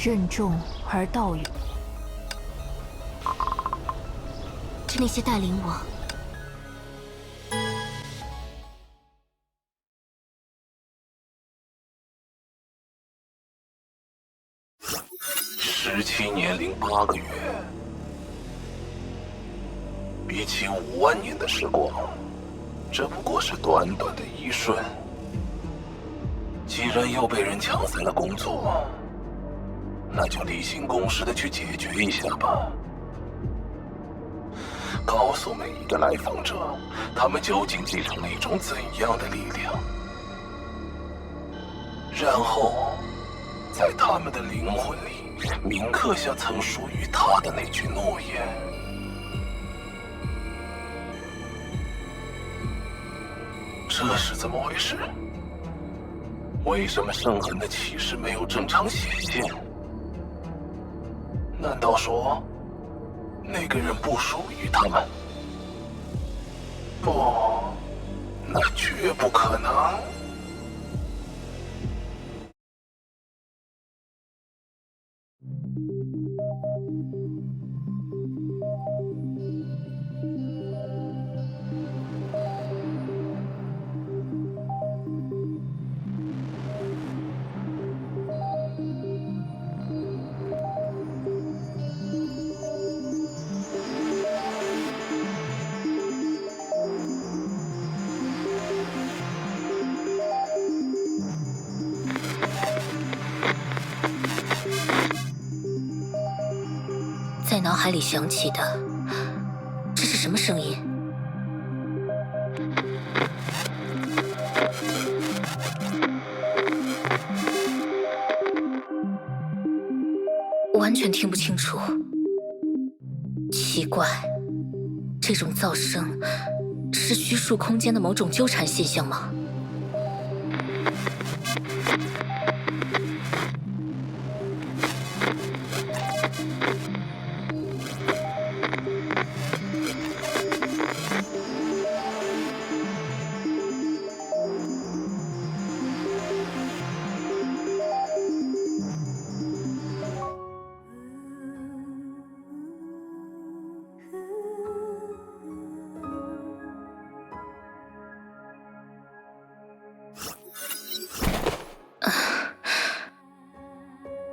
任重而道远。是那些带领我。17年零8个月，比起5万年的时光，这不过是短短的一瞬。既然又被人抢散了工作，那就例行公事的去解决一下吧。告诉每一个来访者，他们究竟继承了一种怎样的力量，然后在他们的灵魂里铭刻下曾属于他的那句诺言。这是怎么回事？为什么圣痕的启示没有正常显现？难道说那个人不属于他们？不，那绝不可能。在脑海里响起的，这是什么声音？完全听不清楚。奇怪，这种噪声是虚数空间的某种纠缠现象吗？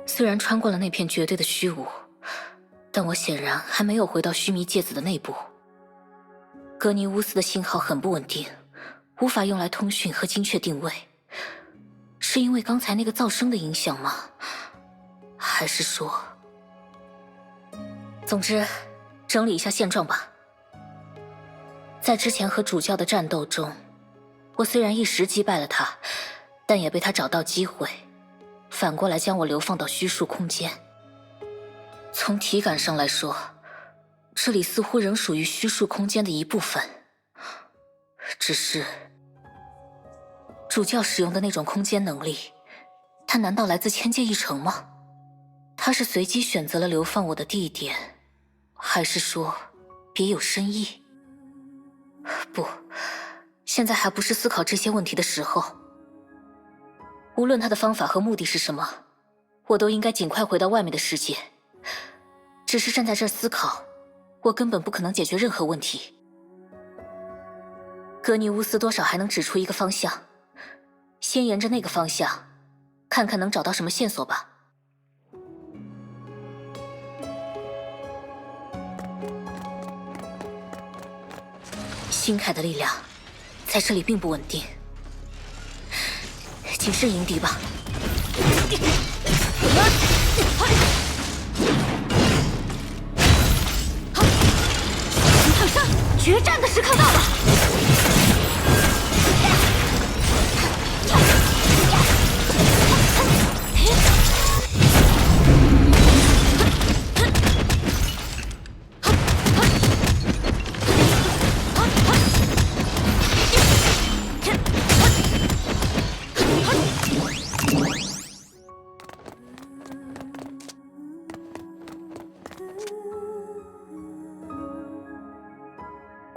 虽然穿过了那片绝对的虚无，但我显然还没有回到须弥芥子的内部。格尼乌斯的信号很不稳定，无法用来通讯和精确定位。是因为刚才那个噪声的影响吗？还是说……总之，整理一下现状吧。在之前和主教的战斗中，我虽然一时击败了他，但也被他找到机会，反过来将我流放到虚数空间。从体感上来说，这里似乎仍属于虚数空间的一部分。只是主教使用的那种空间能力，它难道来自千界一城吗？他是随机选择了流放我的地点，还是说别有深意？不，现在还不是思考这些问题的时候。无论他的方法和目的是什么，我都应该尽快回到外面的世界。只是站在这儿思考，我根本不可能解决任何问题。格尼乌斯多少还能指出一个方向，先沿着那个方向，看看能找到什么线索吧。星凯的力量在这里并不稳定，谨慎迎敌吧。烫伤，决战的时刻到了！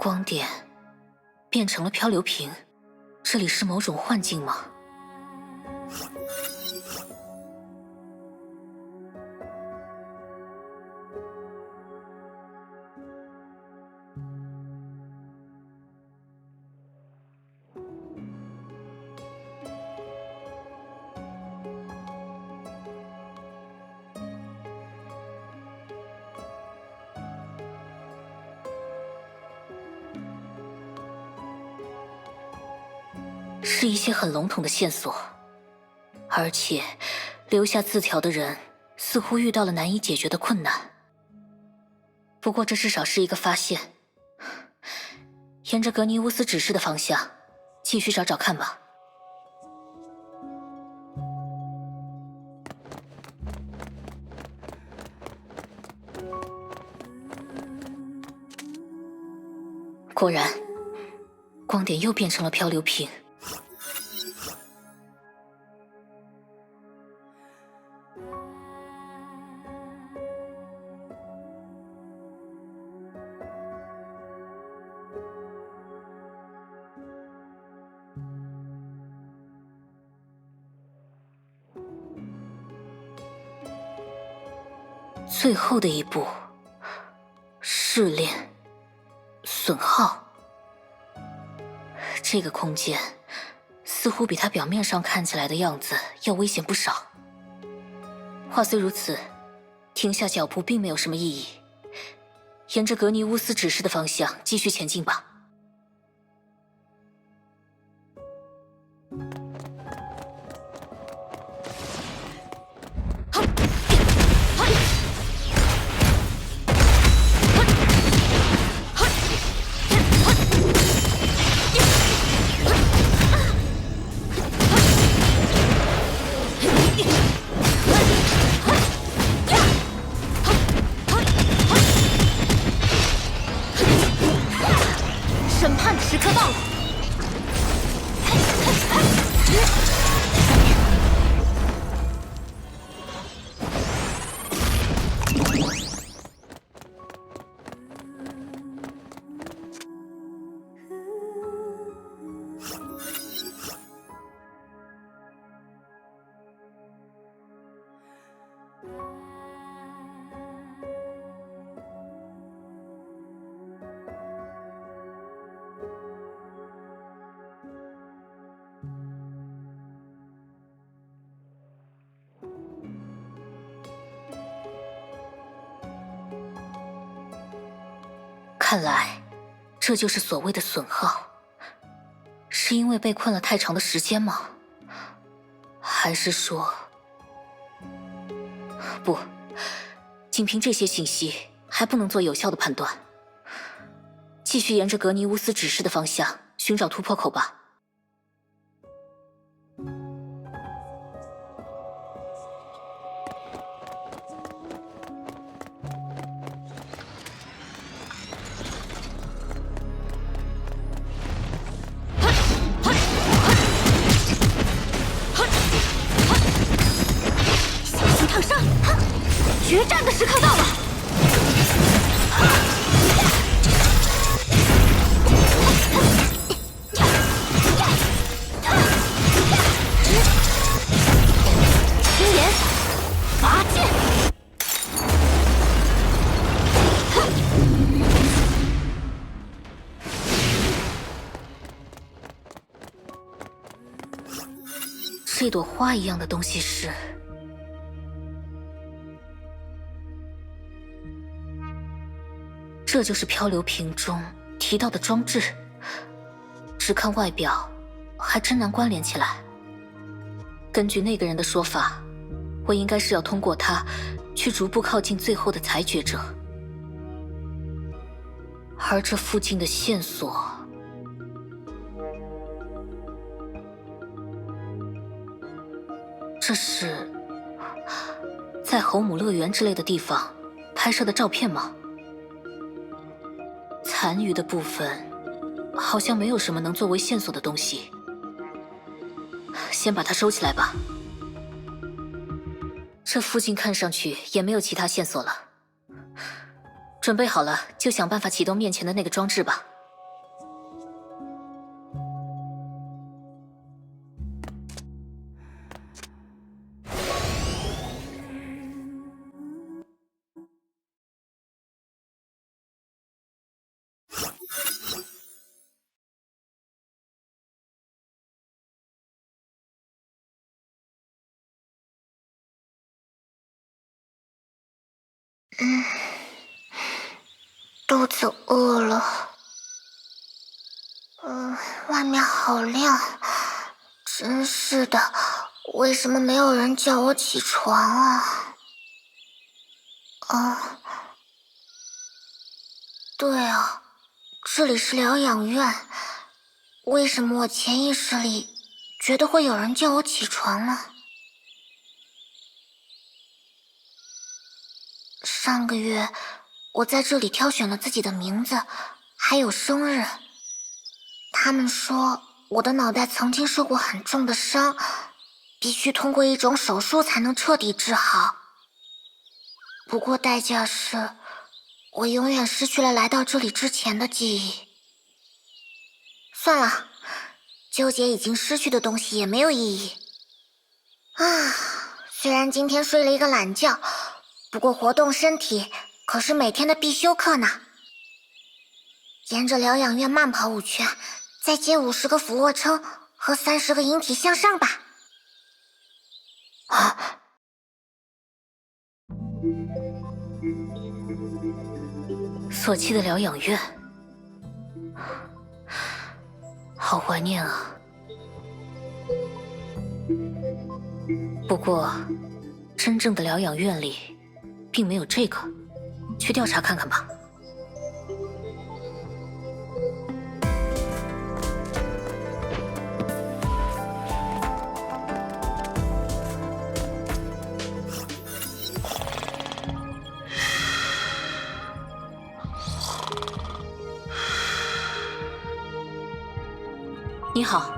光点变成了漂流瓶，这里是某种幻境吗？是一些很笼统的线索，而且留下字条的人似乎遇到了难以解决的困难。不过这至少是一个发现。沿着格尼乌斯指示的方向，继续找找看吧。果然，光点又变成了漂流瓶。最后的一步，试炼、损耗。这个空间似乎比它表面上看起来的样子要危险不少。话虽如此，停下脚步并没有什么意义。沿着格尼乌斯指示的方向继续前进吧。审判的时刻到了。看来，这就是所谓的损耗。是因为被困了太长的时间吗？还是说……不，仅凭这些信息还不能做有效的判断。继续沿着格尼乌斯指示的方向寻找突破口吧。烫伤，决战的时刻到了！青岩，拔剑！这朵花一样的东西是……这就是漂流瓶中提到的装置，只看外表，还真难关联起来。根据那个人的说法，我应该是要通过它，去逐步靠近最后的裁决者。而这附近的线索，这是在侯姆乐园之类的地方拍摄的照片吗？残余的部分好像没有什么能作为线索的东西，先把它收起来吧。这附近看上去也没有其他线索了。准备好了就想办法启动面前的那个装置吧。肚子饿了。外面好亮，真是的，为什么没有人叫我起床啊？对啊，这里是疗养院，为什么我潜意识里觉得会有人叫我起床呢？上个月，我在这里挑选了自己的名字，还有生日。他们说我的脑袋曾经受过很重的伤，必须通过一种手术才能彻底治好。不过代价是，我永远失去了来到这里之前的记忆。算了，纠结已经失去的东西也没有意义。虽然今天睡了一个懒觉，不过活动身体可是每天的必修课呢。沿着疗养院慢跑5圈，再接50个俯卧撑和30个引体向上吧。索契的疗养院，好怀念啊。不过，真正的疗养院里并没有这个，去调查看看吧。你好。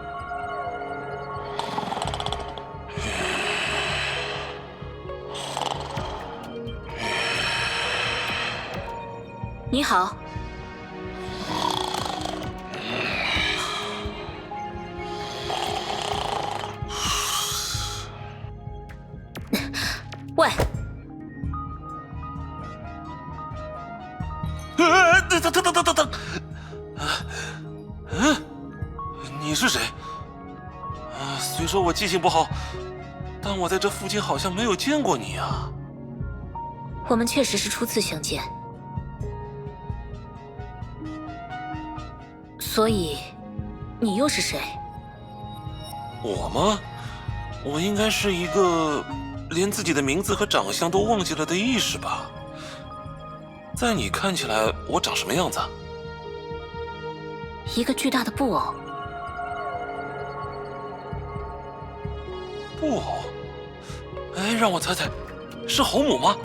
你好。喂。等，你是谁？虽说我记性不好，但我在这附近好像没有见过你啊。我们确实是初次相见，所以你又是谁？我吗？我应该是一个连自己的名字和长相都忘记了的意识吧。在你看起来，我长什么样子？一个巨大的布偶。布偶？哎，让我猜猜，是侯母吗？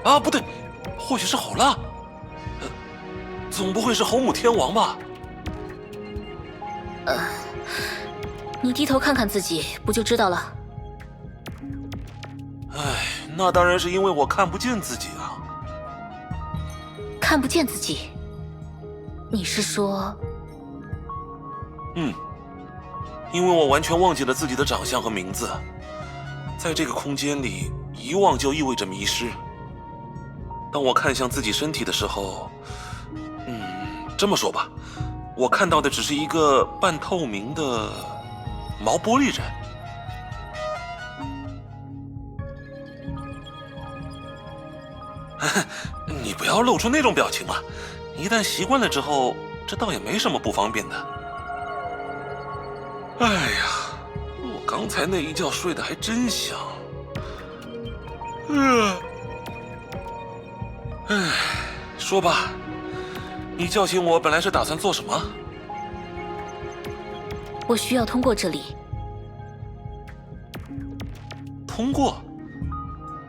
啊，不对，或许是侯拉。总不会是侯母天王吧？你低头看看自己，不就知道了？哎，那当然是因为我看不见自己啊。看不见自己？你是说？因为我完全忘记了自己的长相和名字，在这个空间里，遗忘就意味着迷失。当我看向自己身体的时候，这么说吧，我看到的只是一个半透明的毛玻璃人。你不要露出那种表情嘛，一旦习惯了之后，这倒也没什么不方便的。哎呀，我刚才那一觉睡得还真香。说吧，你叫醒我本来是打算做什么？我需要通过这里。通过？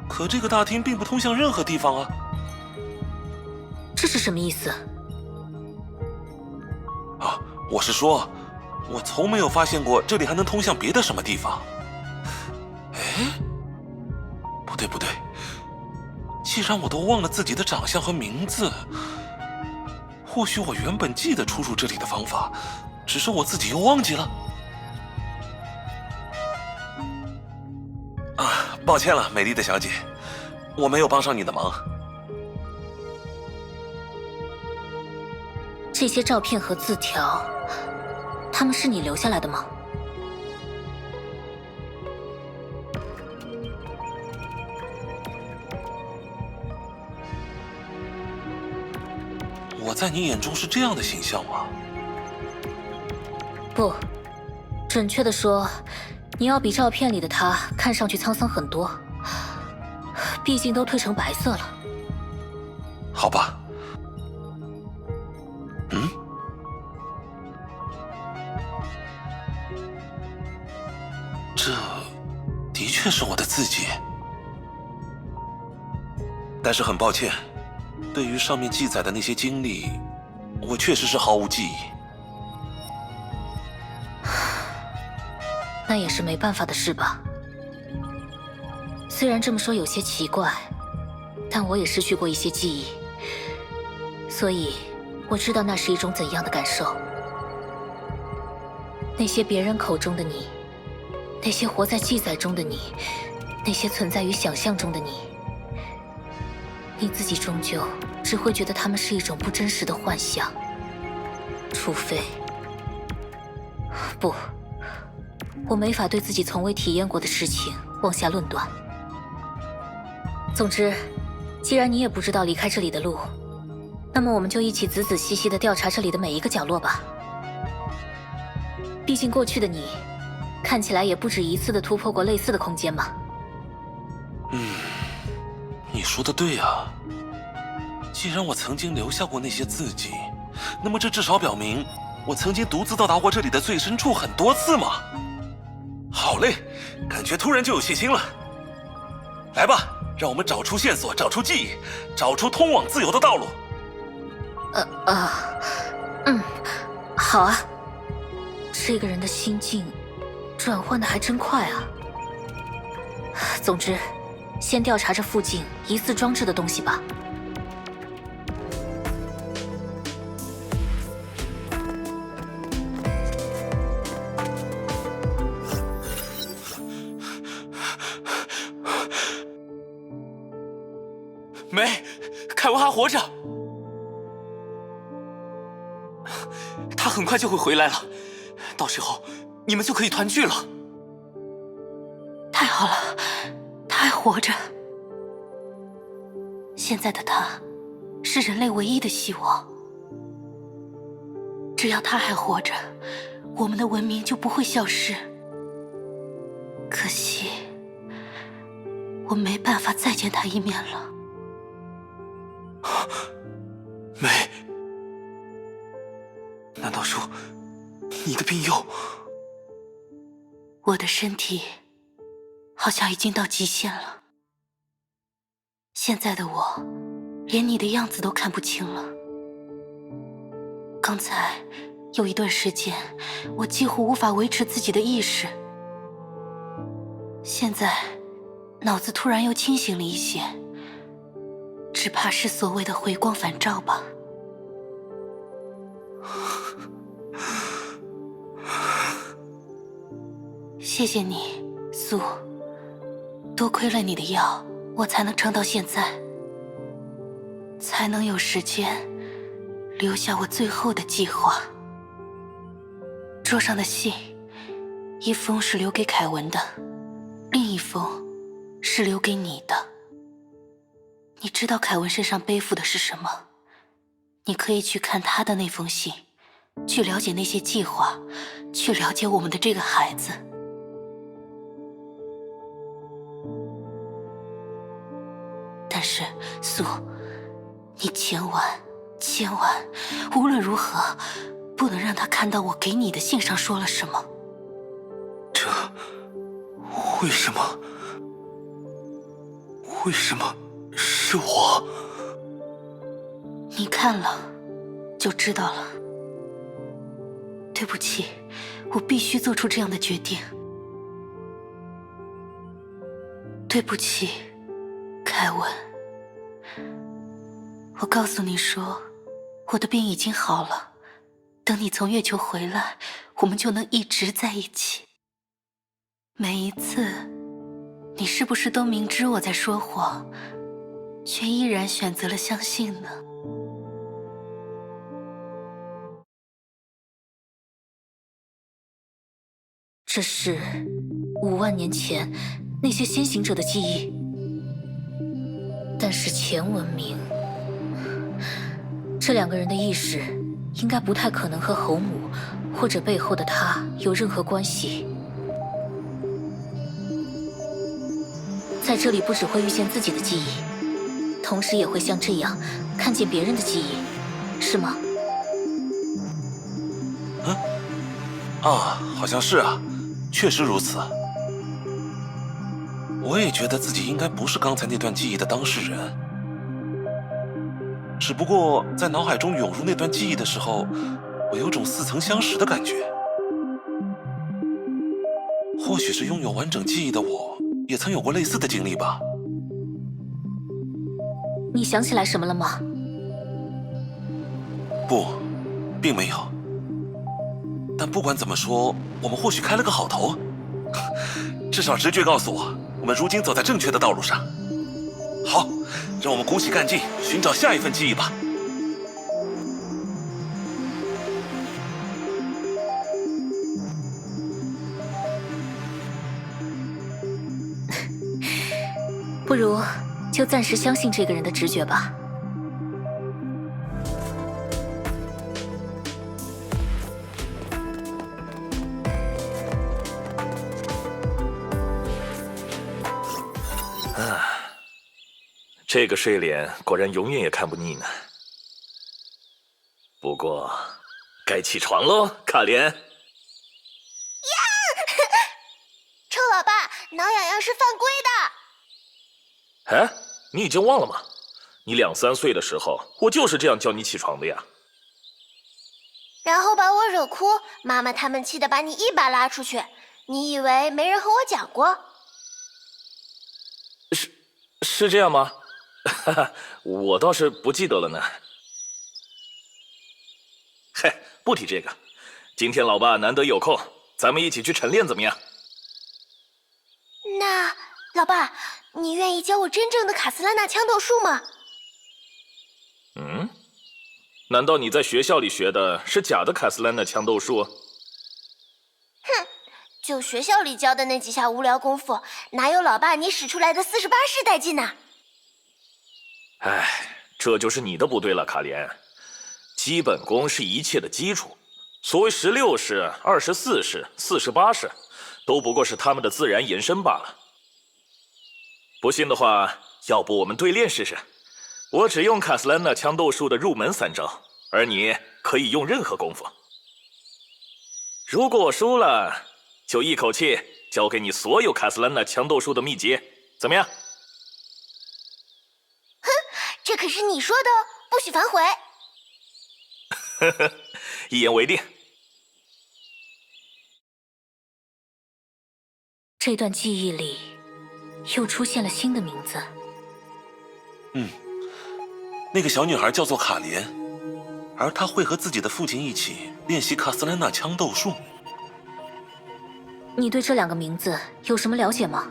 可这个大厅并不通向任何地方啊。这是什么意思？啊，我是说，我从没有发现过这里还能通向别的什么地方。哎，不对不对，既然我都忘了自己的长相和名字，或许我原本记得出入这里的方法，只是我自己又忘记了。啊，抱歉了，美丽的小姐，我没有帮上你的忙。这些照片和字条，他们是你留下来的吗？我在你眼中是这样的形象吗？不，准确的说，你要比照片里的他看上去沧桑很多，毕竟都褪成白色了。好吧。这的确是我的自己，但是很抱歉，对于上面记载的那些经历，我确实是毫无记忆。那也是没办法的事吧。虽然这么说有些奇怪，但我也失去过一些记忆，所以我知道那是一种怎样的感受。那些别人口中的你，那些活在记载中的你，那些存在于想象中的你，你自己终究只会觉得他们是一种不真实的幻想，除非……不，我没法对自己从未体验过的事情妄下论断。总之，既然你也不知道离开这里的路，那么我们就一起仔仔细细地调查这里的每一个角落吧。毕竟过去的你，看起来也不止一次地突破过类似的空间嘛。你说的对啊。既然我曾经留下过那些字迹，那么这至少表明我曾经独自到达过这里的最深处很多次嘛。好嘞，感觉突然就有信心了。来吧，让我们找出线索，找出记忆，找出通往自由的道路。好啊。这个人的心境转换的还真快啊。总之，先调查这附近疑似装置的东西吧。没，凯文还活着，他很快就会回来了，到时候你们就可以团聚了。太好了，他还活着。现在的他，是人类唯一的希望。只要他还活着，我们的文明就不会消失。可惜，我没办法再见他一面了。梅，难道说你的病又……我的身体好像已经到极限了。现在的我，连你的样子都看不清了。刚才有一段时间，我几乎无法维持自己的意识。现在，脑子突然又清醒了一些。只怕是所谓的回光返照吧。谢谢你，苏。多亏了你的药，我才能撑到现在，才能有时间留下我最后的计划。桌上的信，一封是留给凯文的，另一封是留给你的。你知道凯文身上背负的是什么？你可以去看他的那封信，去了解那些计划，去了解我们的这个孩子。但是，苏，你千万无论如何不能让他看到我给你的信上说了什么。这为什么？为什么是我？你看了就知道了。对不起，我必须做出这样的决定。对不起，凯文。我告诉你说，我的病已经好了，等你从月球回来，我们就能一直在一起。每一次，你是不是都明知我在说谎，却依然选择了相信呢？这是5万年前那些先行者的记忆，但是前文明这两个人的意识应该不太可能和侯母或者背后的他有任何关系。在这里不只会遇见自己的记忆，同时也会像这样看见别人的记忆，是吗？好像是啊，确实如此。我也觉得自己应该不是刚才那段记忆的当事人，只不过在脑海中涌入那段记忆的时候，我有种似曾相识的感觉。或许是拥有完整记忆的我，也曾有过类似的经历吧。你想起来什么了吗？不，并没有。但不管怎么说，我们或许开了个好头。至少直觉告诉我，我们如今走在正确的道路上。好，让我们鼓起干劲，寻找下一份记忆吧。不如就暂时相信这个人的直觉吧。这个睡脸果然永远也看不腻呢。不过，该起床喽，卡莲。臭老爸，挠痒痒是犯规的。哎，你已经忘了吗？你2、3岁的时候，我就是这样叫你起床的呀。然后把我惹哭，妈妈他们气得把你一把拉出去。你以为没人和我讲过？是这样吗？哈哈，我倒是不记得了呢。嘿，不提这个。今天老爸难得有空，咱们一起去晨练怎么样？那，老爸，你愿意教我真正的卡斯兰纳枪斗术吗？难道你在学校里学的是假的卡斯兰纳枪斗术？哼，就学校里教的那几下无聊功夫，哪有老爸你使出来的48式带劲呢？哎，这就是你的不对了，卡莲。基本功是一切的基础，所谓16式、24式、48式，都不过是他们的自然延伸罢了。不信的话，要不我们对练试试？我只用卡斯兰纳枪斗术的入门3招，而你可以用任何功夫。如果我输了，就一口气教给你所有卡斯兰纳枪斗术的秘籍，怎么样？这可是你说的，不许反悔。呵呵，一言为定。这段记忆里又出现了新的名字。那个小女孩叫做卡莲，而她会和自己的父亲一起练习卡斯兰纳枪斗术。你对这2个名字有什么了解吗？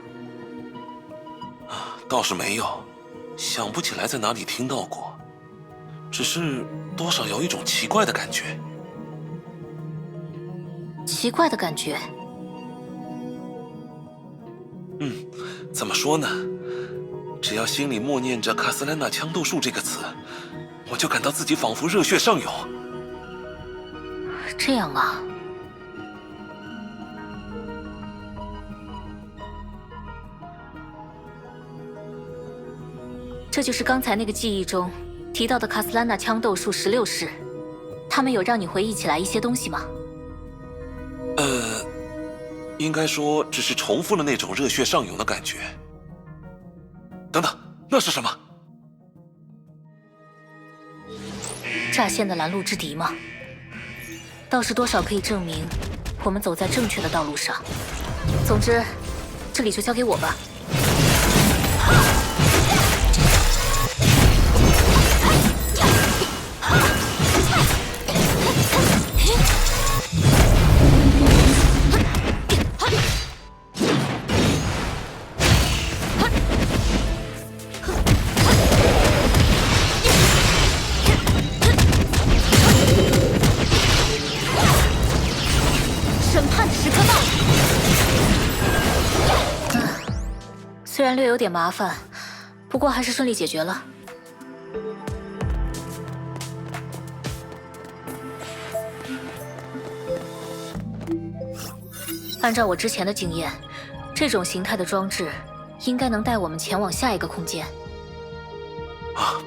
倒是没有，想不起来在哪里听到过，只是多少有一种奇怪的感觉。奇怪的感觉？怎么说呢？只要心里默念着卡斯兰纳枪斗术这个词，我就感到自己仿佛热血上涌。这样啊。这就是刚才那个记忆中提到的卡斯兰纳枪斗术16式，他们有让你回忆起来一些东西吗？应该说只是重复了那种热血上涌的感觉。等等，那是什么？乍现的拦路之敌吗？倒是多少可以证明我们走在正确的道路上。总之，这里就交给我吧。虽然略有点麻烦，不过还是顺利解决了。按照我之前的经验，这种形态的装置应该能带我们前往下一个空间。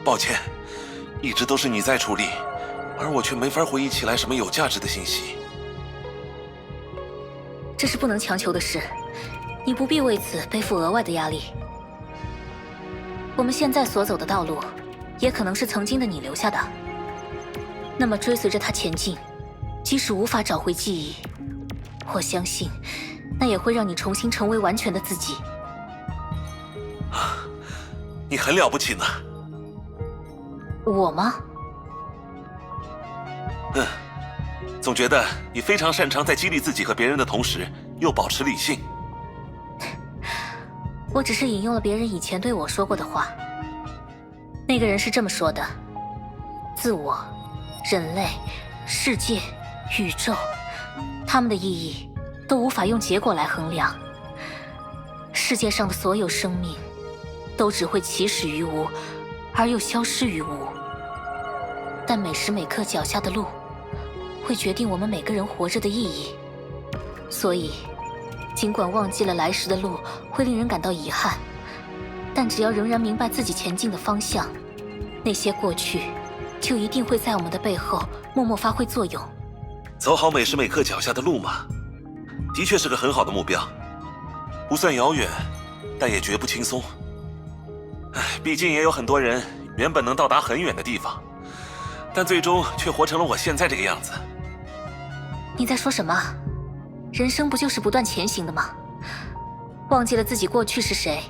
抱歉，一直都是你在处理，而我却没法回忆起来什么有价值的信息。这是不能强求的事，你不必为此背负额外的压力。我们现在所走的道路，也可能是曾经的你留下的。那么追随着它前进，即使无法找回记忆，我相信，那也会让你重新成为完全的自己。你很了不起呢。我吗？总觉得你非常擅长在激励自己和别人的同时，又保持理性。我只是引用了别人以前对我说过的话。那个人是这么说的：自我、人类、世界、宇宙，它们的意义都无法用结果来衡量。世界上的所有生命，都只会起始于无，而又消失于无。但每时每刻脚下的路，会决定我们每个人活着的意义。所以，尽管忘记了来时的路会令人感到遗憾，但只要仍然明白自己前进的方向，那些过去就一定会在我们的背后默默发挥作用。走好每时每刻脚下的路嘛，的确是个很好的目标。不算遥远，但也绝不轻松。毕竟也有很多人原本能到达很远的地方，但最终却活成了我现在这个样子。你在说什么？人生不就是不断前行的吗？忘记了自己过去是谁，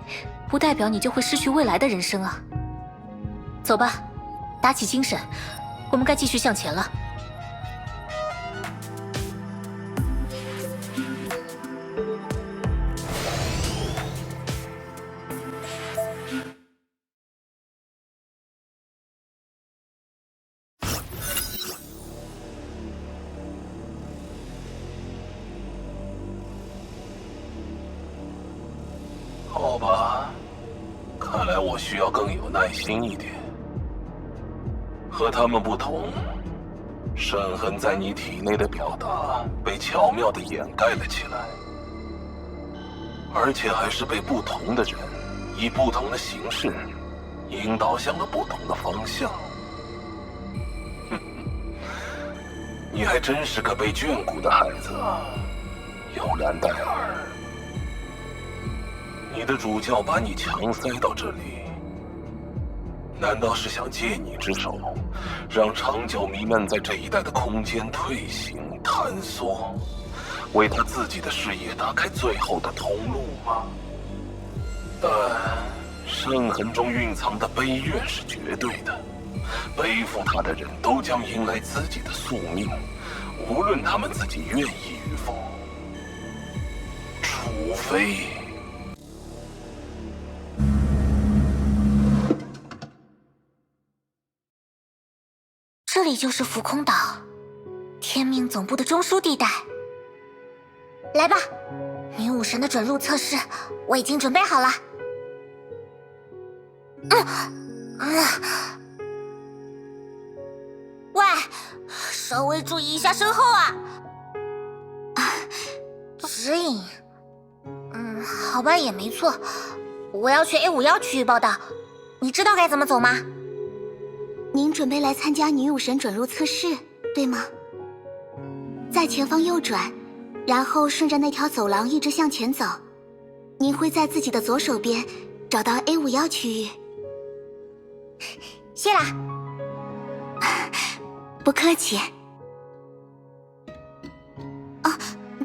不代表你就会失去未来的人生啊。走吧，打起精神，我们该继续向前了。好吧，看来我需要更有耐心一点。和他们不同，深痕在你体内的表达被巧妙地掩盖了起来，而且还是被不同的人以不同的形式引导向了不同的方向。你还真是个被眷顾的孩子啊，尤兰戴尔。你的主教把你强塞到这里，难道是想借你之手，让长久弥漫在这一带的空间退行探索，为他自己的事业打开最后的通路吗？但圣痕中蕴藏的悲怨是绝对的，背负它的人都将迎来自己的宿命，无论他们自己愿意与否。除非……这里就是浮空岛，天命总部的中枢地带。来吧，女武神的准入测试，我已经准备好了。喂，稍微注意一下身后啊！指引，好吧，也没错。我要去 A51区域报道，你知道该怎么走吗？您准备来参加女武神准入测试，对吗？在前方右转，然后顺着那条走廊一直向前走，您会在自己的左手边找到 A51区域。谢啦。不客气。哦，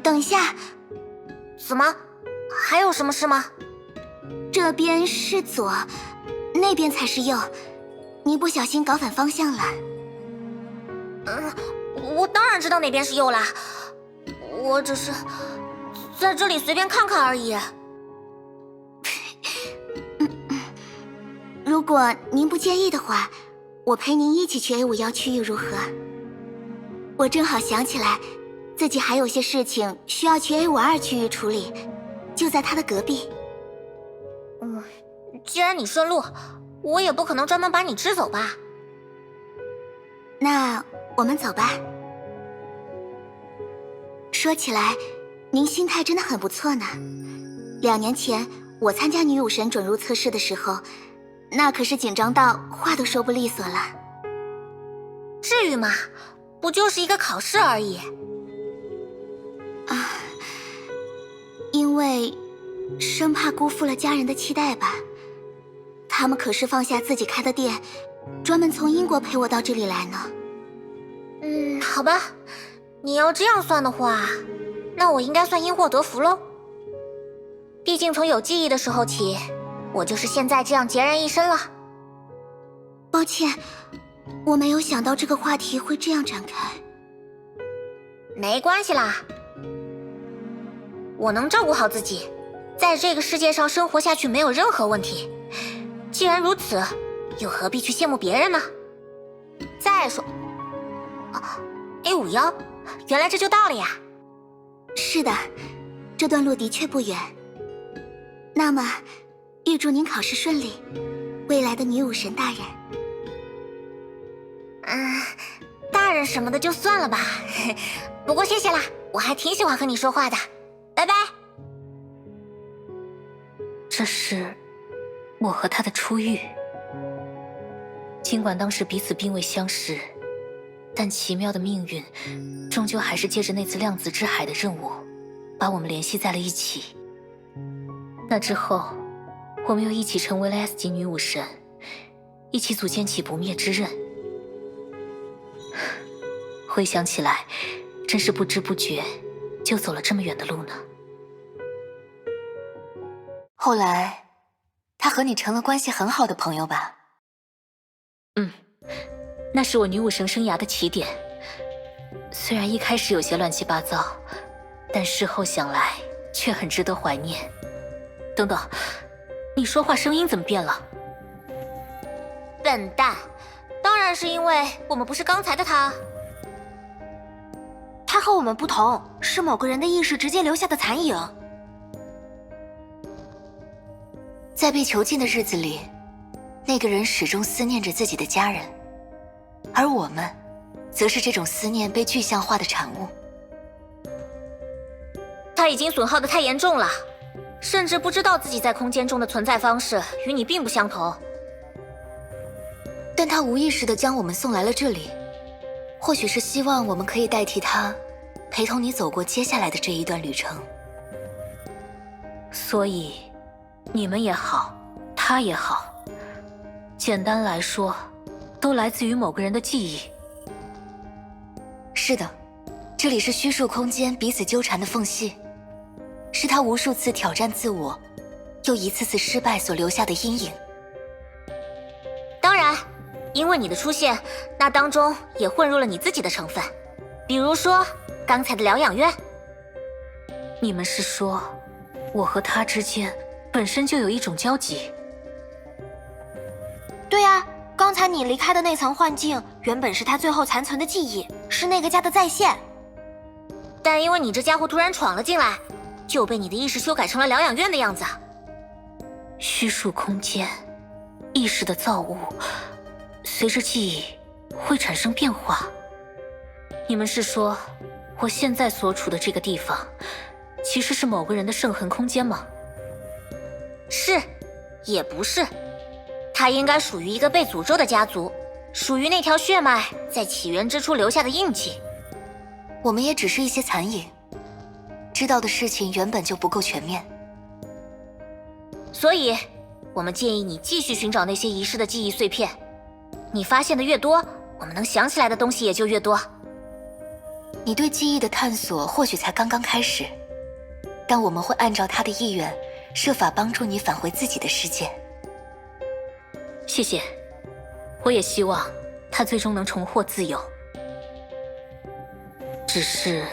等一下。怎么？还有什么事吗？这边是左，那边才是右。你不小心搞反方向了。我当然知道哪边是右啦，我只是在这里随便看看而已。如果您不介意的话，我陪您一起去 A51区域如何？我正好想起来，自己还有些事情需要去 A52区域处理，就在它的隔壁。既然你顺路，我也不可能专门把你支走吧。那我们走吧。说起来，您心态真的很不错呢。2年前我参加女武神准入测试的时候，那可是紧张到话都说不利索了。至于吗？不就是一个考试而已。因为生怕辜负了家人的期待吧。他们可是放下自己开的店，专门从英国陪我到这里来呢。好吧，你要这样算的话，那我应该算因祸得福喽。毕竟从有记忆的时候起，我就是现在这样孑然一身了。抱歉，我没有想到这个话题会这样展开。没关系啦，我能照顾好自己，在这个世界上生活下去没有任何问题。既然如此，又何必去羡慕别人呢？再说，A51，原来这就到了呀。是的，这段路的确不远。那么，预祝您考试顺利，未来的女武神大人。大人什么的就算了吧。不过谢谢啦，我还挺喜欢和你说话的。拜拜。这是我和他的初遇。尽管当时彼此并未相识，但奇妙的命运终究还是借着那次量子之海的任务，把我们联系在了一起。那之后，我们又一起成为了 S 级女武神，一起组建起不灭之刃。回想起来，真是不知不觉就走了这么远的路呢。后来，他和你成了关系很好的朋友吧？那是我女武神生涯的起点。虽然一开始有些乱七八糟，但事后想来却很值得怀念。等等，你说话声音怎么变了？笨蛋，当然是因为我们不是刚才的他。他和我们不同，是某个人的意识直接留下的残影。在被囚禁的日子里，那个人始终思念着自己的家人，而我们，则是这种思念被具象化的产物。他已经损耗得太严重了，甚至不知道自己在空间中的存在方式与你并不相同。但他无意识地将我们送来了这里，或许是希望我们可以代替他，陪同你走过接下来的这一段旅程。所以，你们也好，他也好，简单来说，都来自于某个人的记忆。是的，这里是虚数空间彼此纠缠的缝隙，是他无数次挑战自我，又一次次失败所留下的阴影。当然，因为你的出现，那当中也混入了你自己的成分，比如说刚才的疗养院。你们是说，我和他之间本身就有一种交集？对啊，刚才你离开的那层幻境，原本是他最后残存的记忆，是那个家的再现。但因为你这家伙突然闯了进来，就被你的意识修改成了疗养院的样子。虚数空间，意识的造物，随着记忆会产生变化。你们是说，我现在所处的这个地方，其实是某个人的圣痕空间吗？是，也不是。它应该属于一个被诅咒的家族，属于那条血脉在起源之初留下的印记。我们也只是一些残影，知道的事情原本就不够全面。所以，我们建议你继续寻找那些遗失的记忆碎片。你发现的越多，我们能想起来的东西也就越多。你对记忆的探索或许才刚刚开始，但我们会按照他的意愿，设法帮助你返回自己的世界。谢谢，我也希望他最终能重获自由。只是，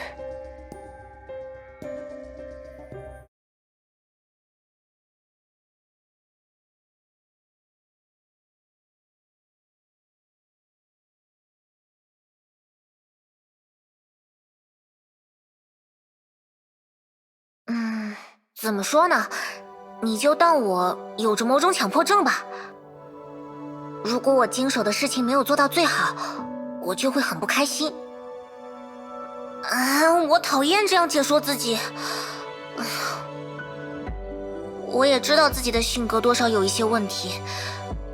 怎么说呢？你就当我有着某种强迫症吧。如果我经手的事情没有做到最好，我就会很不开心。我讨厌这样解说自己。我也知道自己的性格多少有一些问题，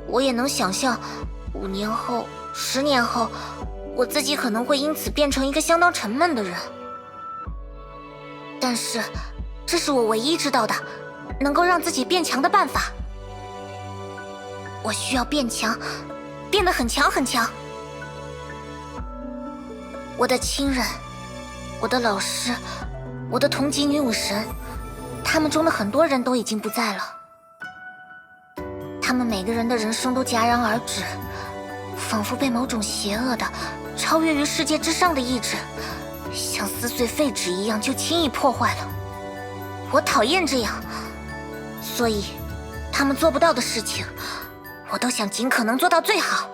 我也能想象5年后、10年后，我自己可能会因此变成一个相当沉闷的人。但是，这是我唯一知道的能够让自己变强的办法。我需要变强，变得很强很强。我的亲人，我的老师，我的同级女武神，他们中的很多人都已经不在了。他们每个人的人生都戛然而止，仿佛被某种邪恶的、超越于世界之上的意志，像撕碎废纸一样就轻易破坏了。我讨厌这样，所以他们做不到的事情，我都想尽可能做到最好。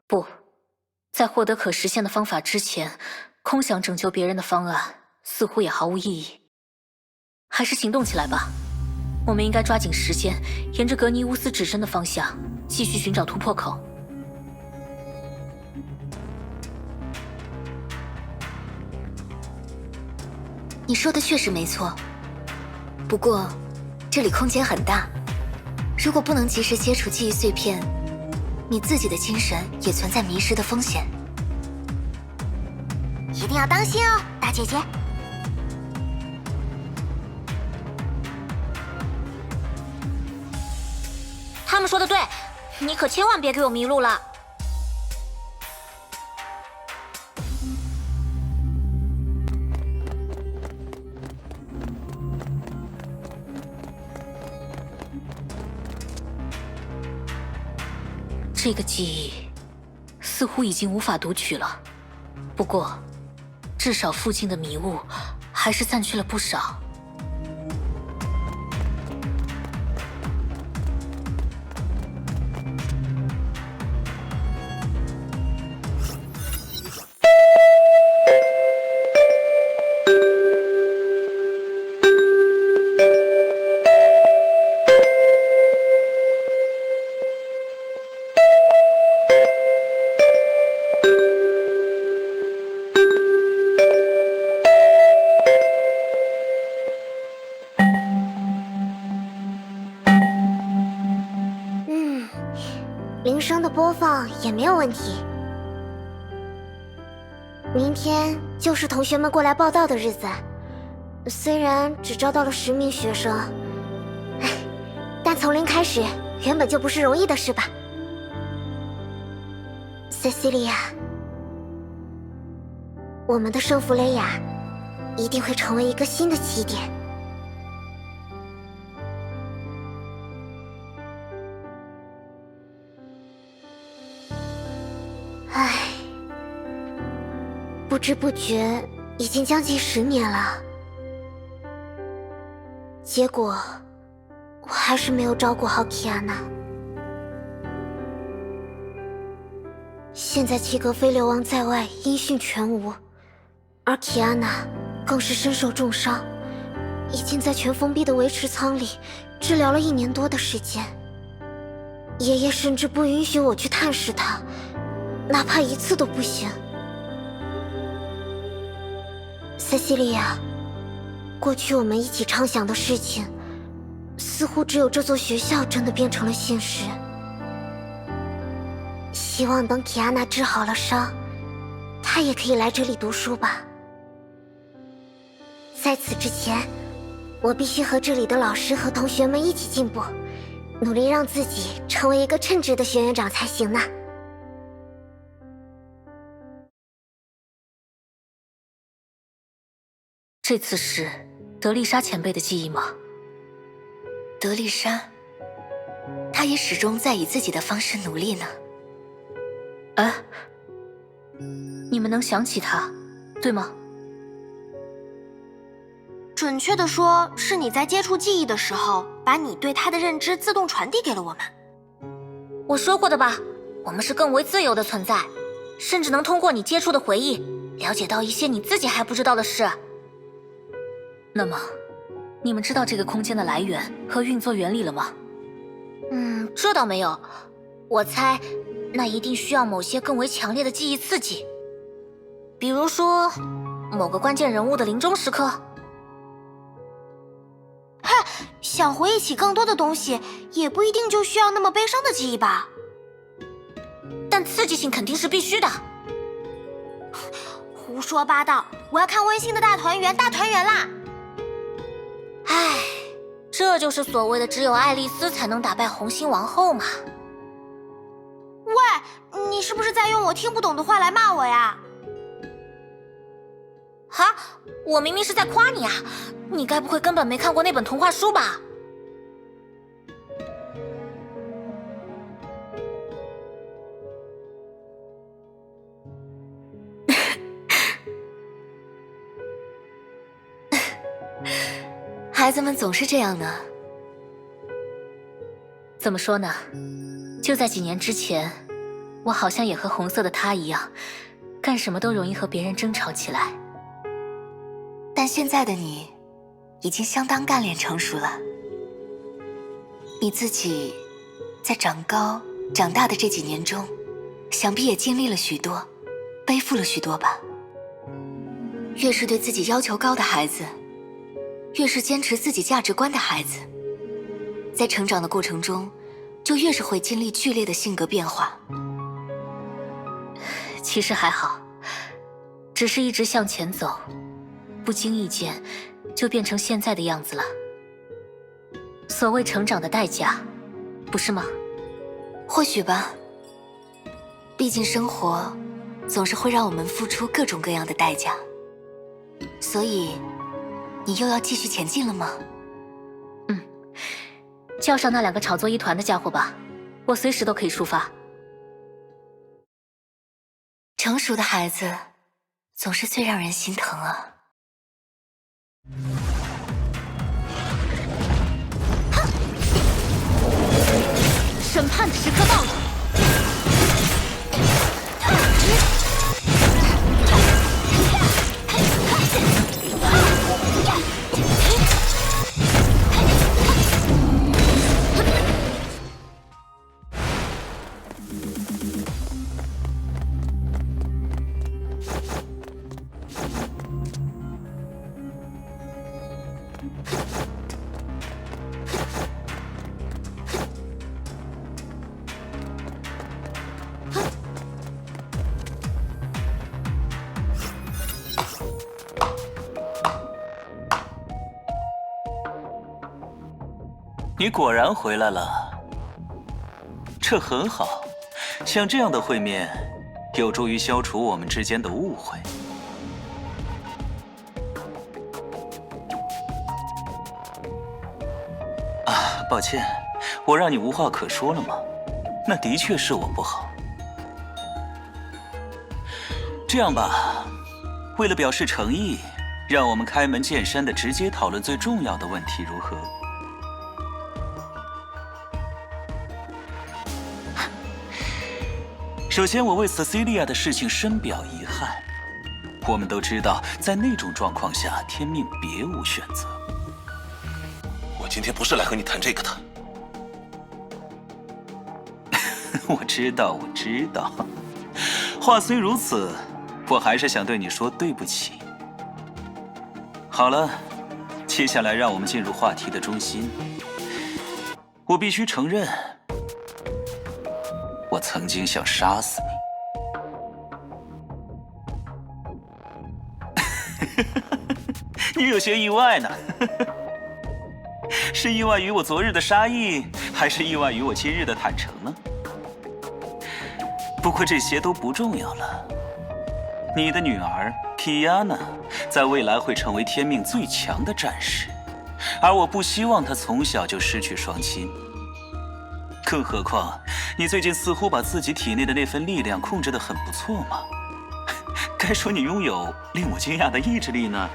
不，在获得可实现的方法之前，空想拯救别人的方案似乎也毫无意义。还是行动起来吧。我们应该抓紧时间，沿着格尼乌斯指针的方向继续寻找突破口。你说的确实没错，不过这里空间很大，如果不能及时接触记忆碎片，你自己的精神也存在迷失的风险。一定要当心哦，大姐姐。他们说的对，你可千万别给我迷路了。这个记忆似乎已经无法读取了，不过至少附近的迷雾还是散去了不少。铃声的播放也没有问题。明天就是同学们过来报到的日子，虽然只招到了10名学生，但从零开始原本就不是容易的事吧。塞西莉亚，我们的圣弗雷亚一定会成为一个新的起点。唉，不知不觉已经将近10年了，结果我还是没有照顾好基安娜。现在齐格菲流亡在外，音讯全无，而基安娜更是身受重伤，已经在全封闭的维持舱里治疗了1年多的时间。爷爷甚至不允许我去探视她，哪怕1次都不行。塞西莉亚，过去我们一起畅想的事情，似乎只有这座学校真的变成了现实。希望等基安娜治好了伤，她也可以来这里读书吧。在此之前，我必须和这里的老师和同学们一起进步，努力让自己成为一个称职的学院长才行呢。这次是德丽莎前辈的记忆吗？德丽莎，她也始终在以自己的方式努力呢。哎，你们能想起她，对吗？准确的说，是你在接触记忆的时候，把你对它的认知自动传递给了我们。我说过的吧，我们是更为自由的存在，甚至能通过你接触的回忆，了解到一些你自己还不知道的事。那么，你们知道这个空间的来源和运作原理了吗？这倒没有。我猜，那一定需要某些更为强烈的记忆刺激，比如说，某个关键人物的临终时刻。想回忆起更多的东西，也不一定就需要那么悲伤的记忆吧。但刺激性肯定是必须的。胡说八道！我要看温馨的大团圆啦！唉，这就是所谓的只有爱丽丝才能打败红心王后嘛。喂，你是不是在用我听不懂的话来骂我呀？哈，我明明是在夸你啊！你该不会根本没看过那本童话书吧？孩子们总是这样呢。怎么说呢？就在几年之前，我好像也和红色的他一样，干什么都容易和别人争吵起来。但现在的你，已经相当干练成熟了。你自己在长高、长大的这几年中，想必也经历了许多，背负了许多吧。越是对自己要求高的孩子，越是坚持自己价值观的孩子，在成长的过程中，就越是会经历剧烈的性格变化。其实还好，只是一直向前走，不经意间就变成现在的样子了。所谓成长的代价，不是吗？或许吧。毕竟生活总是会让我们付出各种各样的代价。所以，你又要继续前进了吗？叫上那2个炒作一团的家伙吧，我随时都可以出发。成熟的孩子总是最让人心疼啊。审判的时刻到了。你果然回来了，这很好。像这样的会面，有助于消除我们之间的误会。啊，抱歉，我让你无话可说了吗？那的确是我不好。这样吧，为了表示诚意，让我们开门见山的直接讨论最重要的问题，如何？首先，我为Cecilia的事情深表遗憾。我们都知道，在那种状况下，天命别无选择。我今天不是来和你谈这个的。我知道，我知道。话虽如此，我还是想对你说对不起。好了，接下来让我们进入话题的中心。我必须承认，我曾经想杀死你。你有些意外呢。是意外于我昨日的杀意，还是意外于我今日的坦诚呢？不过这些都不重要了。你的女儿提亚娜在未来会成为天命最强的战士，而我不希望她从小就失去双亲。更何况，你最近似乎把自己体内的那份力量控制得很不错嘛。该说你拥有令我惊讶的意志力呢，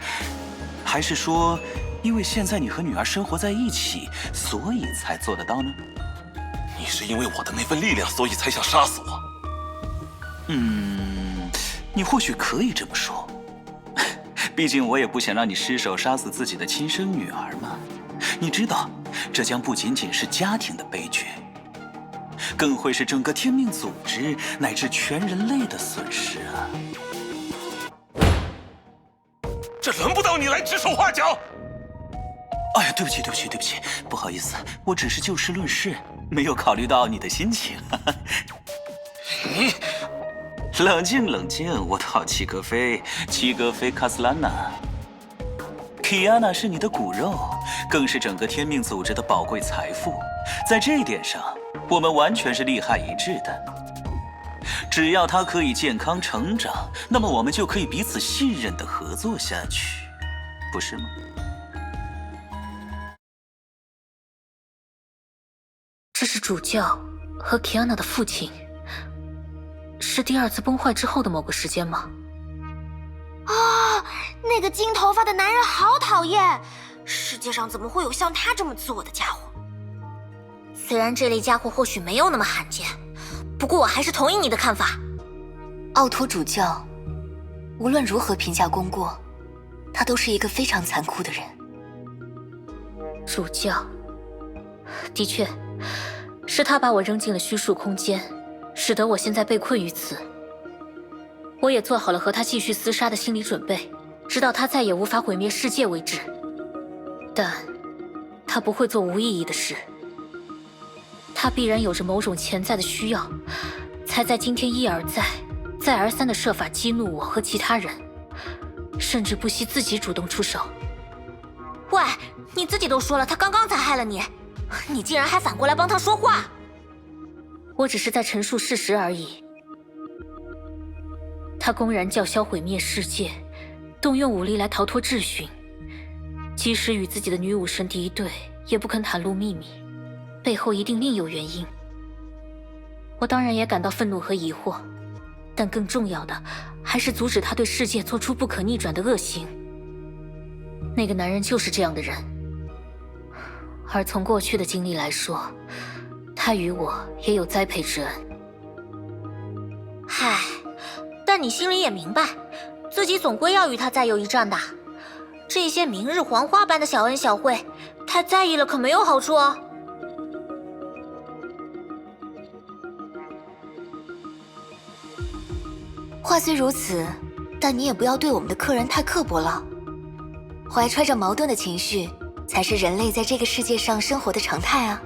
还是说，因为现在你和女儿生活在一起，所以才做得到呢？你是因为我的那份力量，所以才想杀死我。你或许可以这么说，毕竟我也不想让你失手杀死自己的亲生女儿嘛。你知道，这将不仅仅是家庭的悲剧，更会是整个天命组织乃至全人类的损失啊！这轮不到你来指手画脚。哎呀，对不起，不好意思，我只是就事论事，没有考虑到你的心情。你冷静，我的好齐格菲卡斯兰娜。基亚娜是你的骨肉，更是整个天命组织的宝贵财富，在这一点上，我们完全是利害一致的。只要她可以健康成长，那么我们就可以彼此信任地合作下去，不是吗？这是主教和 Kiana 的父亲，是第二次崩坏之后的某个时间吗？那个金头发的男人好讨厌，世界上怎么会有像他这么自我的家伙？虽然这类家伙或许没有那么罕见，不过我还是同意你的看法。奥托主教，无论如何评价功过，他都是一个非常残酷的人。主教，的确，是他把我扔进了虚数空间，使得我现在被困于此。我也做好了和他继续厮杀的心理准备，直到他再也无法毁灭世界为止。但他不会做无意义的事，他必然有着某种潜在的需要，才在今天一而再、再而三地设法激怒我和其他人，甚至不惜自己主动出手。喂，你自己都说了，他刚刚才害了你，你竟然还反过来帮他说话！我只是在陈述事实而已。他公然叫嚣毁灭世界，动用武力来逃脱质询，即使与自己的女武神敌对，也不肯袒露秘密，背后一定另有原因。我当然也感到愤怒和疑惑，但更重要的还是阻止他对世界做出不可逆转的恶行。那个男人就是这样的人，而从过去的经历来说，他与我也有栽培之恩。唉，但你心里也明白，自己总归要与他再有一战的。这些明日黄花般的小恩小惠，太在意了可没有好处哦。话虽如此，但你也不要对我们的客人太刻薄了。怀揣着矛盾的情绪，才是人类在这个世界上生活的常态啊。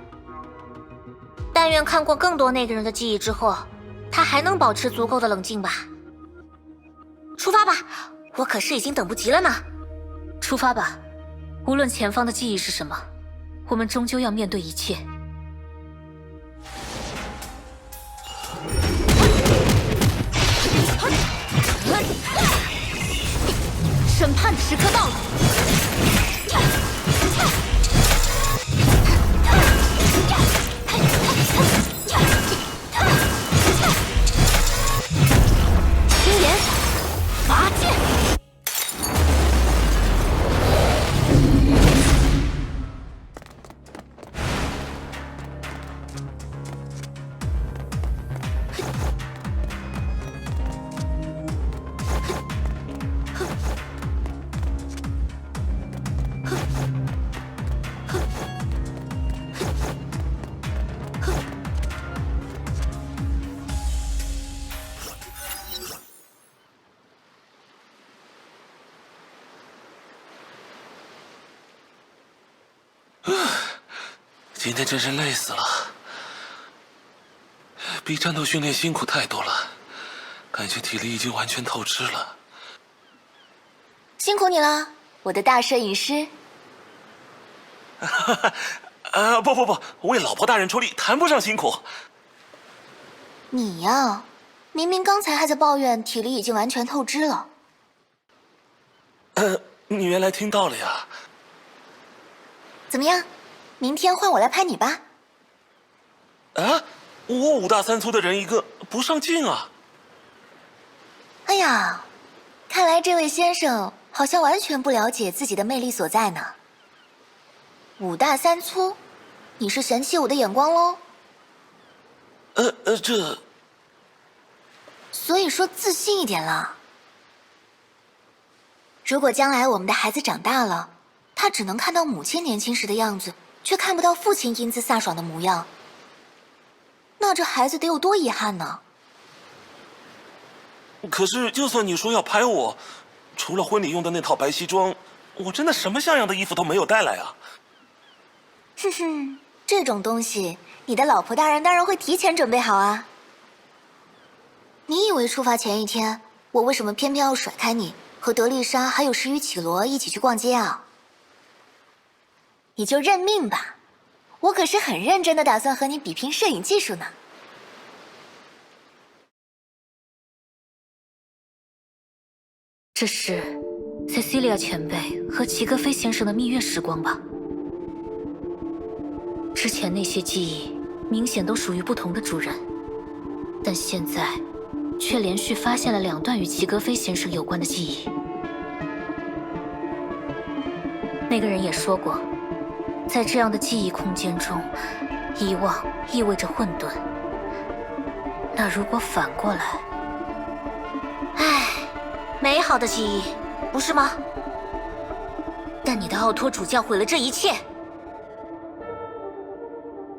但愿看过更多那个人的记忆之后，他还能保持足够的冷静吧。出发吧，我可是已经等不及了呢。出发吧，无论前方的记忆是什么，我们终究要面对一切。审判的时刻到了。青岩，拔剑。今天真是累死了，比战斗训练辛苦太多了，感觉体力已经完全透支了。辛苦你了，我的大摄影师。不，为老婆大人出力，谈不上辛苦。你呀，明明刚才还在抱怨体力已经完全透支了。你原来听到了呀？怎么样？明天换我来拍你吧。啊，我5大3粗的人一个，不上镜啊！哎呀，看来这位先生好像完全不了解自己的魅力所在呢。5大3粗，你是嫌弃我的眼光喽？这所以说自信一点了。如果将来我们的孩子长大了，他只能看到母亲年轻时的样子，却看不到父亲英姿飒爽的模样，那这孩子得有多遗憾呢？可是，就算你说要拍我，除了婚礼用的那套白西装，我真的什么像样的衣服都没有带来啊！哼哼，这种东西，你的老婆大人当然会提前准备好啊。你以为出发前一天，我为什么偏偏要甩开你，和德丽莎还有石宇绮罗一起去逛街啊？你就认命吧，我可是很认真的打算和你比拼摄影技术呢。这是 Cecilia 前辈和齐格飞先生的蜜月时光吧？之前那些记忆明显都属于不同的主人，但现在却连续发现了2段与齐格飞先生有关的记忆。那个人也说过，在这样的记忆空间中，遗忘意味着混沌。那如果反过来，唉，美好的记忆，不是吗？但你的奥托主教毁了这一切。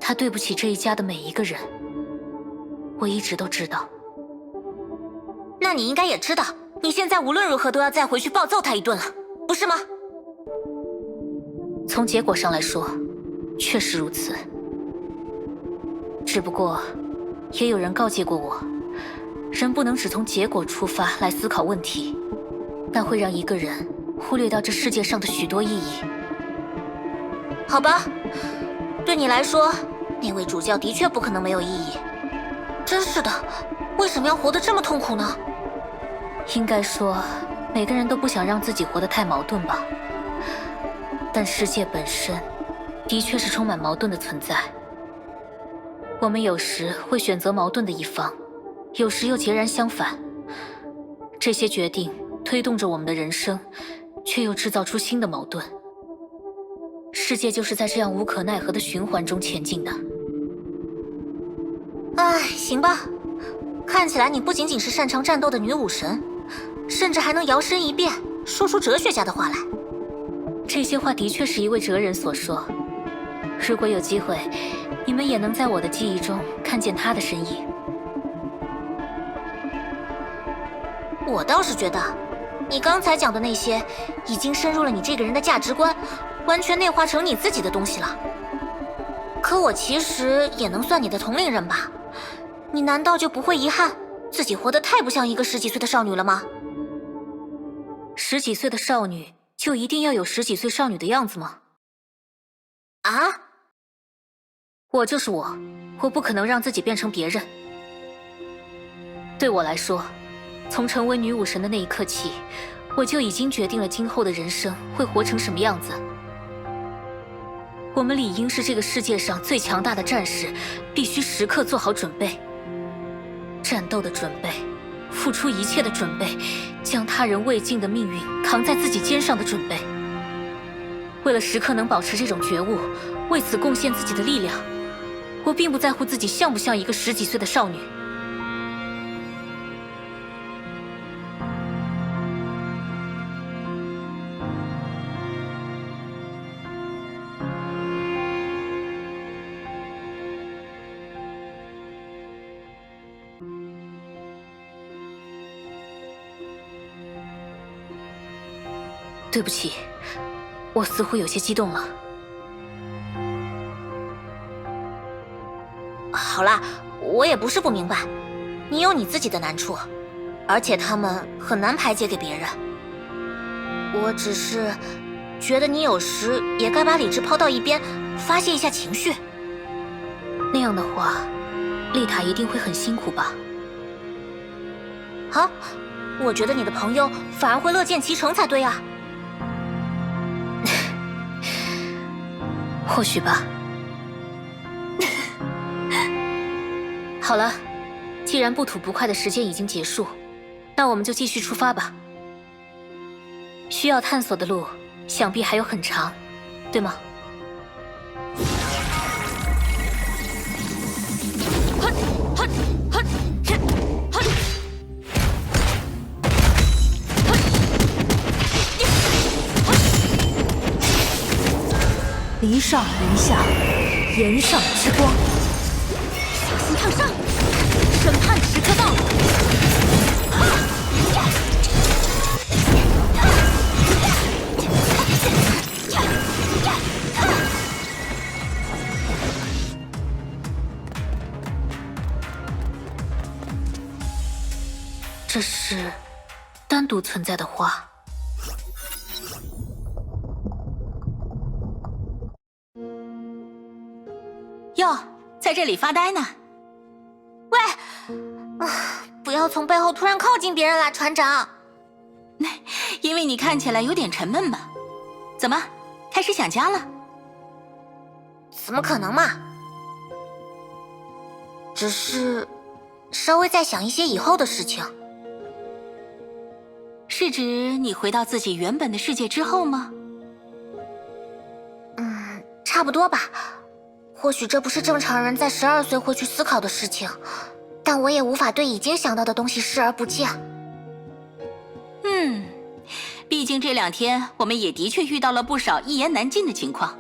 他对不起这一家的每一个人，我一直都知道。那你应该也知道，你现在无论如何都要再回去暴揍他一顿了，不是吗？从结果上来说，确实如此。只不过，也有人告诫过我，人不能只从结果出发来思考问题，那会让一个人忽略掉这世界上的许多意义。好吧，对你来说，那位主教的确不可能没有意义。真是的，为什么要活得这么痛苦呢？应该说，每个人都不想让自己活得太矛盾吧。但世界本身，的确是充满矛盾的存在。我们有时会选择矛盾的一方，有时又截然相反。这些决定推动着我们的人生，却又制造出新的矛盾。世界就是在这样无可奈何的循环中前进的。唉，行吧，看起来你不仅仅是擅长战斗的女武神，甚至还能摇身一变，说出哲学家的话来。这些话的确是一位哲人所说。如果有机会，你们也能在我的记忆中看见他的身影。我倒是觉得，你刚才讲的那些，已经深入了你这个人的价值观，完全内化成你自己的东西了。可我其实也能算你的同龄人吧？你难道就不会遗憾自己活得太不像一个10几岁的少女了吗？10几岁的少女就一定要有10几岁少女的样子吗？啊？我就是我，我不可能让自己变成别人。对我来说，从成为女武神的那一刻起，我就已经决定了今后的人生会活成什么样子。我们理应是这个世界上最强大的战士，必须时刻做好准备。战斗的准备，付出一切的准备，将他人未尽的命运扛在自己肩上的准备。为了时刻能保持这种觉悟，为此贡献自己的力量，我并不在乎自己像不像一个10几岁的少女。对不起，我似乎有些激动了。好啦，我也不是不明白，你有你自己的难处，而且他们很难排解给别人。我只是觉得你有时也该把理智抛到一边，发泄一下情绪。那样的话，丽塔一定会很辛苦吧？啊，我觉得你的朋友反而会乐见其成才对啊。或许吧。好了，既然不吐不快的时间已经结束，那我们就继续出发吧。需要探索的路，想必还有很长，对吗？离上离下，炎上之光。小心烫伤，审判时刻到了。这是单独存在的花。哟，在这里发呆呢？喂，不要从背后突然靠近别人啦，船长。因为你看起来有点沉闷嘛。怎么，开始想家了？怎么可能嘛？只是稍微在想一些以后的事情。是指你回到自己原本的世界之后吗？差不多吧。或许这不是正常人在12岁会去思考的事情，但我也无法对已经想到的东西视而不见。毕竟这2天我们也的确遇到了不少一言难尽的情况。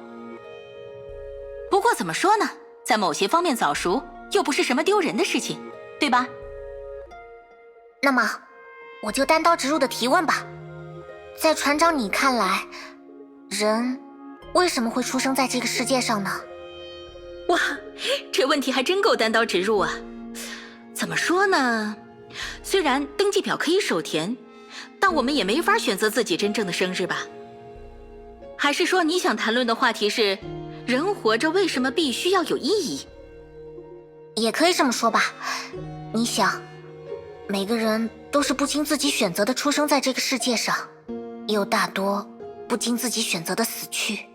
不过怎么说呢，在某些方面早熟又不是什么丢人的事情，对吧？那么，我就单刀直入的提问吧。在船长你看来，人为什么会出生在这个世界上呢？哇，这问题还真够单刀直入啊！怎么说呢？虽然登记表可以手填，但我们也没法选择自己真正的生日吧？还是说你想谈论的话题是人活着为什么必须要有意义？也可以这么说吧。你想，每个人都是不经自己选择的出生在这个世界上，又大多不经自己选择的死去。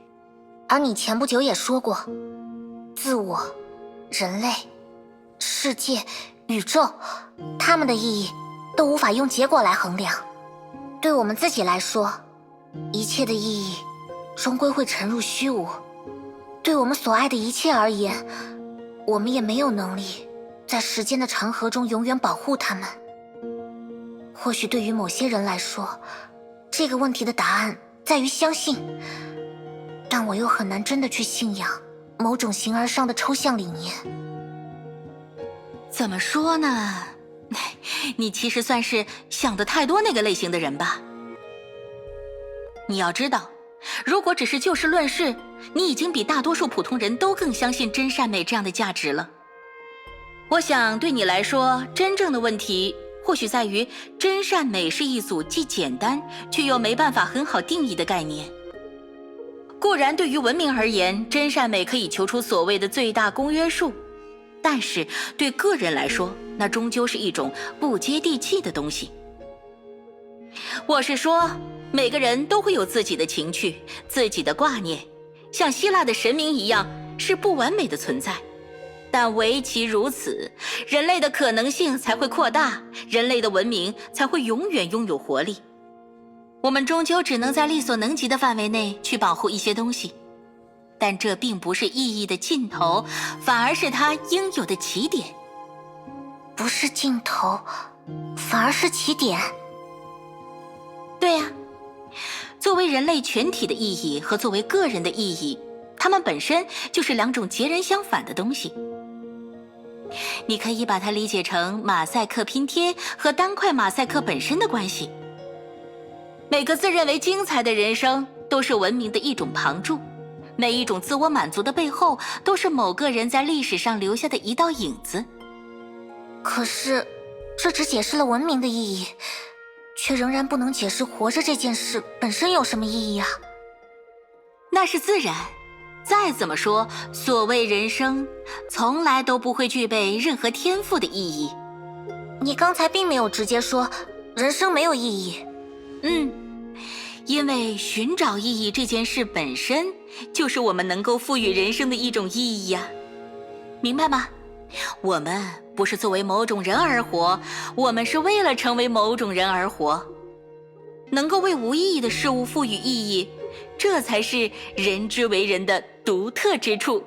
而你前不久也说过，自我、人类、世界、宇宙，它们的意义都无法用结果来衡量。对我们自己来说，一切的意义终归会沉入虚无。对我们所爱的一切而言，我们也没有能力在时间的长河中永远保护它们。或许对于某些人来说，这个问题的答案在于相信，但我又很难真的去信仰某种形而上的抽象理念。怎么说呢？你其实算是想得太多那个类型的人吧。你要知道，如果只是就事论事，你已经比大多数普通人都更相信真善美这样的价值了。我想对你来说，真正的问题或许在于真善美是一组既简单却又没办法很好定义的概念。固然对于文明而言，真善美可以求出所谓的最大公约数，但是对个人来说，那终究是一种不接地气的东西。我是说，每个人都会有自己的情趣，自己的挂念，像希腊的神明一样，是不完美的存在。但唯其如此，人类的可能性才会扩大，人类的文明才会永远拥有活力。我们终究只能在力所能及的范围内去保护一些东西，但这并不是意义的尽头，反而是它应有的起点。不是尽头，反而是起点。对呀，作为人类全体的意义和作为个人的意义，它们本身就是2种截然相反的东西。你可以把它理解成马赛克拼贴和单块马赛克本身的关系。每个自认为精彩的人生都是文明的一种旁注，每一种自我满足的背后都是某个人在历史上留下的一道影子。可是，这只解释了文明的意义，却仍然不能解释活着这件事本身有什么意义啊。那是自然。再怎么说，所谓人生，从来都不会具备任何天赋的意义。你刚才并没有直接说人生没有意义。因为寻找意义这件事本身就是我们能够赋予人生的一种意义呀，明白吗？我们不是作为某种人而活，我们是为了成为某种人而活。能够为无意义的事物赋予意义，这才是人之为人的独特之处。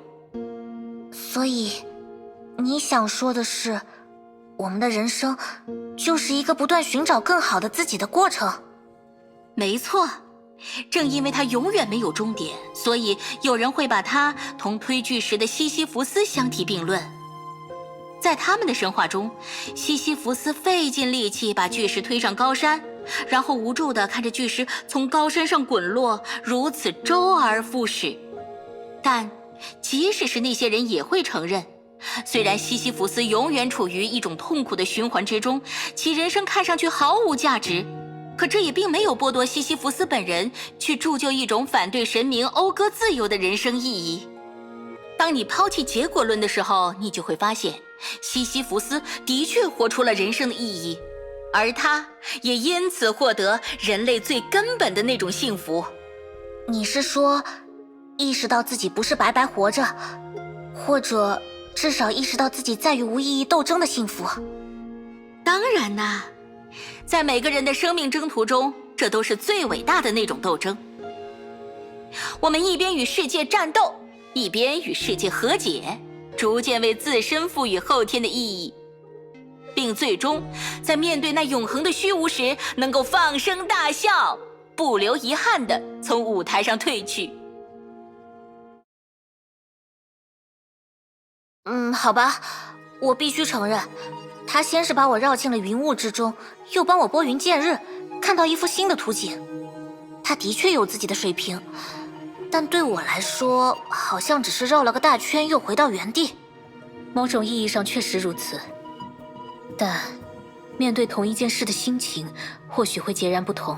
所以，你想说的是，我们的人生就是一个不断寻找更好的自己的过程？没错，正因为它永远没有终点，所以有人会把它同推巨石的西西弗斯相提并论。在他们的神话中，西西弗斯费尽力气把巨石推上高山，然后无助地看着巨石从高山上滚落，如此周而复始。但即使是那些人也会承认，虽然西西弗斯永远处于一种痛苦的循环之中，其人生看上去毫无价值，可这也并没有剥夺西西弗斯本人去铸就一种反对神明讴歌自由的人生意义。当你抛弃结果论的时候，你就会发现西西弗斯的确活出了人生的意义，而他也因此获得人类最根本的那种幸福。你是说，意识到自己不是白白活着，或者至少意识到自己在与无意义斗争的幸福？当然啦，在每个人的生命征途中，这都是最伟大的那种斗争。我们一边与世界战斗，一边与世界和解，逐渐为自身赋予后天的意义，并最终在面对那永恒的虚无时，能够放声大笑，不留遗憾地从舞台上退去。好吧，我必须承认，他先是把我绕进了云雾之中，又帮我拨云见日，看到一幅新的图景。他的确有自己的水平，但对我来说，好像只是绕了个大圈又回到原地。某种意义上确实如此，但面对同一件事的心情或许会截然不同。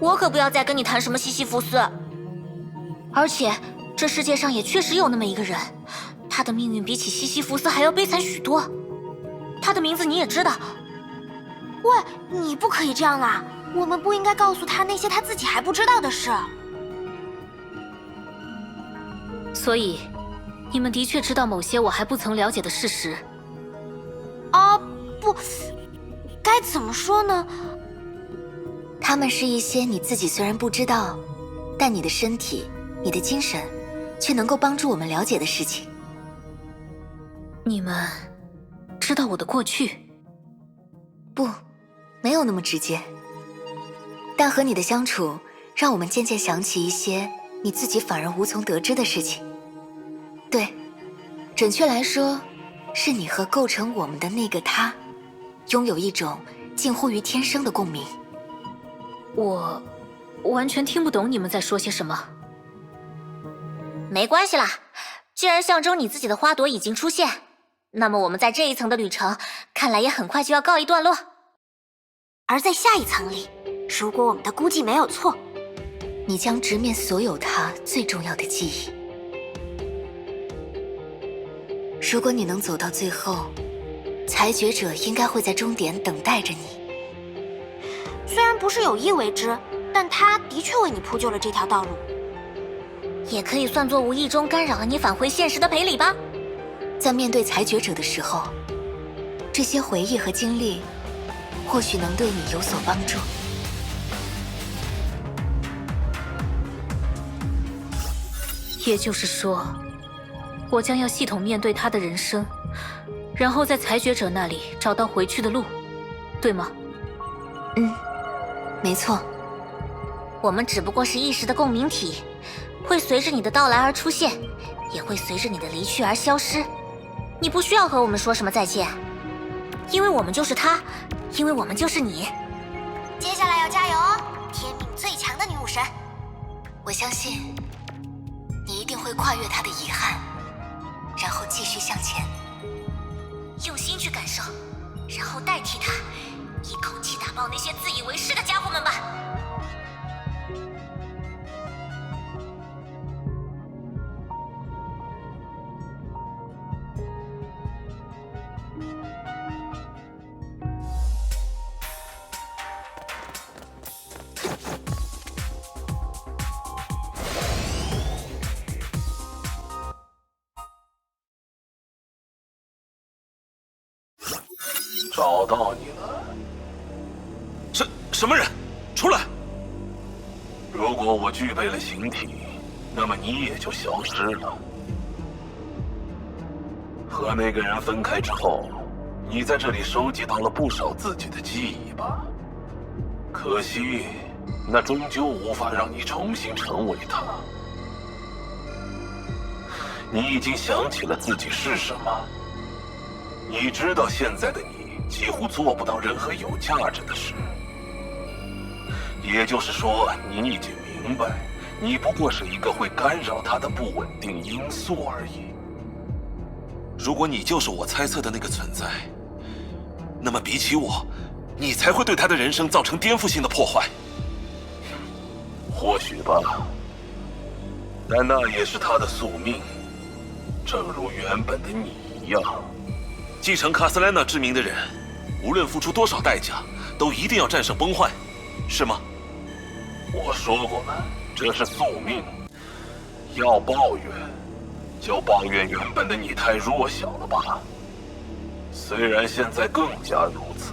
我可不要再跟你谈什么西西弗斯。而且这世界上也确实有那么一个人，他的命运比起西西弗斯还要悲惨许多。他的名字你也知道。喂，你不可以这样啊！我们不应该告诉他那些他自己还不知道的事。所以，你们的确知道某些我还不曾了解的事实。啊，不，该怎么说呢？他们是一些你自己虽然不知道，但你的身体、你的精神，却能够帮助我们了解的事情。你们知道我的过去？不，没有那么直接。但和你的相处，让我们渐渐想起一些你自己反而无从得知的事情。对，准确来说，是你和构成我们的那个他，拥有一种近乎于天生的共鸣。我完全听不懂你们在说些什么。没关系啦，既然象征你自己的花朵已经出现，那么我们在这一层的旅程看来也很快就要告一段落。而在下一层里，如果我们的估计没有错，你将直面所有他最重要的记忆。如果你能走到最后，裁决者应该会在终点等待着你。虽然不是有意为之，但他的确为你铺就了这条道路，也可以算作无意中干扰了你返回现实的赔礼吧。在面对裁决者的时候，这些回忆和经历或许能对你有所帮助。也就是说，我将要系统面对他的人生，然后在裁决者那里找到回去的路，对吗？没错。我们只不过是意识的共鸣体，会随着你的到来而出现，也会随着你的离去而消失。你不需要和我们说什么再见，因为我们就是他，因为我们就是你。接下来要加油哦，天命最强的女武神！我相信你一定会跨越他的遗憾，然后继续向前。用心去感受，然后代替他，一口气打爆那些自以为是的家伙们吧！找到你了。什么人？出来！如果我具备了形体，那么你也就消失了。和那个人分开之后，你在这里收集到了不少自己的记忆吧？可惜，那终究无法让你重新成为他。你已经想起了自己是什么，你知道现在的你几乎做不到任何有价值的事。也就是说，你已经明白，你不过是一个会干扰他的不稳定因素而已。如果你就是我猜测的那个存在，那么比起我，你才会对他的人生造成颠覆性的破坏。或许吧，但那也是他的宿命，正如原本的你一样。继承卡斯兰娜之名的人，无论付出多少代价，都一定要战胜崩坏，是吗？我说过了，这是宿命。要抱怨，就抱怨原本的你太弱小了吧。虽然现在更加如此。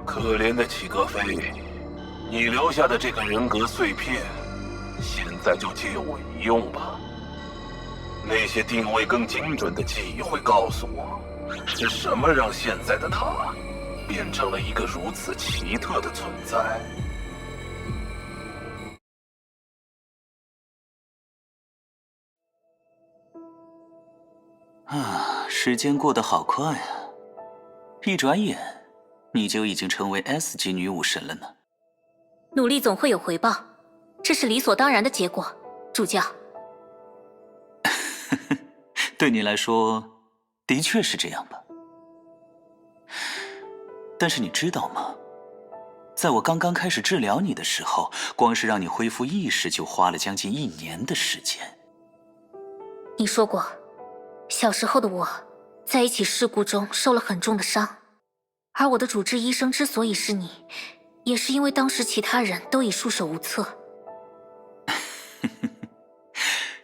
可怜的齐格飞，你留下的这个人格碎片，现在就借我一用吧。那些定位更精准的记忆会告诉我，是什么让现在的他变成了一个如此奇特的存在。啊，时间过得好快啊！一转眼，你就已经成为 S 级女武神了呢。努力总会有回报，这是理所当然的结果，主教。对你来说，的确是这样吧？但是你知道吗？在我刚刚开始治疗你的时候，光是让你恢复意识就花了将近1年的时间。你说过，小时候的我，在一起事故中受了很重的伤，而我的主治医生之所以是你，也是因为当时其他人都已束手无策。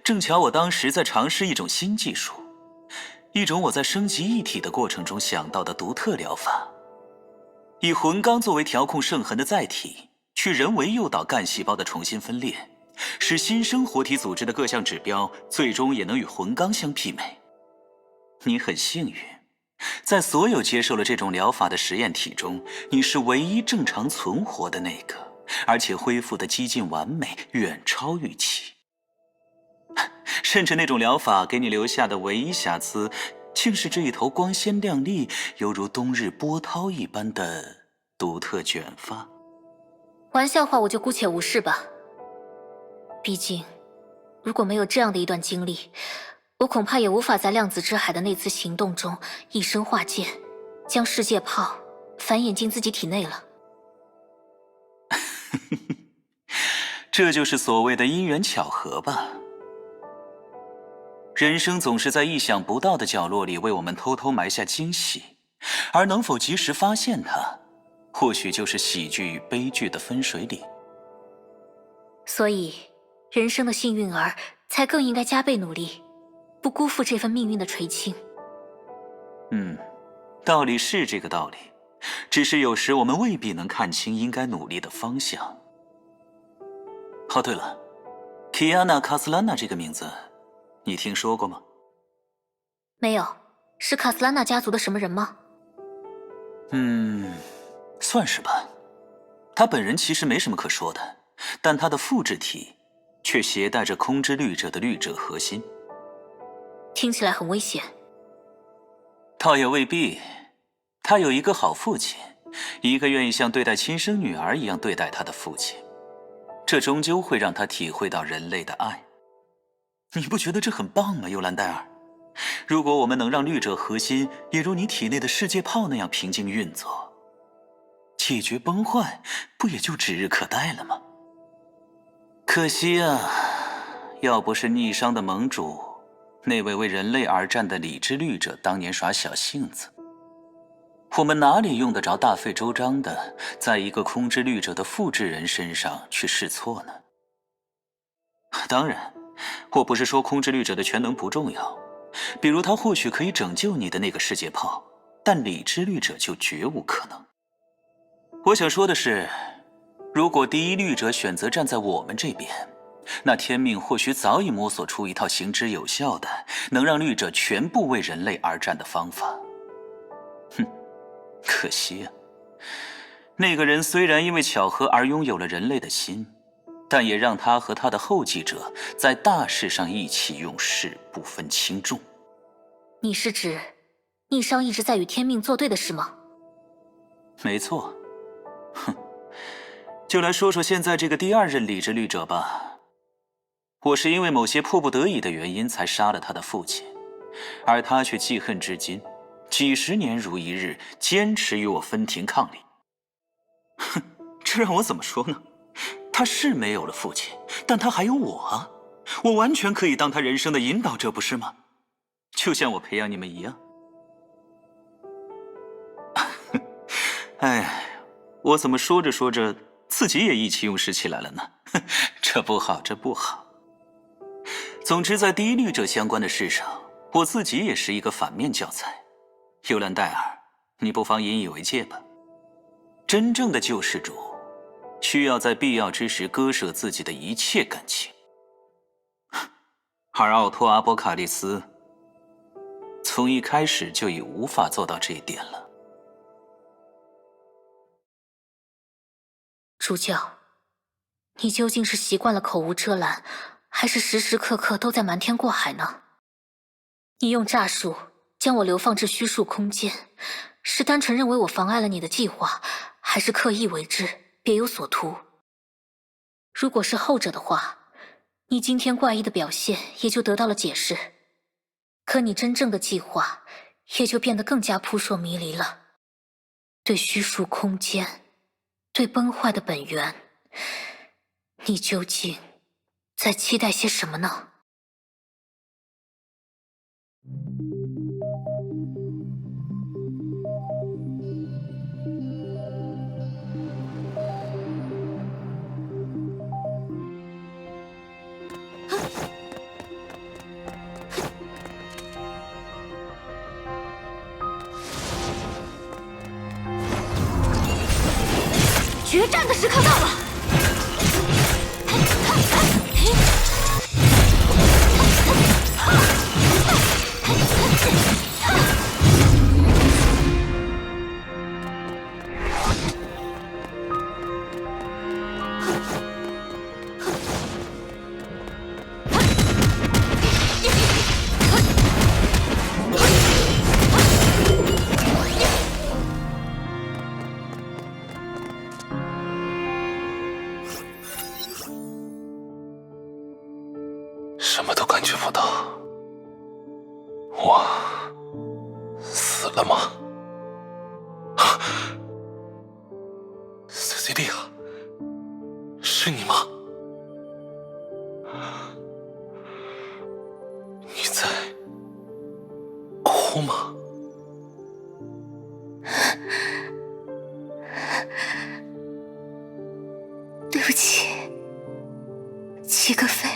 正巧我当时在尝试一种新技术，一种我在升级一体的过程中想到的独特疗法，以魂钢作为调控圣痕的载体，去人为诱导干细胞的重新分裂，使新生活体组织的各项指标最终也能与魂钢相媲美。你很幸运，在所有接受了这种疗法的实验体中，你是唯一正常存活的那个，而且恢复的几近完美，远超预期。甚至那种疗法给你留下的唯一瑕疵，竟是这一头光鲜亮丽、犹如冬日波涛一般的独特卷发。玩笑话我就姑且无视吧。毕竟，如果没有这样的一段经历，我恐怕也无法在量子之海的那次行动中一身化剑，将世界炮繁衍进自己体内了。这就是所谓的因缘巧合吧。人生总是在意想不到的角落里为我们偷偷埋下惊喜，而能否及时发现它，或许就是喜剧与悲剧的分水岭。所以，人生的幸运儿才更应该加倍努力，不辜负这份命运的垂青。道理是这个道理，只是有时我们未必能看清应该努力的方向。哦，对了，基亚娜·卡斯兰娜这个名字，你听说过吗？没有，是卡斯兰娜家族的什么人吗？算是吧。他本人其实没什么可说的，但他的复制体却携带着空之律者的律者核心。听起来很危险。倒也未必，他有一个好父亲，一个愿意像对待亲生女儿一样对待他的父亲，这终究会让他体会到人类的爱。你不觉得这很棒吗，尤兰戴尔？如果我们能让律者核心也如你体内的世界炮那样平静运作，解决崩坏不也就指日可待了吗？可惜啊，要不是逆商的盟主那位为人类而战的理智律者当年耍小性子，我们哪里用得着大费周章的在一个空之律者的复制人身上去试错呢？当然，我不是说空之律者的全能不重要，比如他或许可以拯救你的那个世界炮，但理智律者就绝无可能。我想说的是，如果第一律者选择站在我们这边，那天命或许早已摸索出一套行之有效的、能让律者全部为人类而战的方法。哼，可惜啊，那个人虽然因为巧合而拥有了人类的心，但也让他和他的后继者在大事上意气用事，不分轻重。你是指逆商一直在与天命作对的是吗？没错。哼，就来说说现在这个第二任理智律者吧。我是因为某些迫不得已的原因才杀了他的父亲，而他却记恨至今，几十年如一日，坚持与我分庭抗礼。哼，这让我怎么说呢？他是没有了父亲，但他还有我啊！我完全可以当他人生的引导者，不是吗？就像我培养你们一样。哎，我怎么说着说着，自己也意气用事起来了呢？这不好，这不好。总之，在第一律者相关的事上，我自己也是一个反面教材。尤兰戴尔，你不妨引以为戒吧。真正的救世主，需要在必要之时割舍自己的一切感情。而奥托·阿波卡利斯，从一开始就已无法做到这一点了。主教，你究竟是习惯了口无遮拦，还是时时刻刻都在瞒天过海呢？你用诈术将我流放至虚数空间，是单纯认为我妨碍了你的计划，还是刻意为之，别有所图？如果是后者的话，你今天怪异的表现也就得到了解释，可你真正的计划也就变得更加扑朔迷离了。对虚数空间，对崩坏的本源，你究竟在期待些什么呢？决战的时刻到了！什么都感觉不到，我死了吗？塞西莉亚，是你吗？你在哭吗？对不起，齐格飞，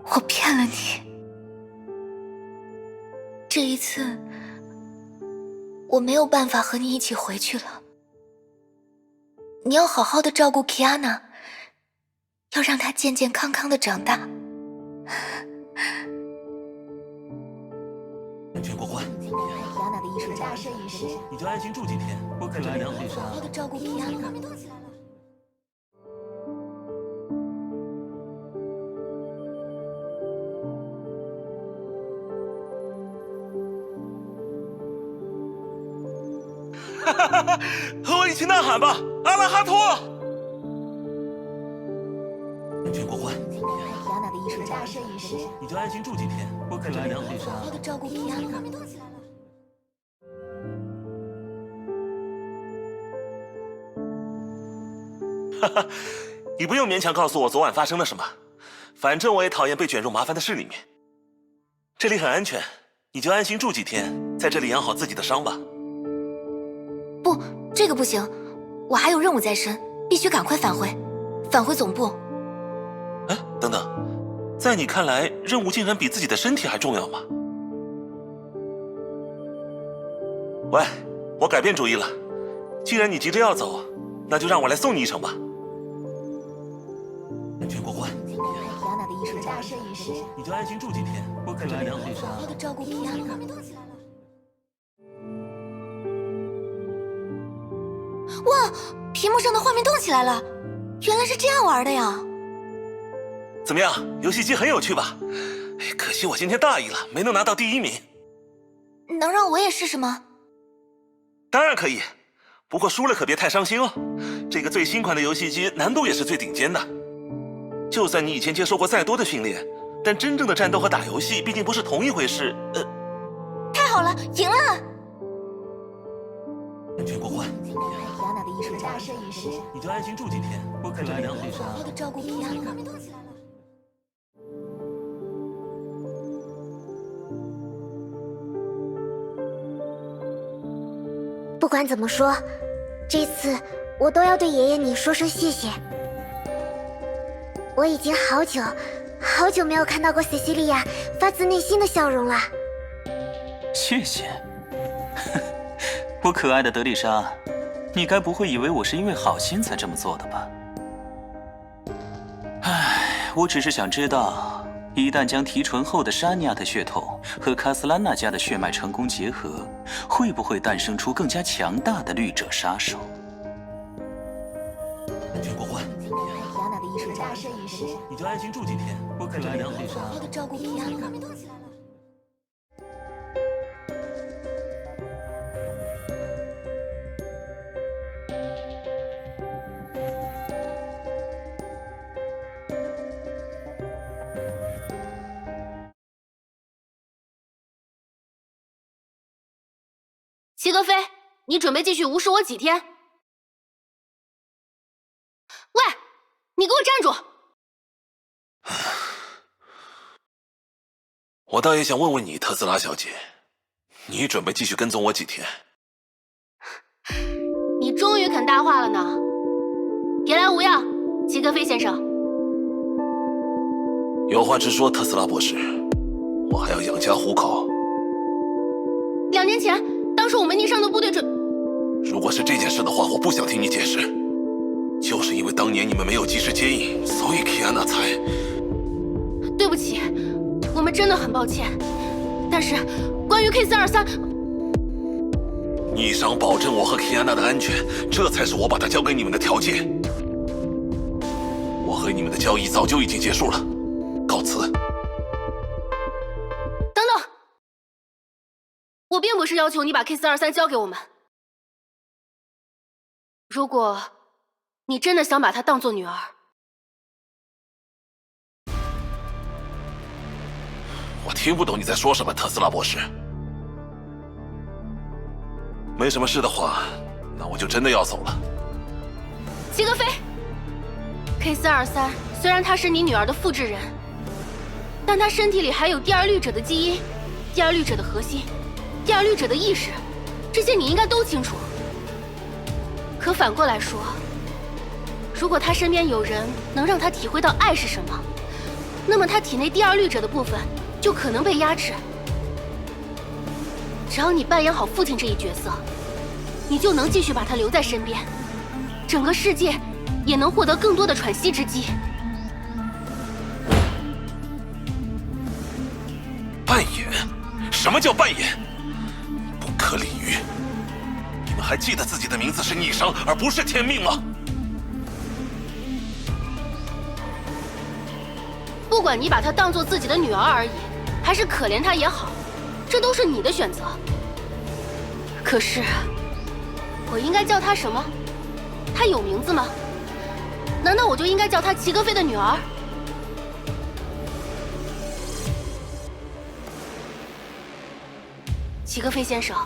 我骗了你。这一次，我没有办法和你一起回去了。你要好好的照顾 Kiana， 要让她健健康康的长大。安全过关。Kiana 的艺术家，你就安心住几天，我在这里养好。好好的照顾 Kiana。和我一起呐喊吧，阿拉哈托！安全过关。Kiana 的艺术家，你就安心住几天，我在这里养好。好好的照顾 Kiana。你不用勉强告诉我昨晚发生了什么，反正我也讨厌被卷入麻烦的事里面。这里很安全，你就安心住几天，在这里养好自己的伤吧。不，这个不行，我还有任务在身，必须赶快返回总部。哎，等等，在你看来，任务竟然比自己的身体还重要吗？喂，我改变主意了，既然你急着要走，那就让我来送你一程吧。安全过关。皮亚娜的艺术家，大摄影师，你就安心住几天，我可来良好好好的照顾皮亚娜。哇，屏幕上的画面动起来了，原来是这样玩的呀！怎么样，游戏机很有趣吧？可惜我今天大意了，没能拿到第1名。能让我也试试吗？当然可以，不过输了可别太伤心哦。这个最新款的游戏机难度也是最顶尖的。就算你以前接受过再多的训练，但真正的战斗和打游戏毕竟不是同一回事。太好了，赢了！安全过关。皮亚娜的艺术家，大摄影师，你就安心住几天，我可来良好好好的照顾皮亚娜。不管怎么说，这次我都要对爷爷你说声谢谢。我已经好久没有看到过塞西莉亚发自内心的笑容了。谢谢。我可爱的德丽莎，你该不会以为我是因为好心才这么做的吧？唉，我只是想知道，一旦将提纯后的莎尼亚的血统和卡斯兰娜家的血脉成功结合，会不会诞生出更加强大的绿者杀手？安全过关。皮亚娜的艺术家，大摄影师，你就安心住几天，我可来良好好好的照顾皮亚娜。齐格飞，你准备继续无视我几天？喂，你给我站住！我倒也想问问你，特斯拉小姐，你准备继续跟踪我几天？你终于肯搭话了呢！别来无恙，齐格飞先生。有话直说，特斯拉博士，我还要养家糊口。2年前，当时我们逆上的部队如果是这件事的话，我不想听你解释。就是因为当年你们没有及时接应，所以 Kiana 才……对不起，我们真的很抱歉。但是，关于 K423，你想保证我和 Kiana 的安全，这才是我把她交给你们的条件。我和你们的交易早就已经结束了，告辞。等等，我并不是要求你把 K423交给我们。如果你真的想把她当作女儿，我听不懂你在说什么，特斯拉博士。没什么事的话，那我就真的要走了。齐格飞 ，K423虽然他是你女儿的复制人，但他身体里还有第二律者的基因、第二律者的核心、第二律者的意识，这些你应该都清楚。可反过来说，如果他身边有人能让他体会到爱是什么，那么他体内第二律者的部分就可能被压制。只要你扮演好父亲这一角色，你就能继续把他留在身边，整个世界也能获得更多的喘息之机。扮演？什么叫扮演？不可理喻！你们还记得自己的名字是逆商，而不是天命吗？不管你把她当做自己的女儿而已，还是可怜她也好，这都是你的选择。可是，我应该叫她什么？她有名字吗？难道我就应该叫她齐格飞的女儿？齐格飞先生，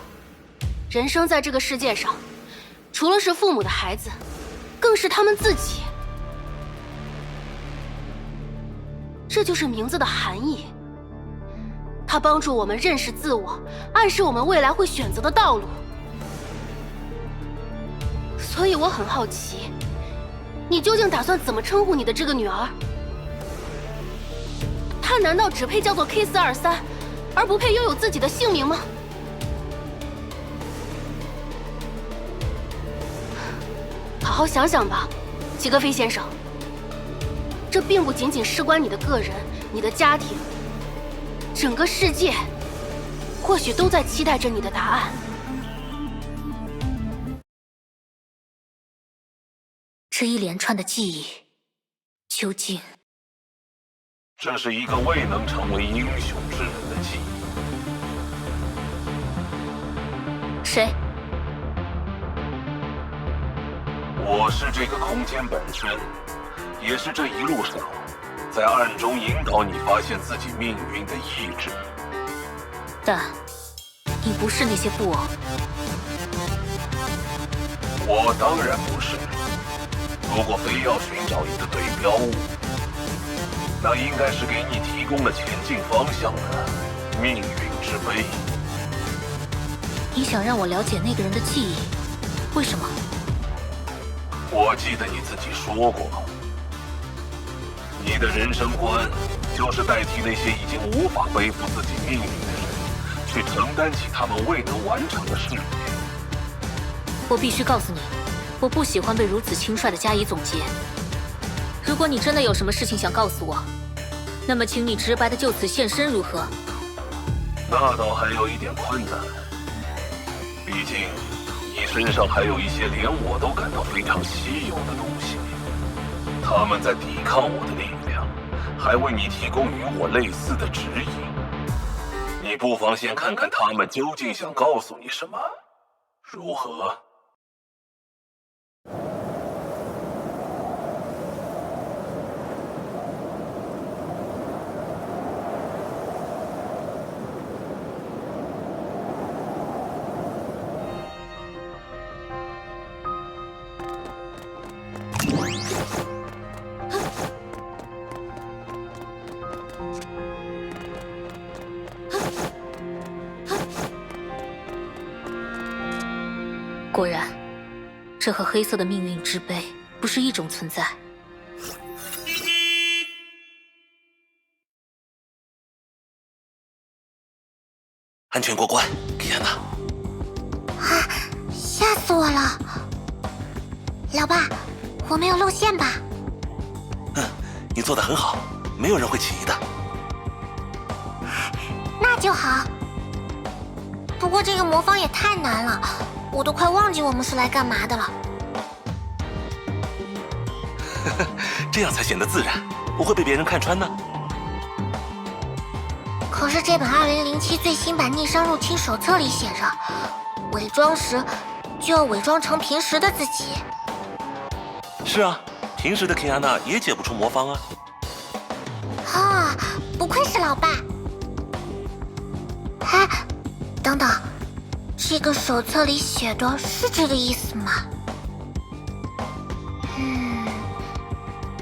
人生在这个世界上，除了是父母的孩子，更是他们自己。这就是名字的含义。它帮助我们认识自我，暗示我们未来会选择的道路。所以我很好奇，你究竟打算怎么称呼你的这个女儿？她难道只配叫做 K423，而不配拥有自己的姓名吗？好，好想想吧，齐格飞先生。这并不仅仅事关你的个人、你的家庭，整个世界，或许都在期待着你的答案。这一连串的记忆，究竟……这是一个未能成为英雄之人的记忆。谁？我是这个空间本身，也是这一路上在暗中引导你发现自己命运的意志。但你不是那些布偶。我当然不是。如果非要寻找一个对标物，那应该是给你提供了前进方向的命运之杯。你想让我了解那个人的记忆？为什么？我记得你自己说过，你的人生观就是代替那些已经无法背负自己命运的人，去承担起他们未能完成的事业。我必须告诉你，我不喜欢被如此轻率地加以总结。如果你真的有什么事情想告诉我，那么请你直白地就此现身，如何？那倒还有一点困难，毕竟你身上还有一些连我都感到非常稀有的东西，他们在抵抗我的力量，还为你提供与我类似的指引。你不妨先看看他们究竟想告诉你什么，如何？果然，这和黑色的命运之杯不是一种存在。安全过关，天哪！啊！吓死我了！老爸，我没有露馅吧？你做得很好，没有人会起疑的。那就好。不过这个魔方也太难了，我都快忘记我们是来干嘛的了。这样才显得自然，不会被别人看穿呢。可是这本2007最新版逆商入侵手册里写着，伪装时就要伪装成平时的自己。是啊，平时的 Kiana 也解不出魔方啊。啊，不愧是老爸。哎，等等，这个手册里写的是这个意思吗？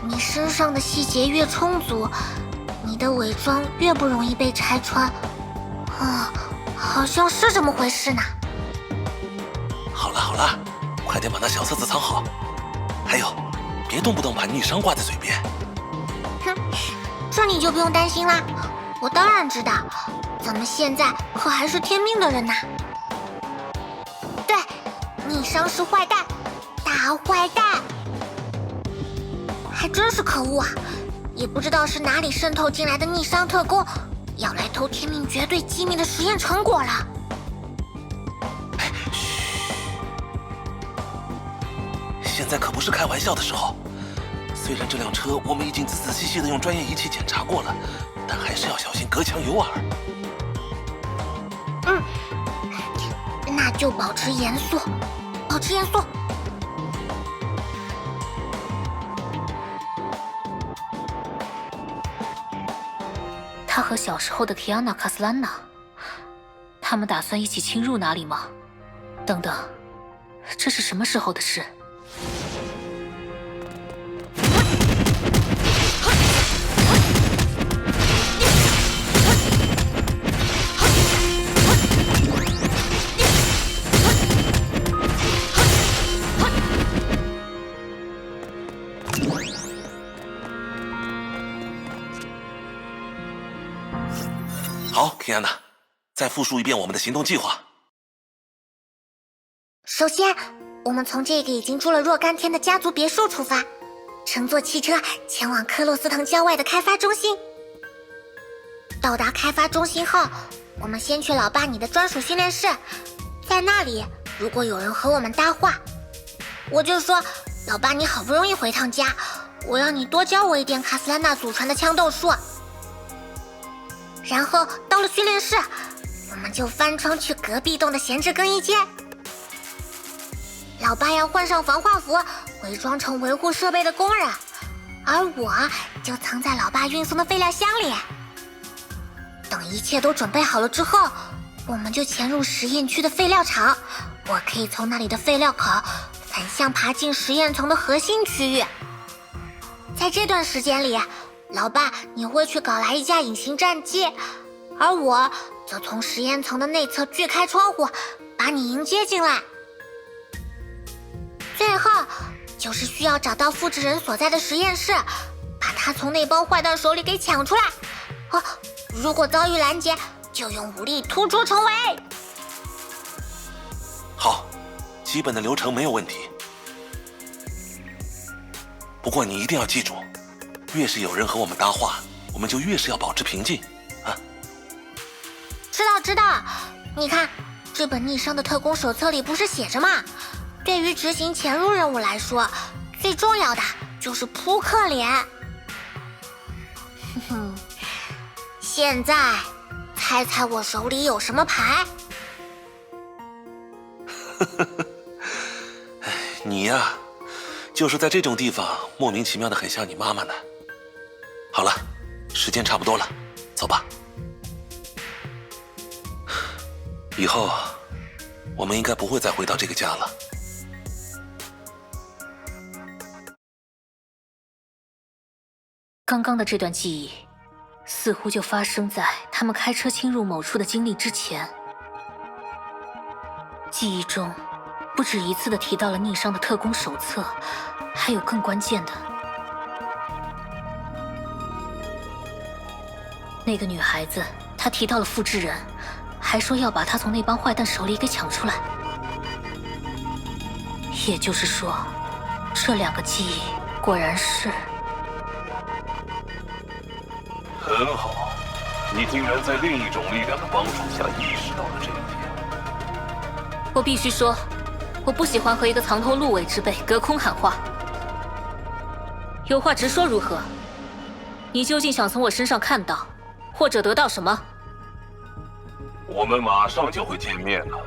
你身上的细节越充足，你的伪装越不容易被拆穿。好像是这么回事呢。好了好了，快点把那小册子藏好。还有，别动不动把逆商挂在嘴边。哼，这你就不用担心啦。我当然知道，咱们现在可还是天命的人呐。对，逆商是坏蛋，大坏蛋。还真是可恶啊！也不知道是哪里渗透进来的逆商特工，要来偷天命绝对机密的实验成果了。嘘，现在可不是开玩笑的时候。虽然这辆车我们已经仔仔细细的用专业仪器检查过了，但还是要小心隔墙有耳。那就保持严肃，保持严肃。他和小时候的 Kiana 卡斯兰娜，他们打算一起侵入哪里吗？等等，这是什么时候的事？好 ，Kiana，再复述一遍我们的行动计划。首先，我们从这个已经住了若干天的家族别墅出发，乘坐汽车前往克洛斯滕郊外的开发中心。到达开发中心后，我们先去老爸你的专属训练室，在那里，如果有人和我们搭话，我就说老爸你好不容易回趟家，我要你多教我一点卡斯兰娜祖传的枪斗术。然后到了训练室，我们就翻窗去隔壁栋的闲置更衣间。老爸要换上防化服，伪装成维护设备的工人，而我就藏在老爸运送的废料箱里。等一切都准备好了之后，我们就潜入实验区的废料场，我可以从那里的废料口反向爬进实验层的核心区域。在这段时间里，老爸你会去搞来一架隐形战机，而我则从实验层的内侧锯开窗户，把你迎接进来。最后就是需要找到复制人所在的实验室，把他从那帮坏蛋手里给抢出来。如果遭遇拦截，就用武力突出重围。好，基本的流程没有问题。不过你一定要记住，越是有人和我们搭话，我们就越是要保持平静啊。知道，你看这本逆商的特工手册里不是写着吗？对于执行潜入任务来说，最重要的就是扑克脸。哼哼，现在猜猜我手里有什么牌？你呀，就是在这种地方莫名其妙的很像你妈妈呢。好了，时间差不多了，走吧。以后我们应该不会再回到这个家了。刚刚的这段记忆，似乎就发生在他们开车侵入某处的经历之前。记忆中，不止一次的提到了逆商的特工手册，还有更关键的，那个女孩子，她提到了复制人，还说要把她从那帮坏蛋手里给抢出来。也就是说，这两个记忆果然是……很好，你竟然在另一种力量的帮助下意识到了这一点。我必须说，我不喜欢和一个藏头露尾之辈隔空喊话。有话直说如何？你究竟想从我身上看到，或者得到什么？我们马上就会见面了。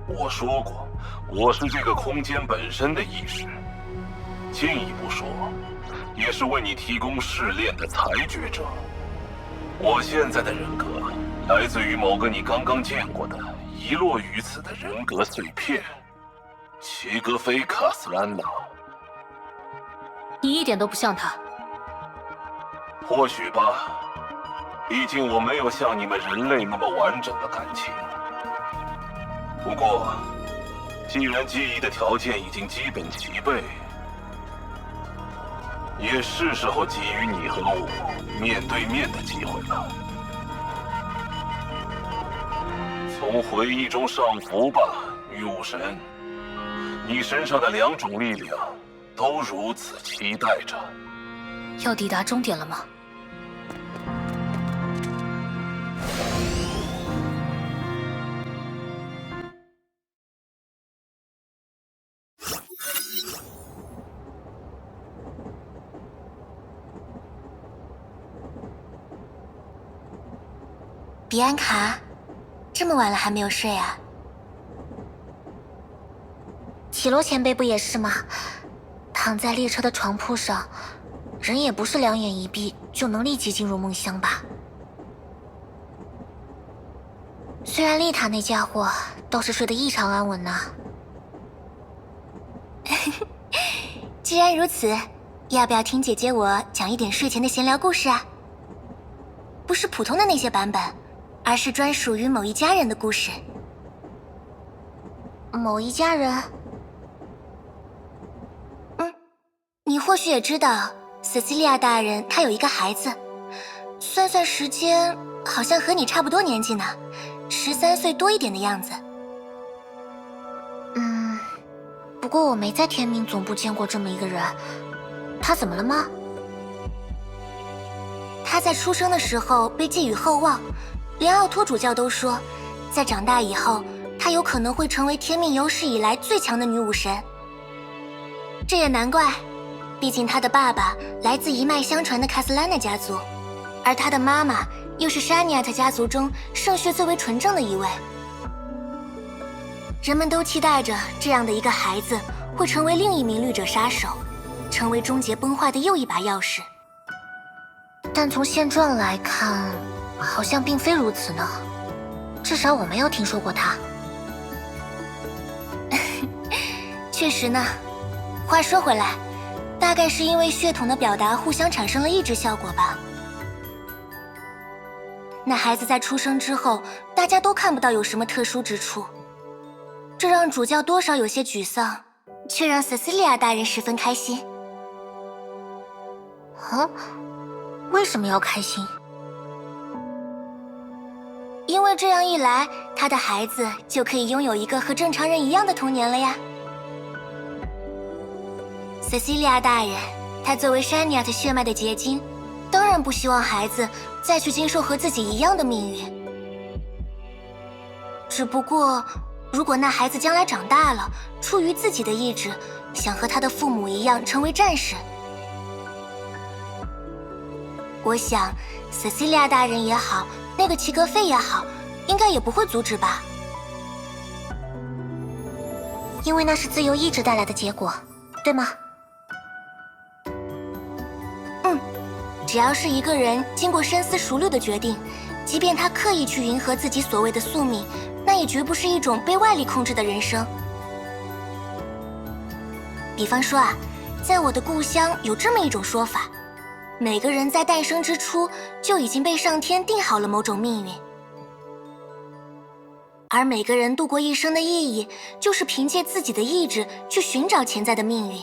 我说过，我是这个空间本身的意识。进一步说，也是为你提供试炼的裁决者。我现在的人格来自于某个你刚刚见过的遗落于此的人格碎片——齐格菲·卡斯兰娜。你一点都不像他。或许吧，毕竟我没有像你们人类那么完整的感情。不过，既然记忆的条件已经基本齐备，也是时候给予你和我面对面的机会了。从回忆中上浮吧，女武神。你身上的两种力量都如此期待着。要抵达终点了吗？比安卡，这么晚了还没有睡啊？绮罗前辈不也是吗？躺在列车的床铺上，人也不是两眼一闭就能立即进入梦乡吧？虽然丽塔那家伙倒是睡得异常安稳呢。既然如此，要不要听姐姐我讲一点睡前的闲聊故事啊？不是普通的那些版本，而是专属于某一家人的故事。某一家人？你或许也知道，塞西利亚大人她有一个孩子，算算时间，好像和你差不多年纪呢，13岁多一点的样子。不过我没在天命总部见过这么一个人，他怎么了吗？她在出生的时候被寄予厚望，连奥托主教都说，在长大以后，她有可能会成为天命有史以来最强的女武神。这也难怪，毕竟她的爸爸来自一脉相传的卡斯兰娜家族，而她的妈妈又是沙尼亚特家族中圣血最为纯正的一位。人们都期待着这样的一个孩子会成为另一名绿者杀手，成为终结崩坏的又一把钥匙。但从现状来看，好像并非如此呢。至少我没有听说过他。确实呢。话说回来，大概是因为血统的表达互相产生了抑制效果吧。那孩子在出生之后，大家都看不到有什么特殊之处，这让主教多少有些沮丧，却让塞西利亚大人十分开心。啊？为什么要开心？因为这样一来，他的孩子就可以拥有一个和正常人一样的童年了呀。塞西利亚大人，他作为山尼亚特血脉的结晶，当然不希望孩子再去经受和自己一样的命运。只不过，如果那孩子将来长大了，出于自己的意志，想和他的父母一样成为战士，我想，塞西利亚大人也好，那个齐格菲也好，应该也不会阻止吧。因为那是自由意志带来的结果，对吗？只要是一个人经过深思熟虑的决定，即便他刻意去迎合自己所谓的宿命，那也绝不是一种被外力控制的人生。比方说啊，在我的故乡有这么一种说法，每个人在诞生之初就已经被上天定好了某种命运，而每个人度过一生的意义，就是凭借自己的意志去寻找潜在的命运，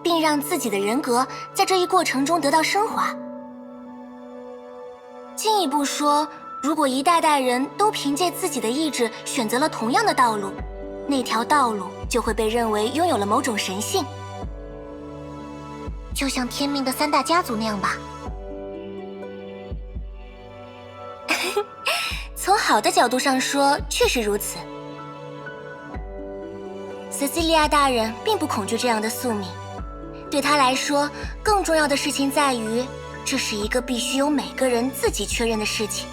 并让自己的人格在这一过程中得到升华。进一步说，如果一代代人都凭借自己的意志选择了同样的道路，那条道路就会被认为拥有了某种神性，就像天命的3大家族那样吧。从好的角度上说，确实如此。塞西利亚大人并不恐惧这样的宿命，对他来说，更重要的事情在于，这是一个必须由每个人自己确认的事情。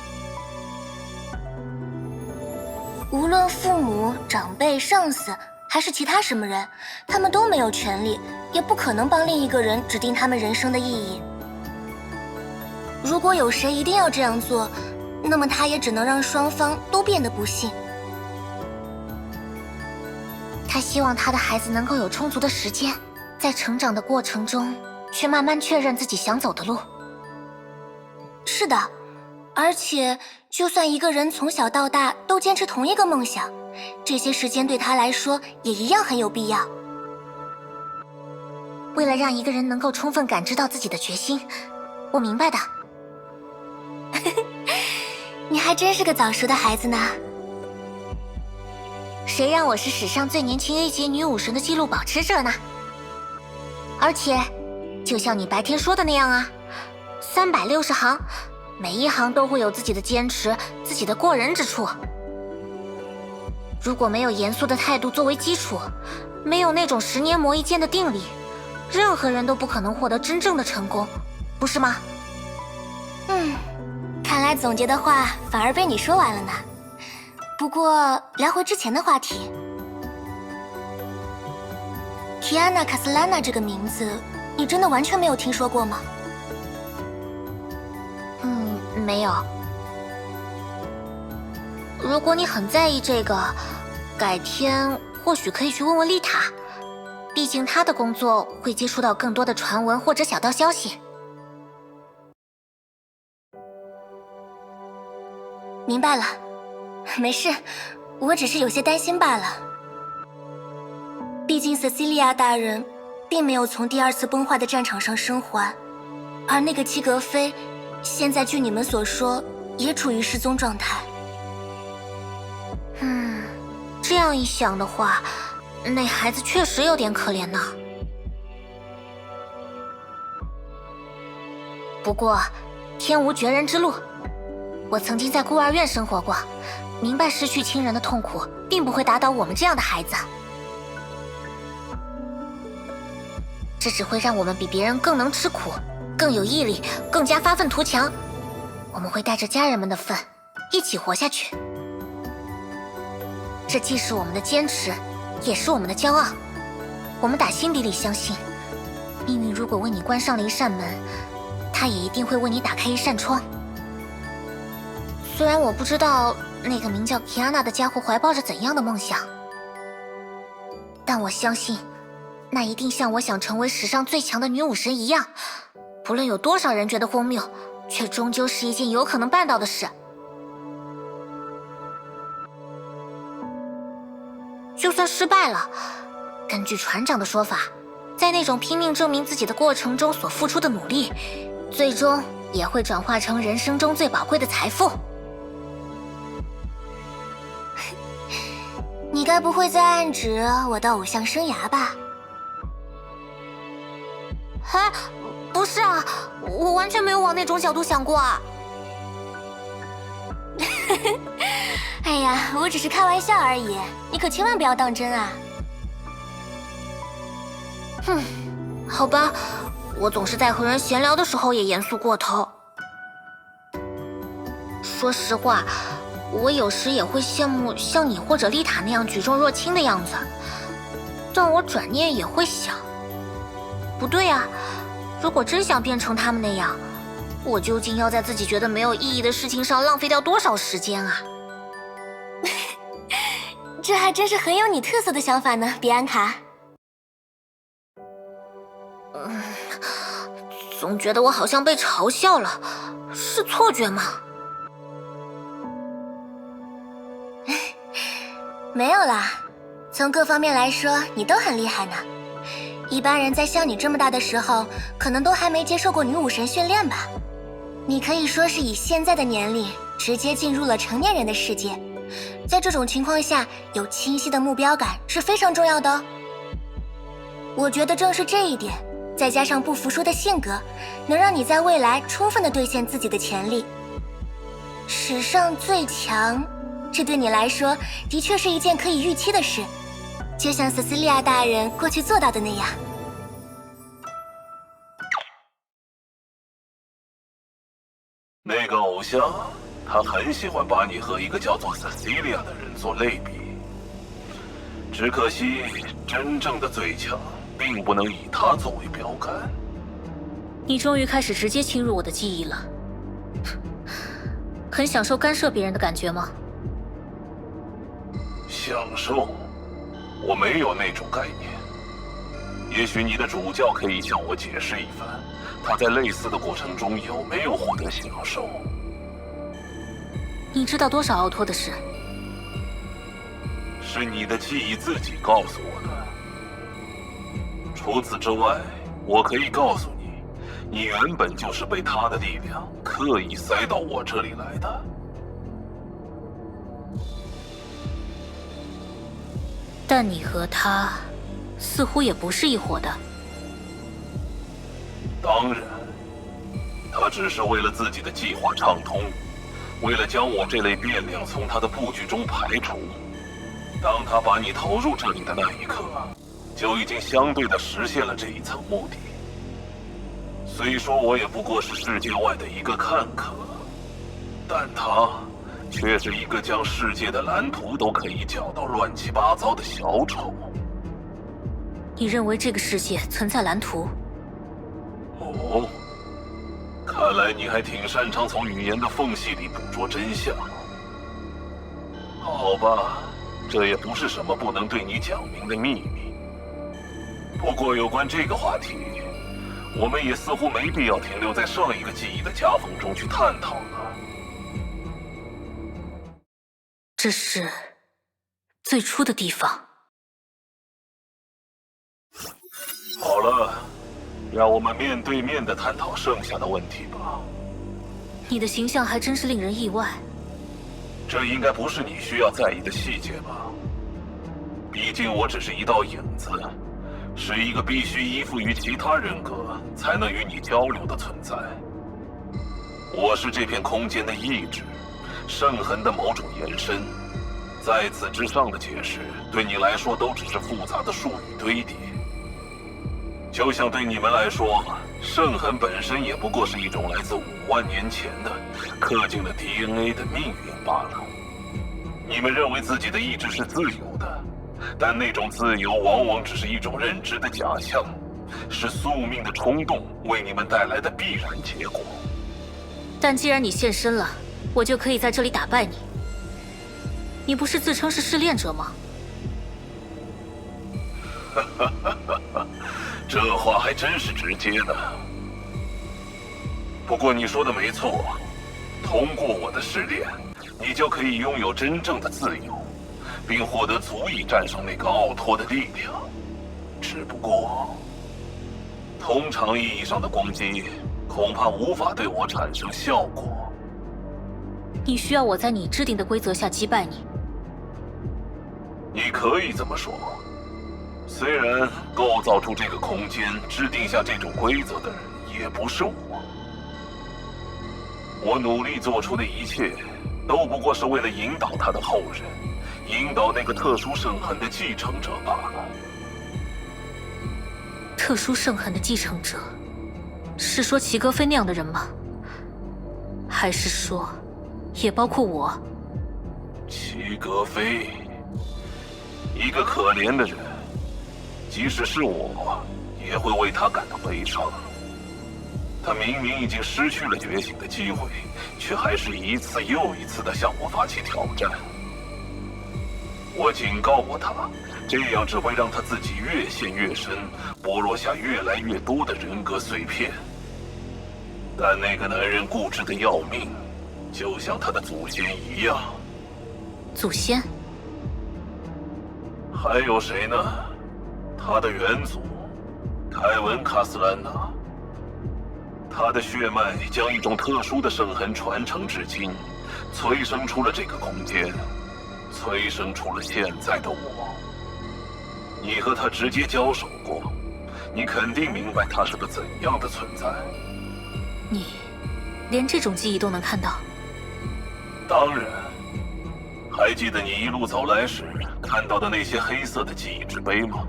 无论父母、长辈、上司，还是其他什么人，他们都没有权利，也不可能帮另一个人指定他们人生的意义。如果有谁一定要这样做，那么他也只能让双方都变得不幸。他希望他的孩子能够有充足的时间，在成长的过程中，去慢慢确认自己想走的路。是的，而且就算一个人从小到大都坚持同一个梦想，这些时间对他来说也一样很有必要。为了让一个人能够充分感知到自己的决心，我明白的。你还真是个早熟的孩子呢。谁让我是史上最年轻 A 级女武神的纪录保持者呢？而且，就像你白天说的那样啊，360行，每一行都会有自己的坚持，自己的过人之处。如果没有严肃的态度作为基础，没有那种10年磨一剑的定力，任何人都不可能获得真正的成功，不是吗？看来总结的话反而被你说完了呢。不过聊回之前的话题，提安娜·卡斯拉娜这个名字，你真的完全没有听说过吗？没有。如果你很在意这个，改天或许可以去问问丽塔，毕竟她的工作会接触到更多的传闻或者小道消息。明白了，没事，我只是有些担心罢了。毕竟塞西利亚大人并没有从第2次崩坏的战场上生还，而那个齐格菲，现在据你们所说，也处于失踪状态。这样一想的话，那孩子确实有点可怜呢。不过，天无绝人之路。我曾经在孤儿院生活过，明白失去亲人的痛苦，并不会打倒我们这样的孩子。这只会让我们比别人更能吃苦，更有毅力，更加发愤图强。我们会带着家人们的份，一起活下去。这既是我们的坚持，也是我们的骄傲。我们打心底里相信，命运如果为你关上了一扇门，它也一定会为你打开一扇窗。虽然我不知道那个名叫皮安娜的家伙怀抱着怎样的梦想，但我相信，那一定像我想成为史上最强的女武神一样，不论有多少人觉得荒谬，却终究是一件有可能办到的事。就算失败了，根据船长的说法，在那种拼命证明自己的过程中所付出的努力，最终也会转化成人生中最宝贵的财富。你该不会在暗指我的偶像生涯吧？哎，不是啊，我完全没有往那种角度想过啊。哎呀，我只是开玩笑而已，你可千万不要当真啊！哼，好吧，我总是在和人闲聊的时候也严肃过头。说实话，我有时也会羡慕像你或者丽塔那样举重若轻的样子，但我转念也会想，不对啊，如果真想变成他们那样，我究竟要在自己觉得没有意义的事情上浪费掉多少时间啊？这还真是很有你特色的想法呢，比安卡。总觉得我好像被嘲笑了，是错觉吗？没有啦，从各方面来说，你都很厉害呢。一般人在像你这么大的时候，可能都还没接受过女武神训练吧。你可以说是以现在的年龄，直接进入了成年人的世界。在这种情况下，有清晰的目标感是非常重要的哦。我觉得正是这一点，再加上不服输的性格，能让你在未来充分的兑现自己的潜力。史上最强，这对你来说的确是一件可以预期的事，就像塞西利亚大人过去做到的那样。那个偶像，他很喜欢把你和一个叫做 Cecilia 的人做类比。只可惜，真正的最强，并不能以他作为标杆。你终于开始直接侵入我的记忆了，很享受干涉别人的感觉吗？享受？我没有那种概念。也许你的主教可以向我解释一番，他在类似的过程中有没有获得享受？你知道多少奥托的事？是你的记忆自己告诉我的。除此之外，我可以告诉你，你原本就是被他的力量刻意塞到我这里来的。但你和他似乎也不是一伙的。当然，他只是为了自己的计划畅通，为了将我这类变量从他的布局中排除。当他把你投入这里的那一刻，就已经相对的实现了这一层目的。虽说我也不过是世界外的一个看客，但他却是一个将世界的蓝图都可以搅到乱七八糟的小丑。你认为这个世界存在蓝图？哦，看来你还挺擅长从语言的缝隙里捕捉真相。好吧，这也不是什么不能对你讲明的秘密。不过有关这个话题，我们也似乎没必要停留在上一个记忆的夹缝中去探讨了。这是最初的地方。好了，让我们面对面的探讨剩下的问题吧。你的形象还真是令人意外。这应该不是你需要在意的细节吧？毕竟我只是一道影子，是一个必须依附于其他人格才能与你交流的存在。我是这片空间的意志，圣痕的某种延伸。在此之上的解释，对你来说都只是复杂的术语堆叠。就像对你们来说，圣痕本身也不过是一种来自5万年前的刻进了 DNA 的命运罢了。你们认为自己的意志是自由的，但那种自由往往只是一种认知的假象，是宿命的冲动为你们带来的必然结果。但既然你现身了，我就可以在这里打败你。你不是自称是试炼者吗？这话还真是直接呢。不过你说的没错，通过我的试炼，你就可以拥有真正的自由，并获得足以战胜那个奥托的力量。只不过，通常意义上的攻击恐怕无法对我产生效果。你需要我在你制定的规则下击败你。你可以这么说。虽然构造出这个空间、制定下这种规则的人也不是我，我努力做出的一切，都不过是为了引导他的后人，引导那个特殊圣痕的继承者罢了。特殊圣痕的继承者，是说齐格飞那样的人吗？还是说，也包括我？齐格飞，一个可怜的人。即使是我，也会为他感到悲伤。他明明已经失去了觉醒的机会，却还是一次又一次地向我发起挑战。我警告过他，这样只会让他自己越陷越深，剥落下越来越多的人格碎片。但那个男人固执得要命，就像他的祖先一样。祖先？还有谁呢？他的元祖，凯文·卡斯兰纳。他的血脉将一种特殊的圣痕传承至今，催生出了这个空间，催生出了现在的我。你和他直接交手过，你肯定明白他是个怎样的存在。你连这种记忆都能看到？当然。还记得你一路走来时看到的那些黑色的记忆之碑吗？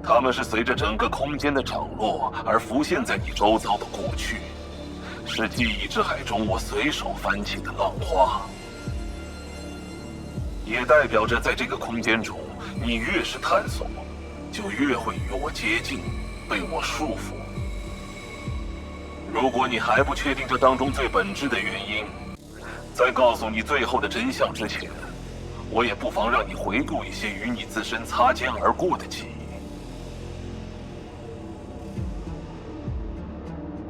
它们是随着整个空间的涨落而浮现在你周遭的过去，是记忆之海中我随手翻起的浪花，也代表着在这个空间中，你越是探索，就越会与我接近，被我束缚。如果你还不确定这当中最本质的原因，在告诉你最后的真相之前，我也不妨让你回顾一些与你自身擦肩而过的记忆。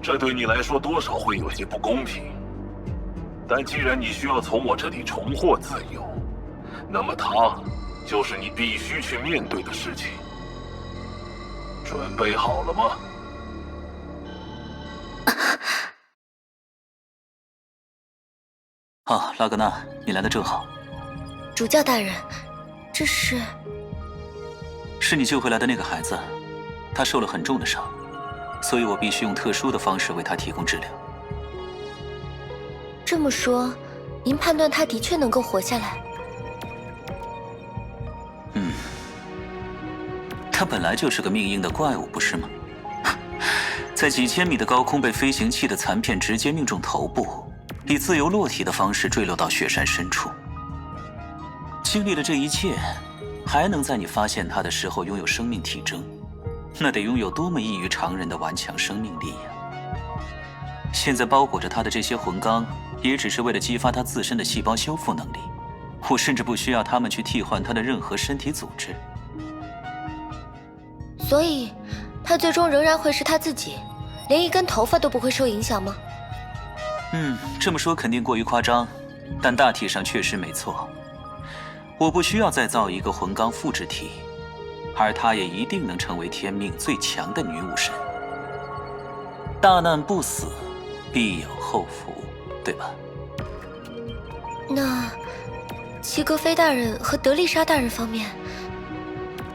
这对你来说多少会有些不公平，但既然你需要从我这里重获自由，那么它就是你必须去面对的事情。准备好了吗？啊，拉格纳，你来的正好。主教大人，这是你救回来的那个孩子，他受了很重的伤，所以我必须用特殊的方式为他提供治疗。这么说，您判断他的确能够活下来？他本来就是个命硬的怪物，不是吗？在几千米的高空被飞行器的残片直接命中头部，以自由落体的方式坠落到雪山深处。经历了这一切，还能在你发现他的时候拥有生命体征，那得拥有多么异于常人的顽强生命力呀！现在包裹着他的这些魂钢，也只是为了激发他自身的细胞修复能力。我甚至不需要他们去替换他的任何身体组织。所以，他最终仍然会是他自己，连一根头发都不会受影响吗？这么说肯定过于夸张，但大体上确实没错。我不需要再造一个魂钢复制体，而她也一定能成为天命最强的女武神。大难不死，必有后福，对吧？那齐格飞大人和德丽莎大人方面，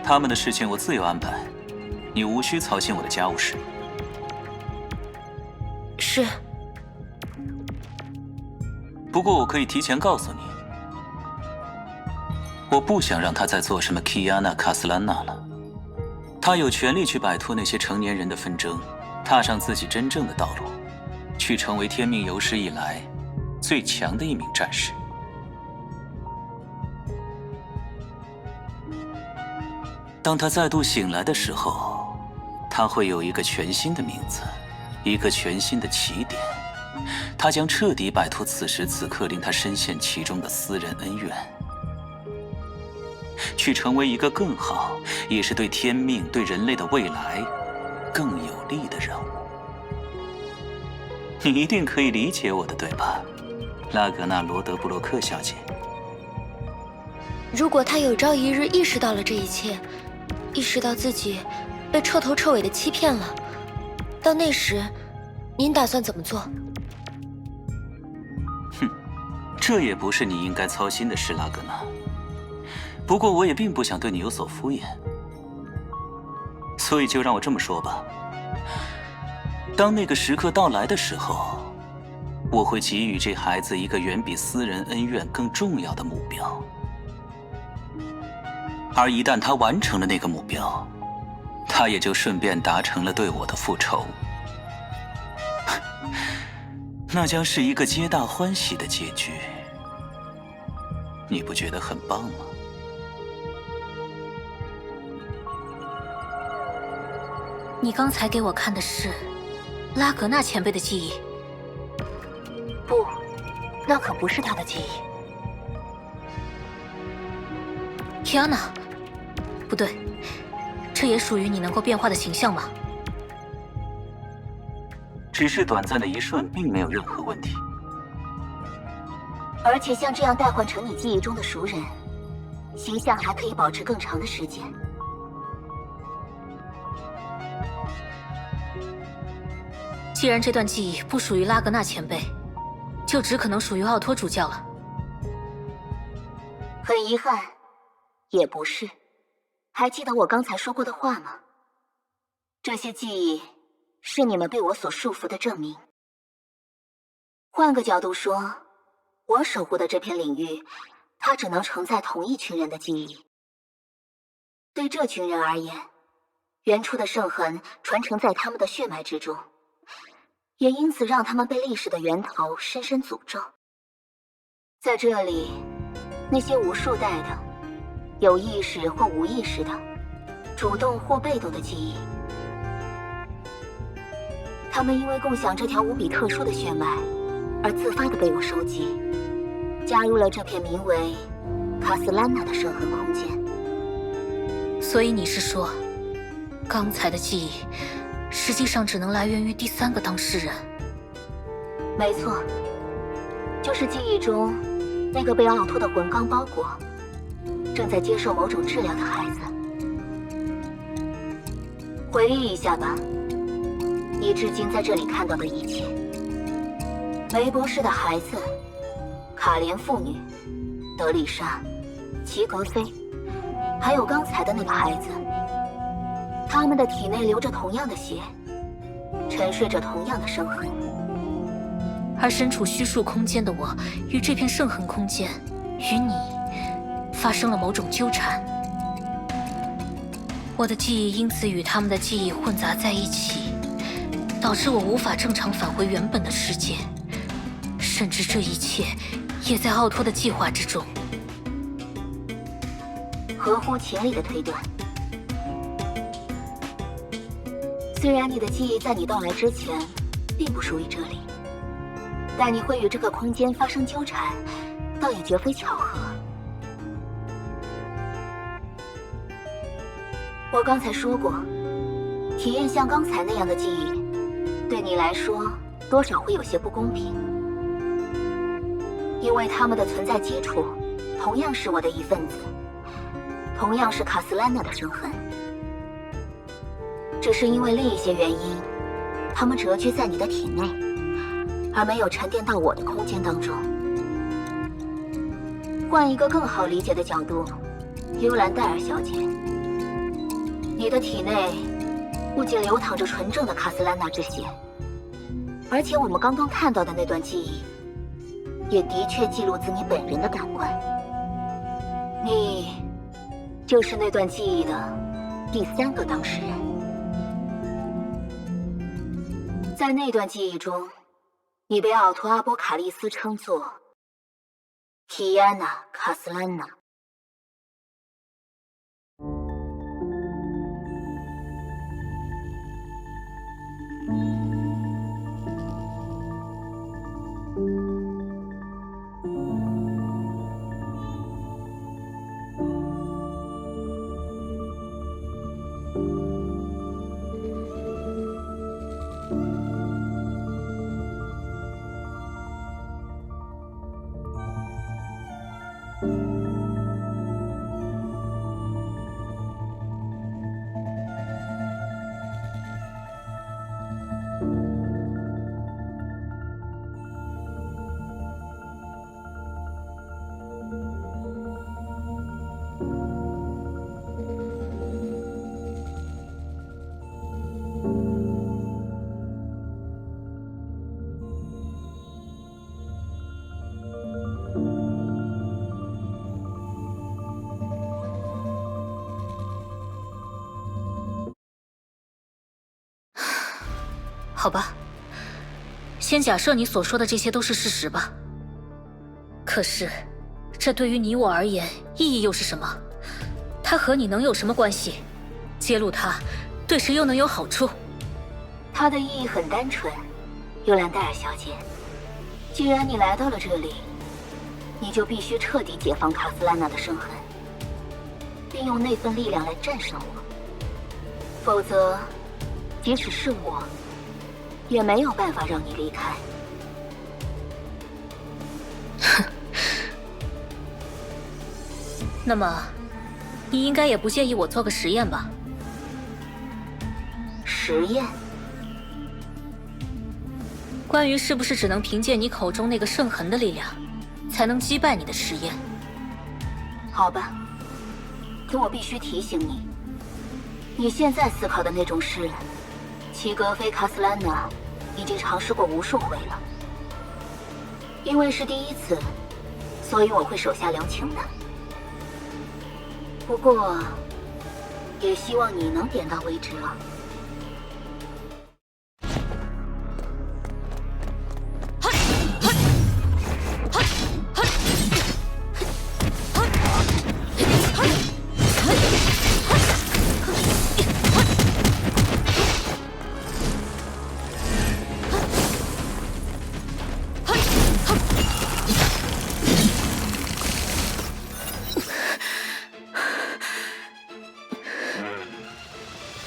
他们的事情我自有安排，你无需操心我的家务事。是。不过我可以提前告诉你，我不想让他再做什么 Kiana 卡斯兰娜了。他有权利去摆脱那些成年人的纷争，踏上自己真正的道路，去成为天命有史以来最强的一名战士。当他再度醒来的时候，他会有一个全新的名字，一个全新的起点。他将彻底摆脱此时此刻令他深陷其中的私人恩怨，去成为一个更好，也是对天命、对人类的未来更有利的人物。你一定可以理解我的，对吧，拉格纳罗德布洛克小姐？如果他有朝一日意识到了这一切，意识到自己被彻头彻尾的欺骗了，到那时，您打算怎么做？这也不是你应该操心的事，拉格纳。不过我也并不想对你有所敷衍，所以就让我这么说吧。当那个时刻到来的时候，我会给予这孩子一个远比私人恩怨更重要的目标。而一旦他完成了那个目标，他也就顺便达成了对我的复仇。那将是一个皆大欢喜的结局，你不觉得很棒吗？你刚才给我看的是拉格纳前辈的记忆？不，那可不是他的记忆。Kiana，不对，这也属于你能够变化的形象吗？只是短暂的一瞬，并没有任何问题。而且像这样代换成你记忆中的熟人，形象还可以保持更长的时间。既然这段记忆不属于拉格纳前辈，就只可能属于奥托主教了。很遗憾，也不是。还记得我刚才说过的话吗？这些记忆是你们被我所束缚的证明。换个角度说，我守护的这片领域，它只能承载同一群人的记忆。对这群人而言，原初的圣痕传承在他们的血脉之中，也因此让他们被历史的源头深深诅咒。在这里，那些无数代的有意识或无意识的主动或被动的记忆，他们因为共享这条无比特殊的血脉而自发地被我收集，加入了这片名为卡斯兰娜的圣痕空间。所以你是说，刚才的记忆实际上只能来源于第三个当事人？没错，就是记忆中那个被奥托的魂钢包裹，正在接受某种治疗的孩子。回忆一下吧，你至今在这里看到的一切：梅博士的孩子，卡莲父女，德丽莎，齐格菲，还有刚才的那个孩子。他们的体内流着同样的血，沉睡着同样的圣痕。而身处虚数空间的我，与这片圣痕空间，与你发生了某种纠缠。我的记忆因此与他们的记忆混杂在一起，导致我无法正常返回原本的世界，甚至这一切也在奥托的计划之中。合乎情理的推断。虽然你的记忆在你到来之前并不属于这里，但你会与这个空间发生纠缠，倒也绝非巧合。我刚才说过，体验像刚才那样的记忆，对你来说多少会有些不公平，因为他们的存在基础同样是我的一份子，同样是卡斯兰娜的圣痕。只是因为另一些原因，它们蛰居在你的体内，而没有沉淀到我的空间当中。换一个更好理解的角度，尤兰戴尔小姐，你的体内不仅流淌着纯正的卡斯兰娜之血，而且我们刚刚看到的那段记忆，也的确记录自你本人的感官。你就是那段记忆的第3个当事人。在那段记忆中，你被奥托阿波卡利斯称作提亚娜·卡斯兰娜。好吧，先假设你所说的这些都是事实吧。可是，这对于你我而言意义又是什么？它和你能有什么关系？揭露它，对谁又能有好处？它的意义很单纯，尤兰戴尔小姐。既然你来到了这里，你就必须彻底解放卡斯兰娜的伤痕，并用那份力量来战胜我。否则，即使是我，也没有办法让你离开。哼。那么，你应该也不介意我做个实验吧？实验？关于是不是只能凭借你口中那个圣痕的力量，才能击败你的实验？好吧，可我必须提醒你，你现在思考的那种事，齐格菲·卡斯兰娜已经尝试过无数回了。因为是第一次，所以我会手下留情的。不过，也希望你能点到为止了。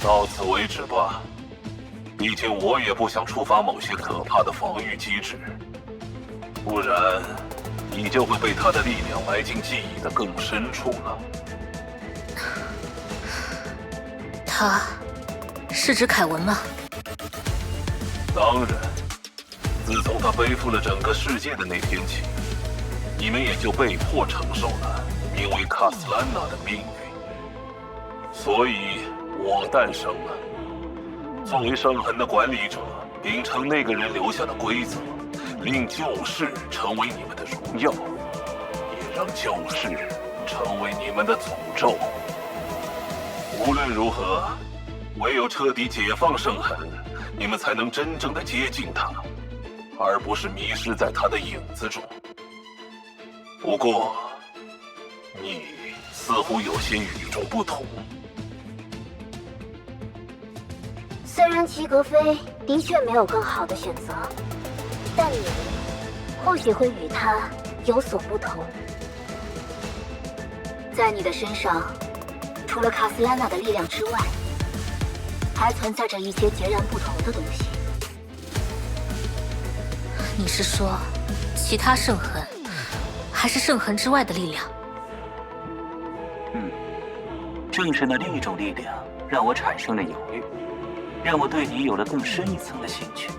到此为止吧，毕竟我也不想触发某些可怕的防御机制，不然你就会被他的力量埋进记忆的更深处了。他是指凯文吗？当然，自从他背负了整个世界的那天起，你们也就被迫承受了名为卡斯兰娜的命运。所以我诞生了，作为圣痕的管理者，秉承那个人留下的规则，令旧事成为你们的荣耀，也让旧事成为你们的诅咒。无论如何，唯有彻底解放圣痕，你们才能真正的接近他，而不是迷失在他的影子中。不过，你似乎有些与众不同。虽然齐格飞的确没有更好的选择，但你或许会与他有所不同。在你的身上，除了卡斯兰娜的力量之外，还存在着一些截然不同的东西。你是说，其他圣痕，还是圣痕之外的力量？正是那另一种力量，让我产生了犹豫，让我对你有了更深一层的兴趣。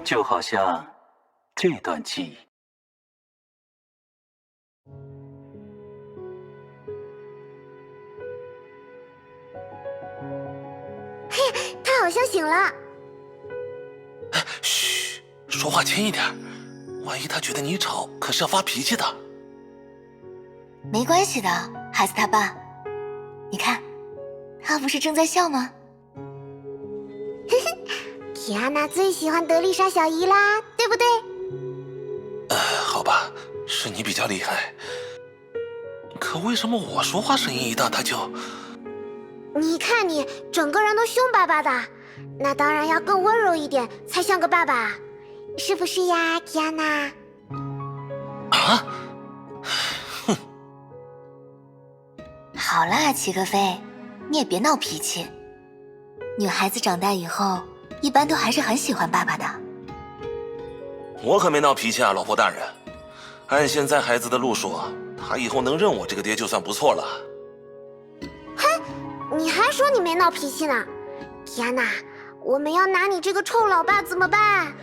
就好像这段记忆。像醒了。嘘，说话轻一点，万一他觉得你吵，可是要发脾气的。没关系的，孩子他爸。你看，他不是正在笑吗？提安娜最喜欢德丽莎小姨啦，对不对？好吧，是你比较厉害。可为什么我说话声音一大他就……你看你整个人都凶巴巴的，那当然要更温柔一点才像个爸爸，是不是呀，提安娜？啊？哼！好啦，齐格飞，你也别闹脾气。女孩子长大以后，一般都还是很喜欢爸爸的。我可没闹脾气啊，老婆大人。按现在孩子的路数，他以后能认我这个爹就算不错了。你还说你没闹脾气呢？提安娜，我们要拿你这个臭老爸怎么办？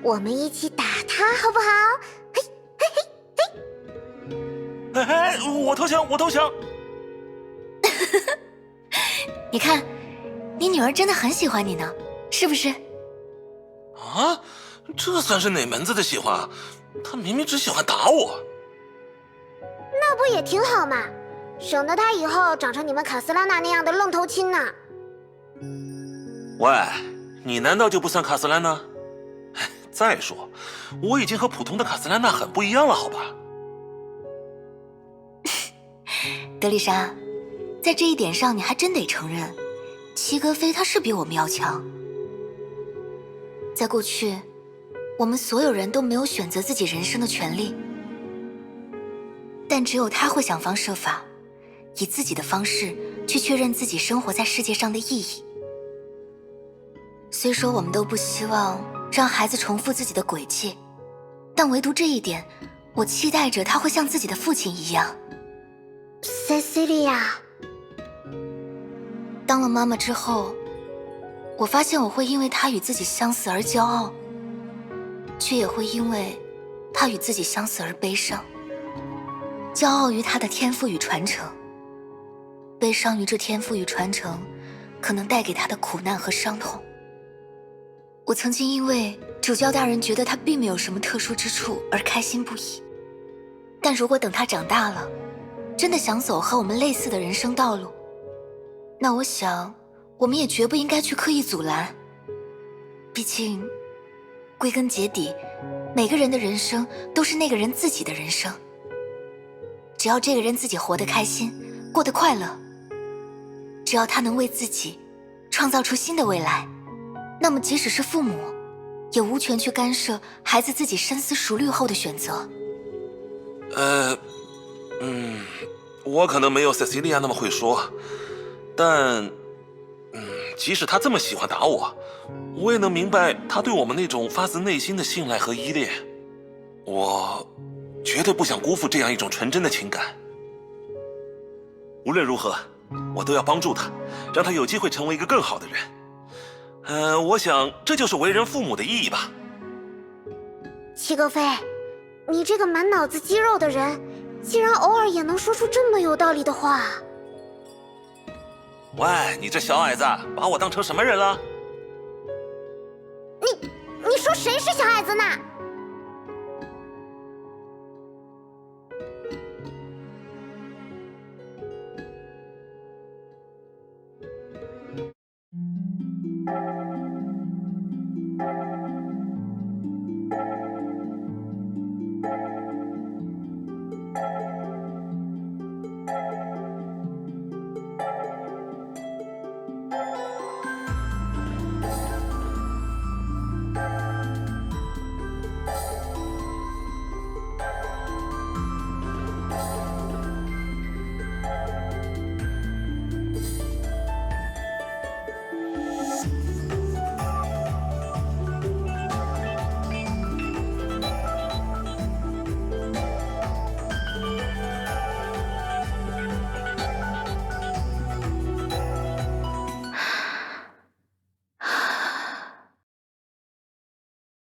我们一起打他好不好？嘿，嘿，嘿，嘿！哎，我投降，我投降！你看，你女儿真的很喜欢你呢，是不是？啊，这算是哪门子的喜欢啊？她明明只喜欢打我。那不也挺好嘛，省得他以后长成你们卡斯拉娜那样的愣头青呢。喂，你难道就不算卡斯兰娜？再说，我已经和普通的卡斯兰娜很不一样了，好吧？德丽莎，在这一点上你还真得承认，齐格飞他是比我们要强。在过去，我们所有人都没有选择自己人生的权利，但只有他会想方设法，以自己的方式去确认自己生活在世界上的意义。虽说我们都不希望让孩子重复自己的轨迹，但唯独这一点，我期待着他会像自己的父亲一样。Cecilia， 当了妈妈之后，我发现我会因为他与自己相似而骄傲，却也会因为他与自己相似而悲伤。骄傲于他的天赋与传承，悲伤于这天赋与传承可能带给他的苦难和伤痛。我曾经因为主教大人觉得他并没有什么特殊之处而开心不已，但如果等他长大了，真的想走和我们类似的人生道路，那我想我们也绝不应该去刻意阻拦。毕竟归根结底，每个人的人生都是那个人自己的人生，只要这个人自己活得开心，过得快乐，只要他能为自己创造出新的未来，那么即使是父母也无权去干涉孩子自己深思熟虑后的选择。我可能没有 Cecilia 那么会说，但即使他这么喜欢打我，我也能明白他对我们那种发自内心的信赖和依恋。我绝对不想辜负这样一种纯真的情感。无论如何，我都要帮助他，让他有机会成为一个更好的人。我想这就是为人父母的意义吧。齐格飞，你这个满脑子肌肉的人，竟然偶尔也能说出这么有道理的话。喂，你这小矮子，把我当成什么人了？你说谁是小矮子呢？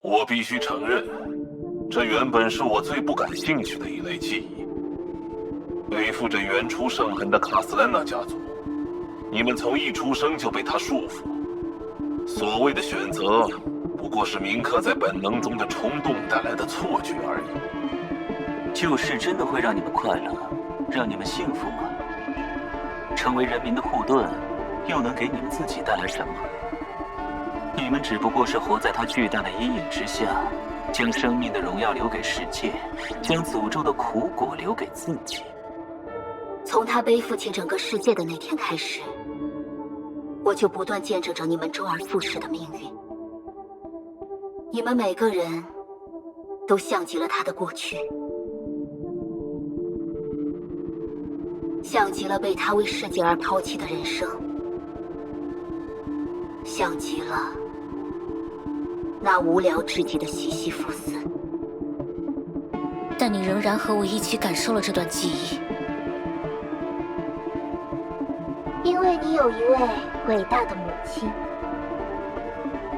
我必须承认，这原本是我最不感兴趣的一类记忆。背负着原初圣痕的卡斯兰娜家族，你们从一出生就被他束缚，所谓的选择，不过是铭刻在本能中的冲动带来的错觉而已。救世真的会让你们快乐，让你们幸福吗？成为人民的护盾，又能给你们自己带来什么？你们只不过是活在他巨大的阴影之下，将生命的荣耀留给世界，将诅咒的苦果留给自己。从他背负起整个世界的那天开始，我就不断见证着你们周而复始的命运。你们每个人都像极了他的过去，像极了被他为世界而抛弃的人生，像极了那无聊至极的西西弗斯。但你仍然和我一起感受了这段记忆，因为你有一位伟大的母亲。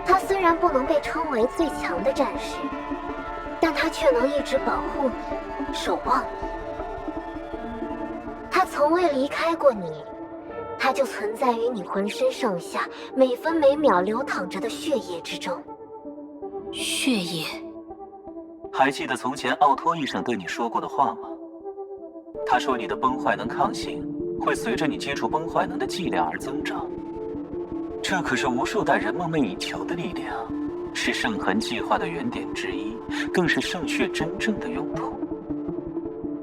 她虽然不能被称为最强的战士，但她却能一直保护你、守望你。她从未离开过你，她就存在于你浑身上下每分每秒流淌着的血液之中。血液。还记得从前奥托医生对你说过的话吗？他说你的崩坏能抗性会随着你接触崩坏能的剂量而增长。这可是无数代人梦寐以求的力量，是圣痕计划的原点之一，更是圣血真正的用途。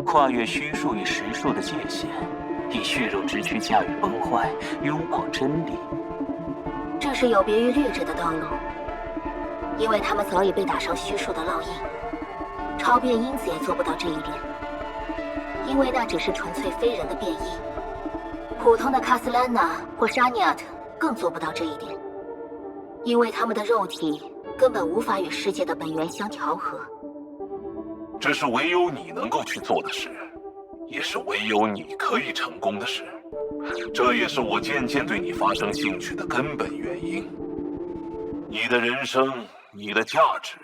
跨越虚数与实数的界限，以血肉之躯驾驭崩坏，拥抱真理。这是有别于律者的道路，因为他们早已被打上虚数的烙印。超变因子也做不到这一点，因为那只是纯粹非人的变异。普通的卡斯兰娜或沙尼亚特更做不到这一点，因为他们的肉体根本无法与世界的本源相调和。这是唯有你能够去做的事，也是唯有你可以成功的事。这也是我渐渐对你发生兴趣的根本原因。你的人生，你的价值，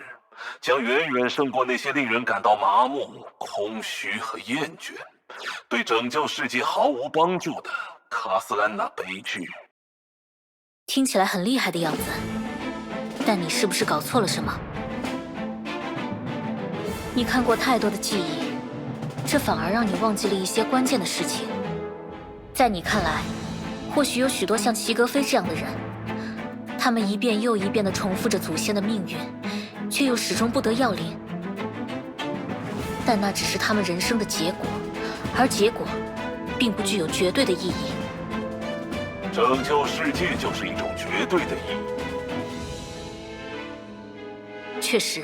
将远远胜过那些令人感到麻木、空虚和厌倦，对拯救世界毫无帮助的卡斯兰娜悲剧。听起来很厉害的样子，但你是不是搞错了什么？你看过太多的记忆，这反而让你忘记了一些关键的事情。在你看来，或许有许多像齐格飞这样的人，他们一遍又一遍地重复着祖先的命运，却又始终不得要领。但那只是他们人生的结果，而结果并不具有绝对的意义。拯救世界就是一种绝对的意义。确实，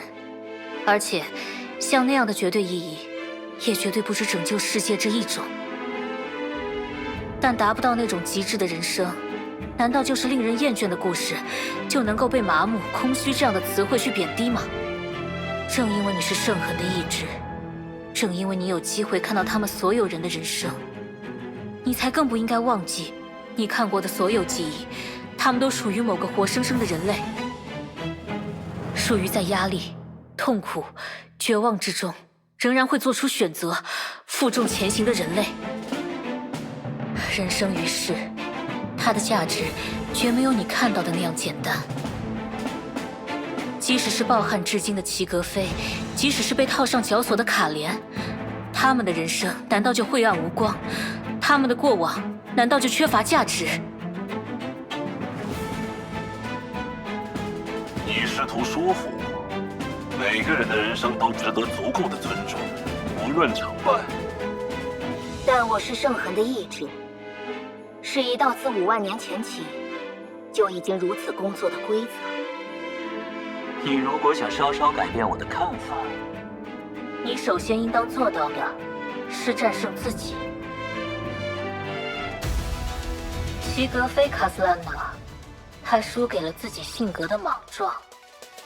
而且像那样的绝对意义，也绝对不止拯救世界这一种。但达不到那种极致的人生，难道就是令人厌倦的故事，就能够被麻木、空虚这样的词汇去贬低吗？正因为你是圣痕的意志，正因为你有机会看到他们所有人的人生，你才更不应该忘记，你看过的所有记忆，他们都属于某个活生生的人类，属于在压力、痛苦、绝望之中，仍然会做出选择、负重前行的人类。人生于世，它的价值绝没有你看到的那样简单。即使是抱憾至今的齐格飞，即使是被套上绞索的卡莲，他们的人生难道就晦暗无光？他们的过往难道就缺乏价值？你试图说服我，每个人的人生都值得足够的尊重，无论成败。但我是圣痕的意志，是一道自5万年前起就已经如此工作的规则。你如果想稍稍改变我的看法，你首先应当做到的是战胜自己。齐格菲卡斯兰娜，他输给了自己性格的莽撞；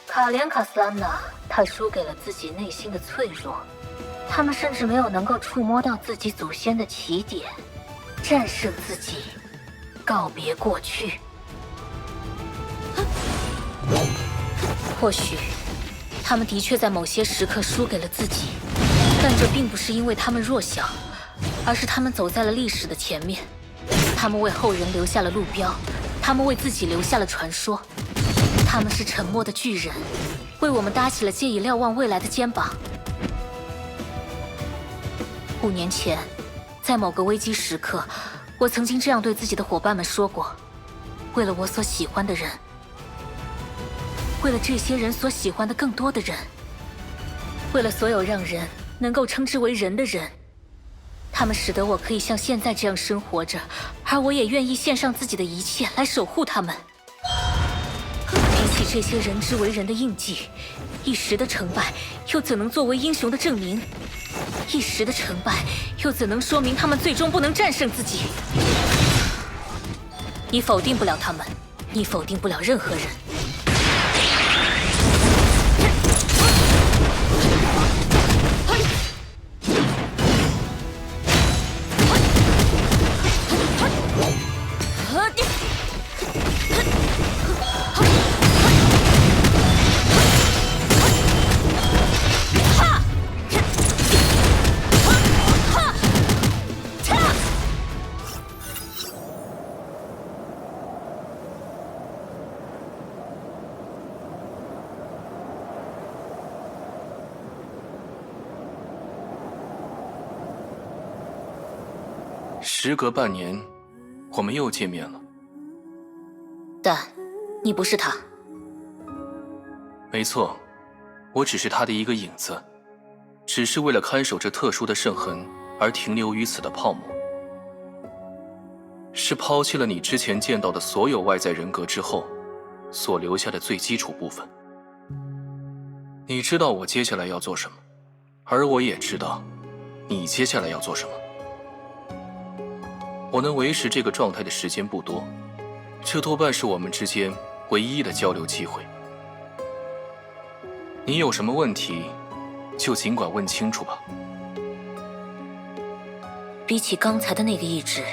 卡莲卡斯兰娜，他输给了自己内心的脆弱。他们甚至没有能够触摸到自己祖先的起点，战胜自己，告别过去。或许，他们的确在某些时刻输给了自己，但这并不是因为他们弱小，而是他们走在了历史的前面。他们为后人留下了路标，他们为自己留下了传说。他们是沉默的巨人，为我们搭起了借以瞭望未来的肩膀。5年前，在某个危机时刻，我曾经这样对自己的伙伴们说过：为了我所喜欢的人，为了这些人所喜欢的更多的人，为了所有让人能够称之为人的人，他们使得我可以像现在这样生活着，而我也愿意献上自己的一切来守护他们。比起这些人之为人的印记，一时的成败又怎能作为英雄的证明？一时的成败又怎能说明他们最终不能战胜自己？你否定不了他们，你否定不了任何人。时隔半年，我们又见面了。但，你不是他。没错，我只是他的一个影子，只是为了看守这特殊的圣痕而停留于此的泡沫。是抛弃了你之前见到的所有外在人格之后，所留下的最基础部分。你知道我接下来要做什么，而我也知道你接下来要做什么。我能维持这个状态的时间不多，这多半是我们之间唯一的交流机会。你有什么问题，就尽管问清楚吧。比起刚才的那个意志，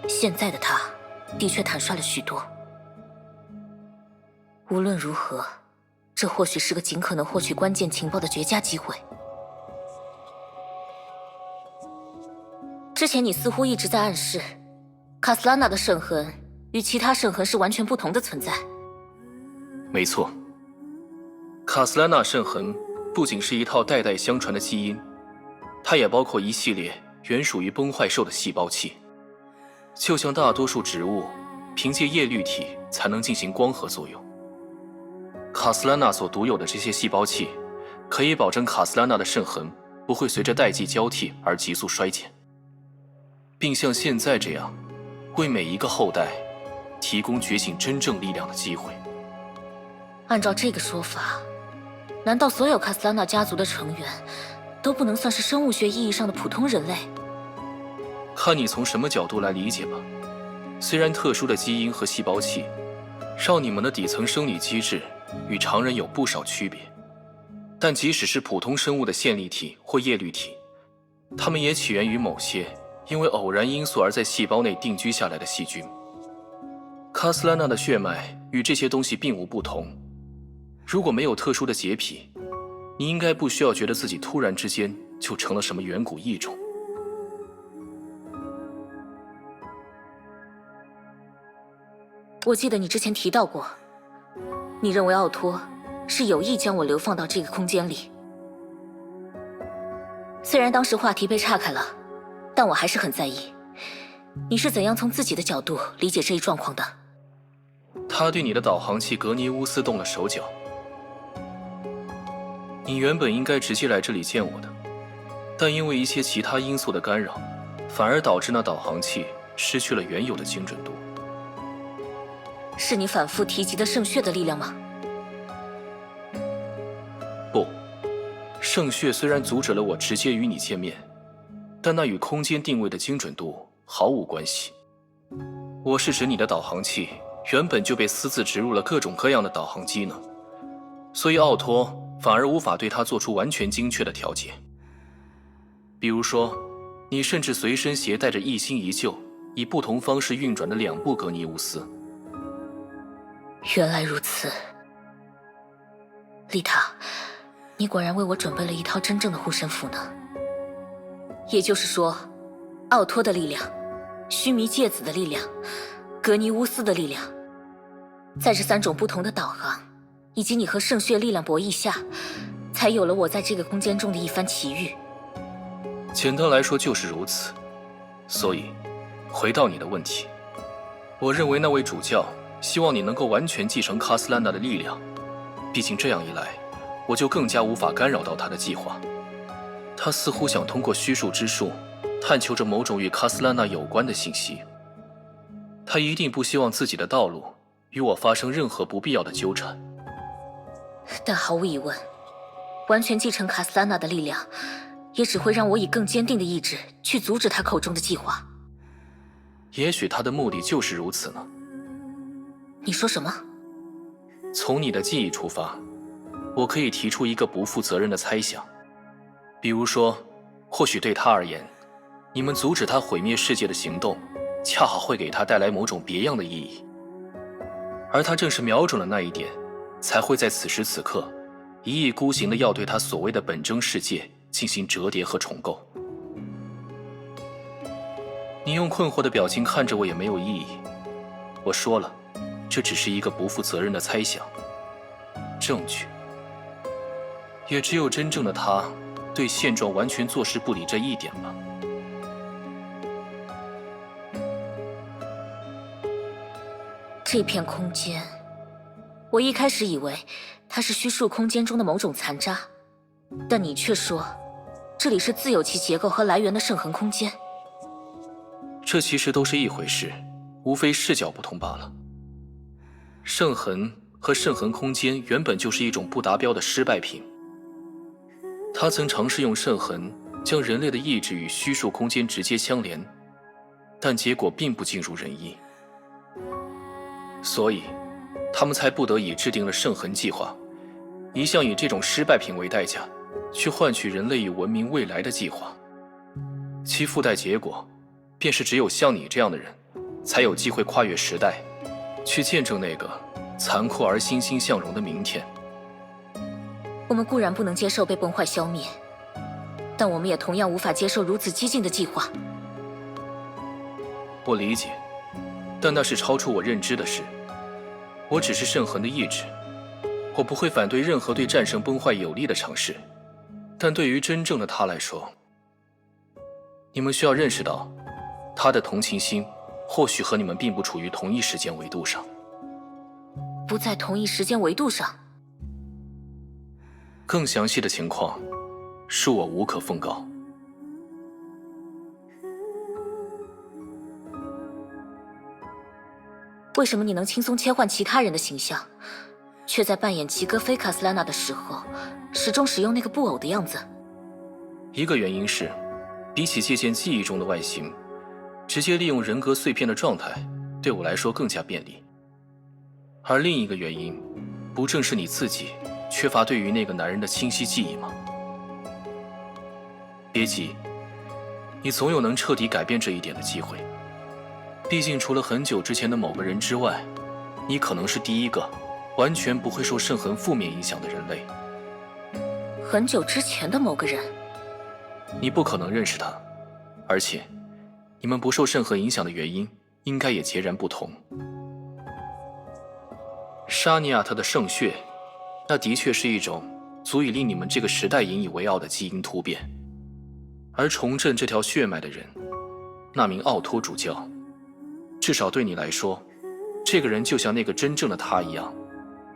现在的他的确坦率了许多。无论如何，这或许是个尽可能获取关键情报的绝佳机会。之前你似乎一直在暗示，卡斯拉娜的圣痕与其他圣痕是完全不同的存在。没错，卡斯拉纳圣痕不仅是一套代代相传的基因，它也包括一系列原属于崩坏兽的细胞器。就像大多数植物凭借叶绿体才能进行光合作用，卡斯拉纳所独有的这些细胞器，可以保证卡斯拉纳的圣痕不会随着代际交替而急速衰减，并像现在这样，为每一个后代提供觉醒真正力量的机会。按照这个说法，难道所有卡斯拉纳家族的成员都不能算是生物学意义上的普通人类？看你从什么角度来理解吧。虽然特殊的基因和细胞器让你们的底层生理机制与常人有不少区别，但即使是普通生物的线粒体或叶绿体，它们也起源于某些因为偶然因素而在细胞内定居下来的细菌。卡斯拉纳的血脉与这些东西并无不同。如果没有特殊的洁癖，你应该不需要觉得自己突然之间就成了什么远古异种。我记得你之前提到过，你认为奥托是有意将我流放到这个空间里。虽然当时话题被岔开了，但我还是很在意，你是怎样从自己的角度理解这一状况的？他对你的导航器格尼乌斯动了手脚。你原本应该直接来这里见我的，但因为一些其他因素的干扰，反而导致那导航器失去了原有的精准度。是你反复提及的圣血的力量吗？不，圣血虽然阻止了我直接与你见面，但那与空间定位的精准度毫无关系。我是指你的导航器原本就被私自植入了各种各样的导航机能，所以奥托反而无法对它做出完全精确的调节。比如说，你甚至随身携带着一新一旧、以不同方式运转的2部格尼乌斯。原来如此，丽塔，你果然为我准备了一套真正的护身符呢。也就是说，奥托的力量、须弥芥子的力量、格尼乌斯的力量，在这3种不同的导航以及你和圣血力量博弈下，才有了我在这个空间中的一番奇遇。简单来说就是如此。所以，回到你的问题，我认为那位主教希望你能够完全继承卡斯兰娜的力量，毕竟这样一来，我就更加无法干扰到他的计划。他似乎想通过虚数之术，探求着某种与卡斯兰娜有关的信息。他一定不希望自己的道路与我发生任何不必要的纠缠。但毫无疑问，完全继承卡斯兰娜的力量，也只会让我以更坚定的意志去阻止他口中的计划。也许他的目的就是如此呢。你说什么？从你的记忆出发，我可以提出一个不负责任的猜想，比如说，或许对他而言，你们阻止他毁灭世界的行动，恰好会给他带来某种别样的意义，而他正是瞄准了那一点，才会在此时此刻，一意孤行地要对他所谓的本真世界进行折叠和重构。你用困惑的表情看着我也没有意义。我说了，这只是一个不负责任的猜想。证据，也只有真正的他对现状完全坐视不理这一点吧。这片空间，我一开始以为它是虚数空间中的某种残渣，但你却说这里是自有其结构和来源的圣痕空间。这其实都是一回事，无非视角不同罢了。圣痕和圣痕空间原本就是一种不达标的失败品。他曾尝试用圣痕将人类的意志与虚数空间直接相连，但结果并不尽如人意。所以，他们才不得已制定了圣痕计划，一向以这种失败品为代价，去换取人类与文明未来的计划。其附带结果，便是只有像你这样的人，才有机会跨越时代，去见证那个残酷而欣欣向荣的明天。我们固然不能接受被崩坏消灭，但我们也同样无法接受如此激进的计划。我理解，但那是超出我认知的事。我只是圣痕的意志，我不会反对任何对战胜崩坏有利的尝试，但对于真正的他来说，你们需要认识到，他的同情心或许和你们并不处于同一时间维度上。不在同一时间维度上？更详细的情况，恕我无可奉告。为什么你能轻松切换其他人的形象，却在扮演齐格菲卡斯兰娜的时候，始终使用那个布偶的样子？一个原因是，比起借鉴记忆中的外形，直接利用人格碎片的状态，对我来说更加便利。而另一个原因，不正是你自己缺乏对于那个男人的清晰记忆吗？别急，你总有能彻底改变这一点的机会。毕竟除了很久之前的某个人之外，你可能是第一个完全不会受圣痕负面影响的人类。很久之前的某个人？你不可能认识他，而且你们不受圣痕影响的原因应该也截然不同。沙尼亚特的圣血，那的确是一种足以令你们这个时代引以为傲的基因突变。而重振这条血脉的人，那名奥托主教，至少对你来说，这个人就像那个真正的他一样，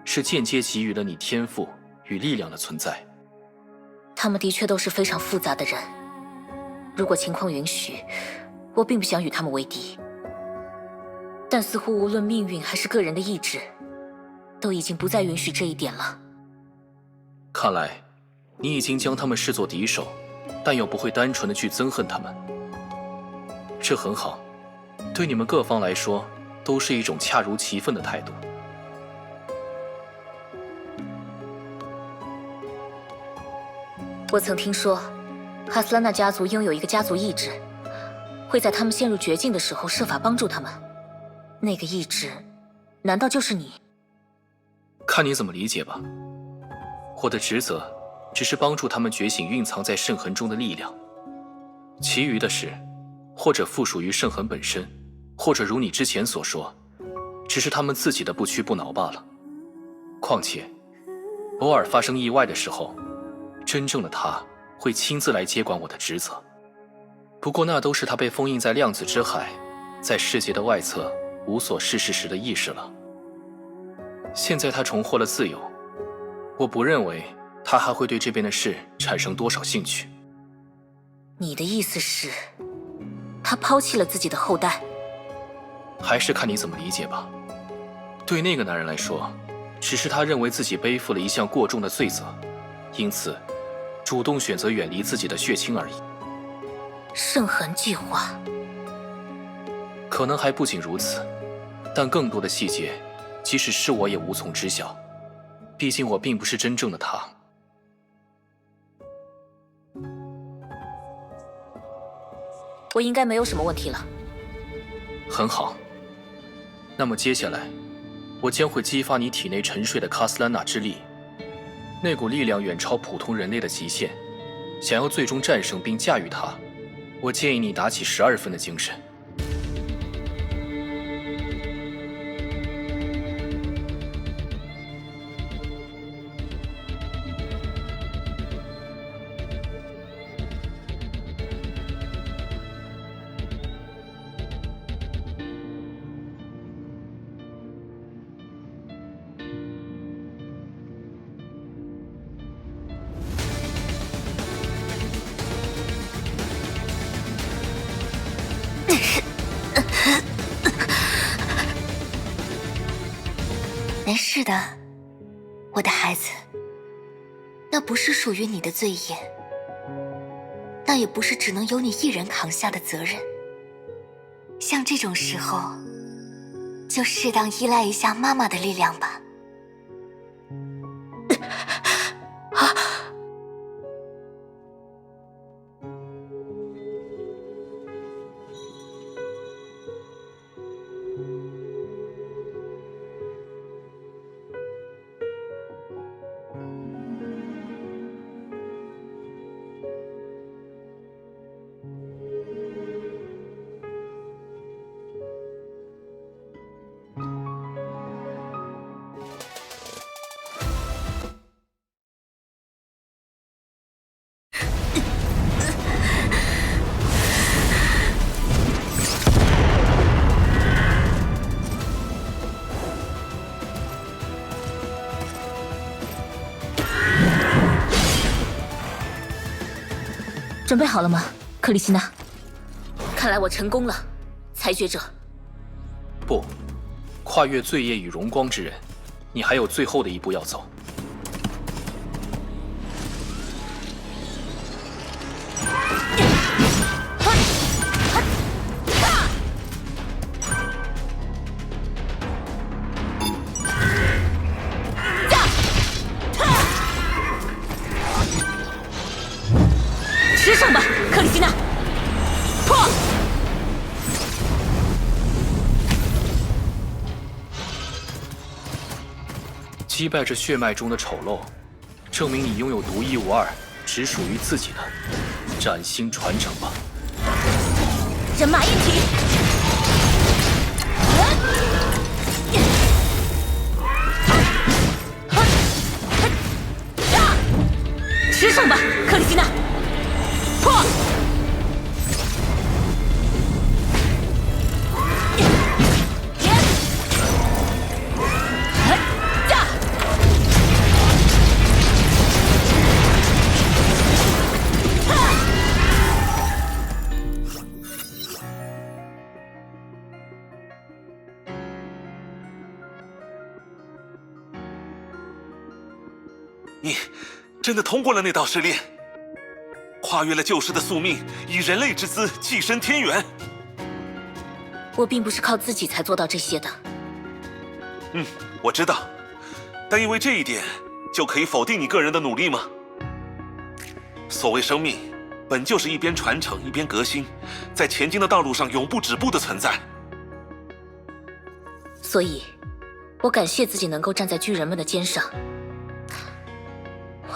是间接给予了你天赋与力量的存在。他们的确都是非常复杂的人，如果情况允许，我并不想与他们为敌。但似乎无论命运还是个人的意志，都已经不再允许这一点了。看来，你已经将他们视作敌手，但又不会单纯的去憎恨他们。这很好，对你们各方来说，都是一种恰如其分的态度。我曾听说，卡斯兰娜家族拥有一个家族意志，会在他们陷入绝境的时候设法帮助他们。那个意志，难道就是你？看你怎么理解吧。我的职责，只是帮助他们觉醒蕴藏在圣痕中的力量。其余的事，或者附属于圣痕本身，或者如你之前所说，只是他们自己的不屈不挠罢了。况且，偶尔发生意外的时候，真正的他会亲自来接管我的职责。不过那都是他被封印在量子之海，在世界的外侧无所事事时的意识了。现在他重获了自由，我不认为他还会对这边的事产生多少兴趣。你的意思是，他抛弃了自己的后代？还是看你怎么理解吧。对那个男人来说，只是他认为自己背负了一项过重的罪责，因此主动选择远离自己的血亲而已。圣痕计划？可能还不仅如此，但更多的细节，即使是我也无从知晓。毕竟我并不是真正的他。我应该没有什么问题了。很好。那么接下来，我将会激发你体内沉睡的卡斯兰纳之力。那股力量远超普通人类的极限，想要最终战胜并驾驭它，我建议你打起12分的精神。没事的，我的孩子。那不是属于你的罪业，那也不是只能由你一人扛下的责任。像这种时候，就适当依赖一下妈妈的力量吧。准备好了吗，克里希娜？看来我成功了，裁决者。不，跨越罪业与荣光之人，你还有最后的一步要走。吃上吧，克里希娜！破！击败这血脉中的丑陋，证明你拥有独一无二、只属于自己的崭新传承吧。人马一体！吃上吧，克里希娜！破！你真的通过了那道试炼，跨越了旧时的宿命，以人类之姿跻身天元。我并不是靠自己才做到这些的。我知道，但因为这一点，就可以否定你个人的努力吗？所谓生命，本就是一边传承一边革新，在前进的道路上永不止步的存在。所以，我感谢自己能够站在巨人们的肩上。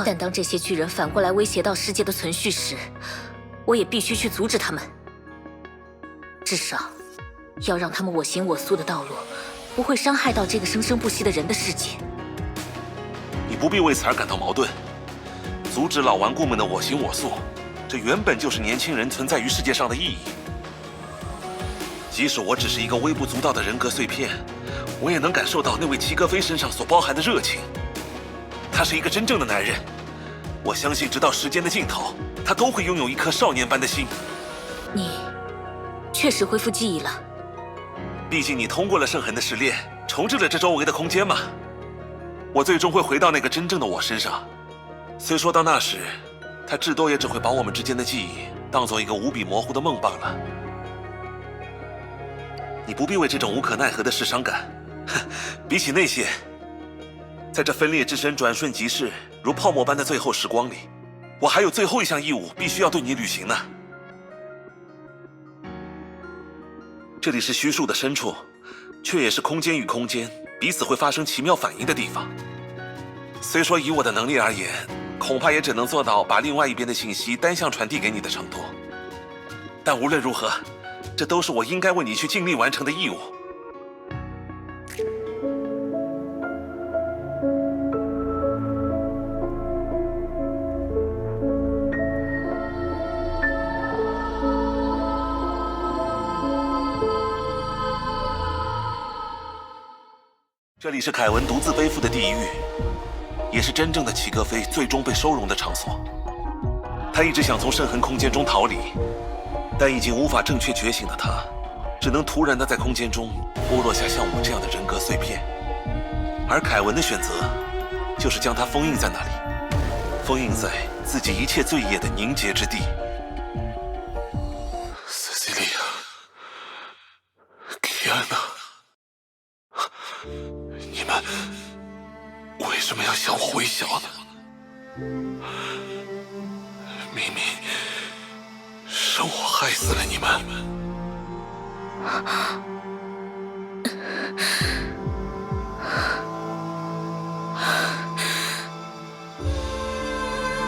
但当这些巨人反过来威胁到世界的存续时，我也必须去阻止他们。至少，要让他们我行我素的道路，不会伤害到这个生生不息的人的世界。你不必为此而感到矛盾。阻止老顽固们的我行我素，这原本就是年轻人存在于世界上的意义。即使我只是一个微不足道的人格碎片，我也能感受到那位齐格飞身上所包含的热情。他是一个真正的男人，我相信直到时间的尽头，他都会拥有一颗少年般的心。你确实恢复记忆了。毕竟你通过了圣痕的试炼，重置了这周围的空间嘛。我最终会回到那个真正的我身上。虽说到那时，他至多也只会把我们之间的记忆当做一个无比模糊的梦罢了。你不必为这种无可奈何的事伤感。比起那些，在这分裂之身转瞬即逝、如泡沫般的最后时光里，我还有最后一项义务必须要对你履行呢。这里是虚数的深处，却也是空间与空间彼此会发生奇妙反应的地方。虽说以我的能力而言，恐怕也只能做到把另外一边的信息单向传递给你的程度，但无论如何，这都是我应该为你去尽力完成的义务。这里是凯文独自背负的地狱，也是真正的齐格飞最终被收容的场所。他一直想从圣痕空间中逃离，但已经无法正确觉醒的他，只能突然的在空间中剥落下像我这样的人格碎片。而凯文的选择，就是将他封印在那里，封印在自己一切罪业的凝结之地。塞西莉亚，基安娜，你们为什么要向我微笑呢？明明是我害死了你们。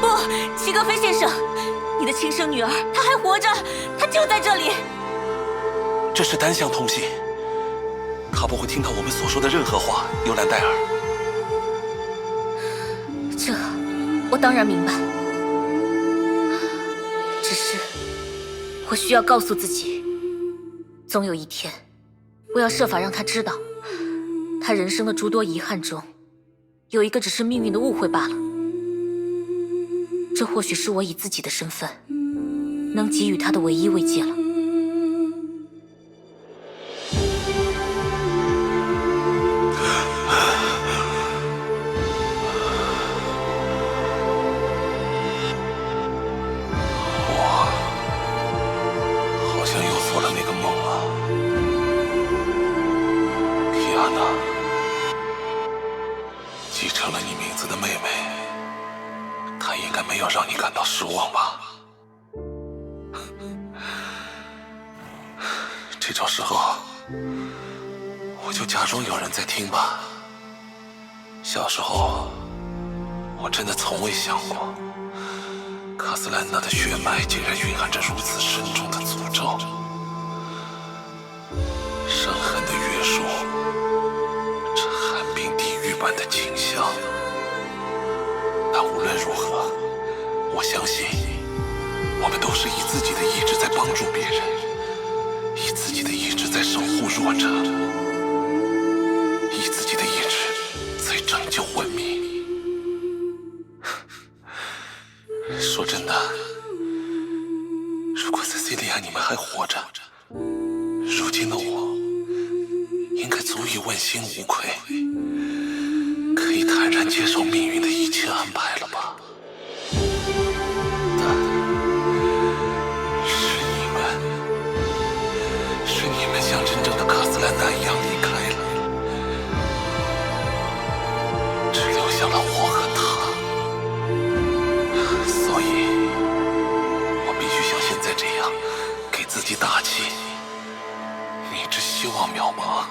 不，齐格飞先生，你的亲生女儿，她还活着，她就在这里。这是单向通信，他不会听到我们所说的任何话，尤兰戴尔。这，我当然明白。只是，我需要告诉自己，总有一天，我要设法让他知道，他人生的诸多遗憾中，有一个只是命运的误会罢了。这或许是我以自己的身份，能给予他的唯一慰藉了。继承了你名字的妹妹，她应该没有让你感到失望吧？这种时候，我就假装有人在听吧。小时候，我真的从未想过，卡斯兰娜的血脉竟然蕴含着如此深重的诅咒。深恨的约束，这寒冰地狱般的倾向。但无论如何，我相信，我们都是以自己的意志在帮助别人，以自己的意志在守护弱者，以自己的意志在拯救文明。说真的，如果塞西莉亚你们还活着，如今的我应该足以问心无愧，可以坦然接受命运的一切安排了吧？但是你们像真正的卡斯兰娜一样离开了，只留下了我和他。所以，我必须像现在这样给自己打气。明知希望渺茫，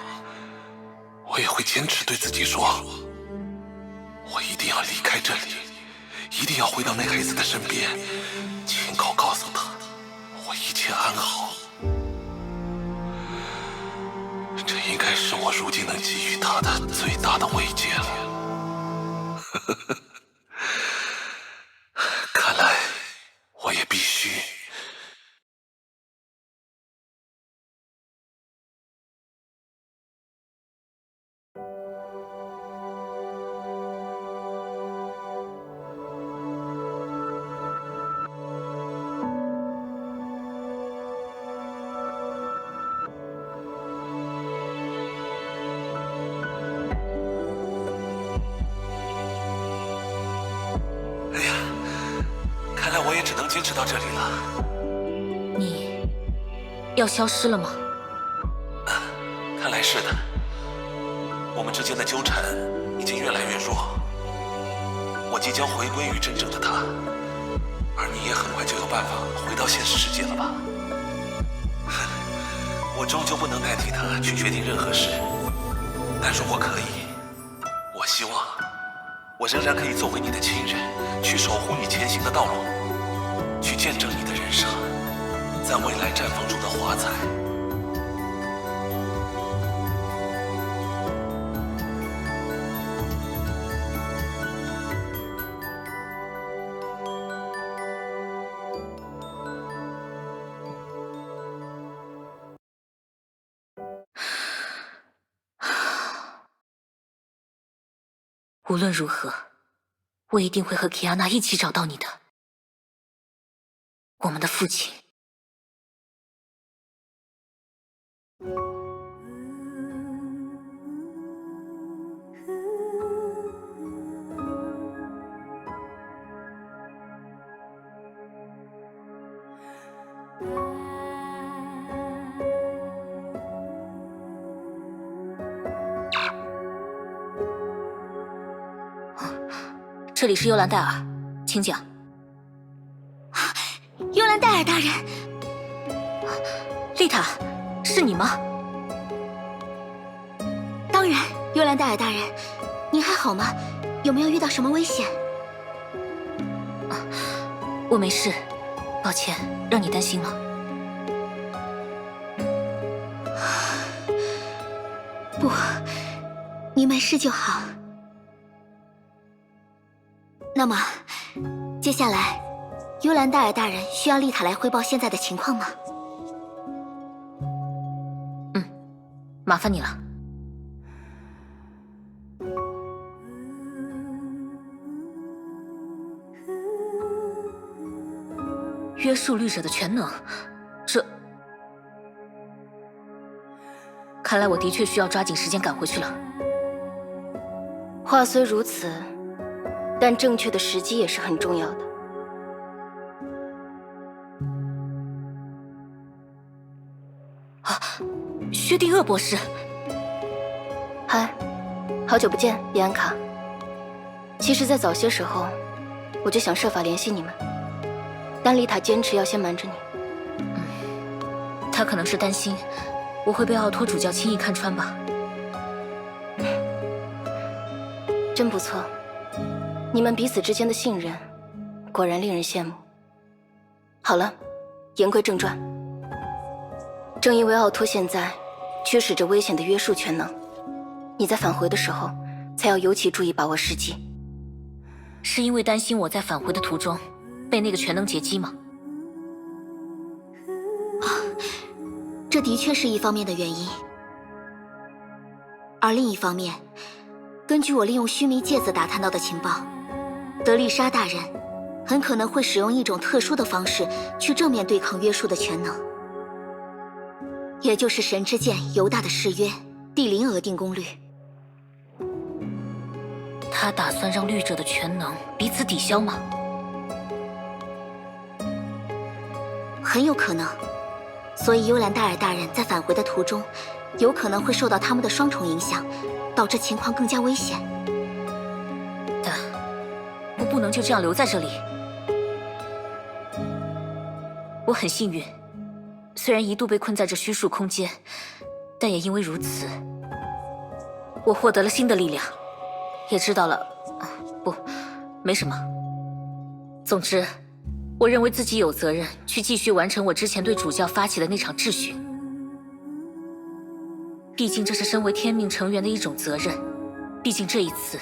我也会坚持对自己说，我一定要离开这里，一定要回到那孩子的身边，亲口告诉他，我一切安好。这应该是我如今能给予他的最大的慰藉了。看来我也必须。看来我也只能坚持到这里了。你要消失了吗？看来是的。我们之间的纠缠已经越来越弱，我即将回归于真正的他，而你也很快就有办法回到现实世界了吧？我终究不能代替他去决定任何事，但如果可以，我希望我仍然可以作为你的亲人，去守护你前行的道路，去见证你的人生在未来绽放出的华彩。无论如何，我一定会和基亚娜一起找到你的，我们的父亲。这里是幽兰戴尔，请讲。幽兰戴尔大人，丽塔，是你吗？当然，幽兰戴尔大人，您还好吗？有没有遇到什么危险？我没事，抱歉让你担心了。不，你没事就好。那么，接下来，幽兰戴尔大人需要丽塔来汇报现在的情况吗？麻烦你了。约束律者的全能，这……看来我的确需要抓紧时间赶回去了。话虽如此，但正确的时机也是很重要的。薛定谔博士，嗨，好久不见，比安卡。其实，在早些时候，我就想设法联系你们，但丽塔坚持要先瞒着你。他可能是担心我会被奥托主教轻易看穿吧。真不错，你们彼此之间的信任，果然令人羡慕。好了，言归正传。正因为奥托现在驱使着危险的约束全能，你在返回的时候才要尤其注意把握时机。是因为担心我在返回的途中被那个全能劫击吗？这的确是一方面的原因，而另一方面，根据我利用须弥戒指打探到的情报，德丽莎大人很可能会使用一种特殊的方式去正面对抗约束的全能，也就是神之剑犹大的誓约第0额定功率。他打算让律者的全能彼此抵消吗？很有可能，所以幽兰戴尔大人在返回的途中，有可能会受到他们的双重影响，导致情况更加危险。但我不能就这样留在这里。我很幸运，虽然一度被困在这虚数空间，但也因为如此，我获得了新的力量，也知道了，不，没什么。总之，我认为自己有责任去继续完成我之前对主教发起的那场质询。毕竟这是身为天命成员的一种责任，毕竟这一次，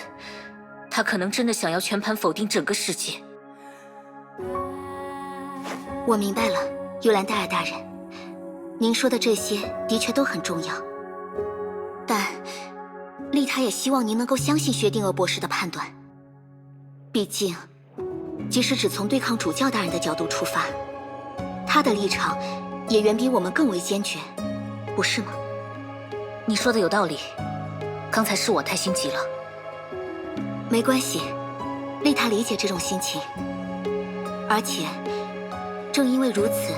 他可能真的想要全盘否定整个世界。我明白了，尤兰戴尔大人，您说的这些的确都很重要，但丽塔也希望您能够相信薛定谔博士的判断。毕竟，即使只从对抗主教大人的角度出发，他的立场也远比我们更为坚决，不是吗？你说的有道理，刚才是我太心急了。没关系，丽塔理解这种心情，而且正因为如此，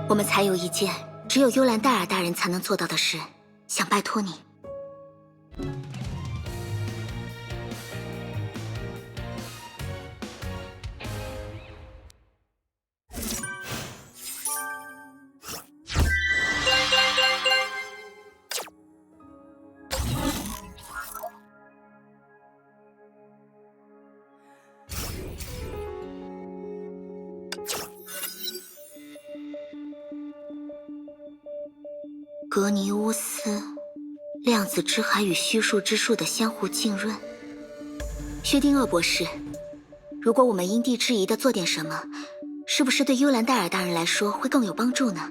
我们才有一件只有幽兰戴尔大人才能做到的事，想拜托你。格尼乌斯，量子之海与虚数之树的相互浸润。薛定谔博士，如果我们因地制宜的做点什么，是不是对幽兰戴尔大人来说会更有帮助呢？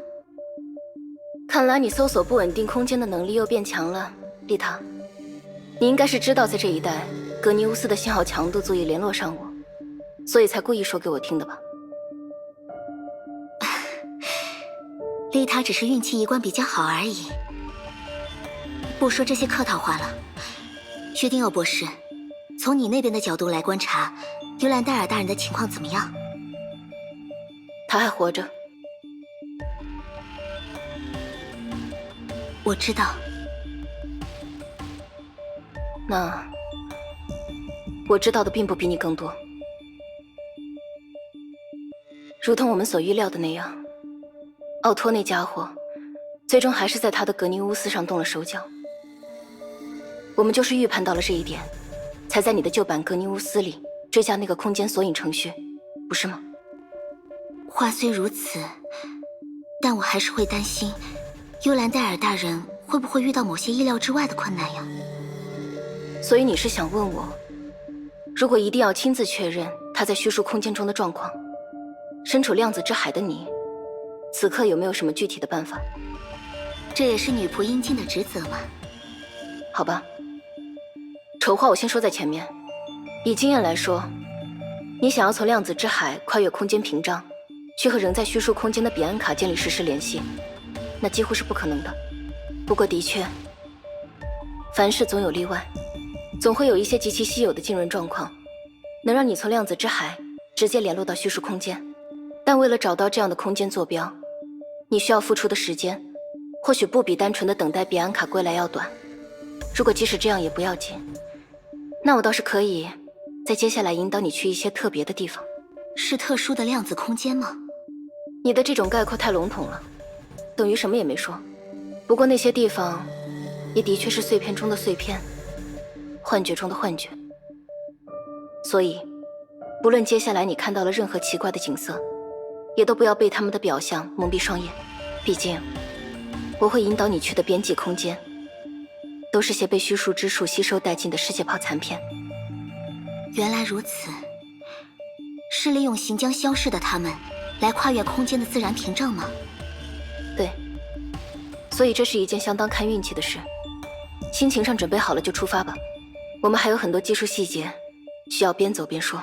看来你搜索不稳定空间的能力又变强了，丽塔。你应该是知道在这一带，格尼乌斯的信号强度足以联络上我，所以才故意说给我听的吧？丽塔只是运气一贯比较好而已。不说这些客套话了，薛定谔博士，从你那边的角度来观察，幽兰戴尔大人的情况怎么样？他还活着。我知道。那我知道的并不比你更多。如同我们所预料的那样，奥托那家伙最终还是在他的格尼乌斯上动了手脚。我们就是预判到了这一点，才在你的旧版格尼乌斯里追加那个空间索引程序，不是吗？话虽如此，但我还是会担心幽兰戴尔大人会不会遇到某些意料之外的困难呀。所以你是想问我，如果一定要亲自确认他在虚数空间中的状况，身处量子之海的你此刻有没有什么具体的办法？这也是女仆应尽的职责嘛。好吧，丑话我先说在前面。以经验来说，你想要从量子之海跨越空间屏障，去和仍在虚数空间的比安卡建立实时联系，那几乎是不可能的。不过的确，凡事总有例外，总会有一些极其稀有的浸润状况，能让你从量子之海直接联络到虚数空间。但为了找到这样的空间坐标，你需要付出的时间，或许不比单纯的等待比安卡归来要短。如果即使这样也不要紧，那我倒是可以在接下来引导你去一些特别的地方。是特殊的量子空间吗？你的这种概括太笼统了，等于什么也没说。不过那些地方也的确是碎片中的碎片，幻觉中的幻觉。所以不论接下来你看到了任何奇怪的景色，也都不要被他们的表象蒙蔽双眼。毕竟我会引导你去的边际空间都是些被虚数之术吸收殆尽的世界泡残片。原来如此，是利用行将消逝的他们来跨越空间的自然屏障吗？对，所以这是一件相当看运气的事。心情上准备好了就出发吧，我们还有很多技术细节需要边走边说。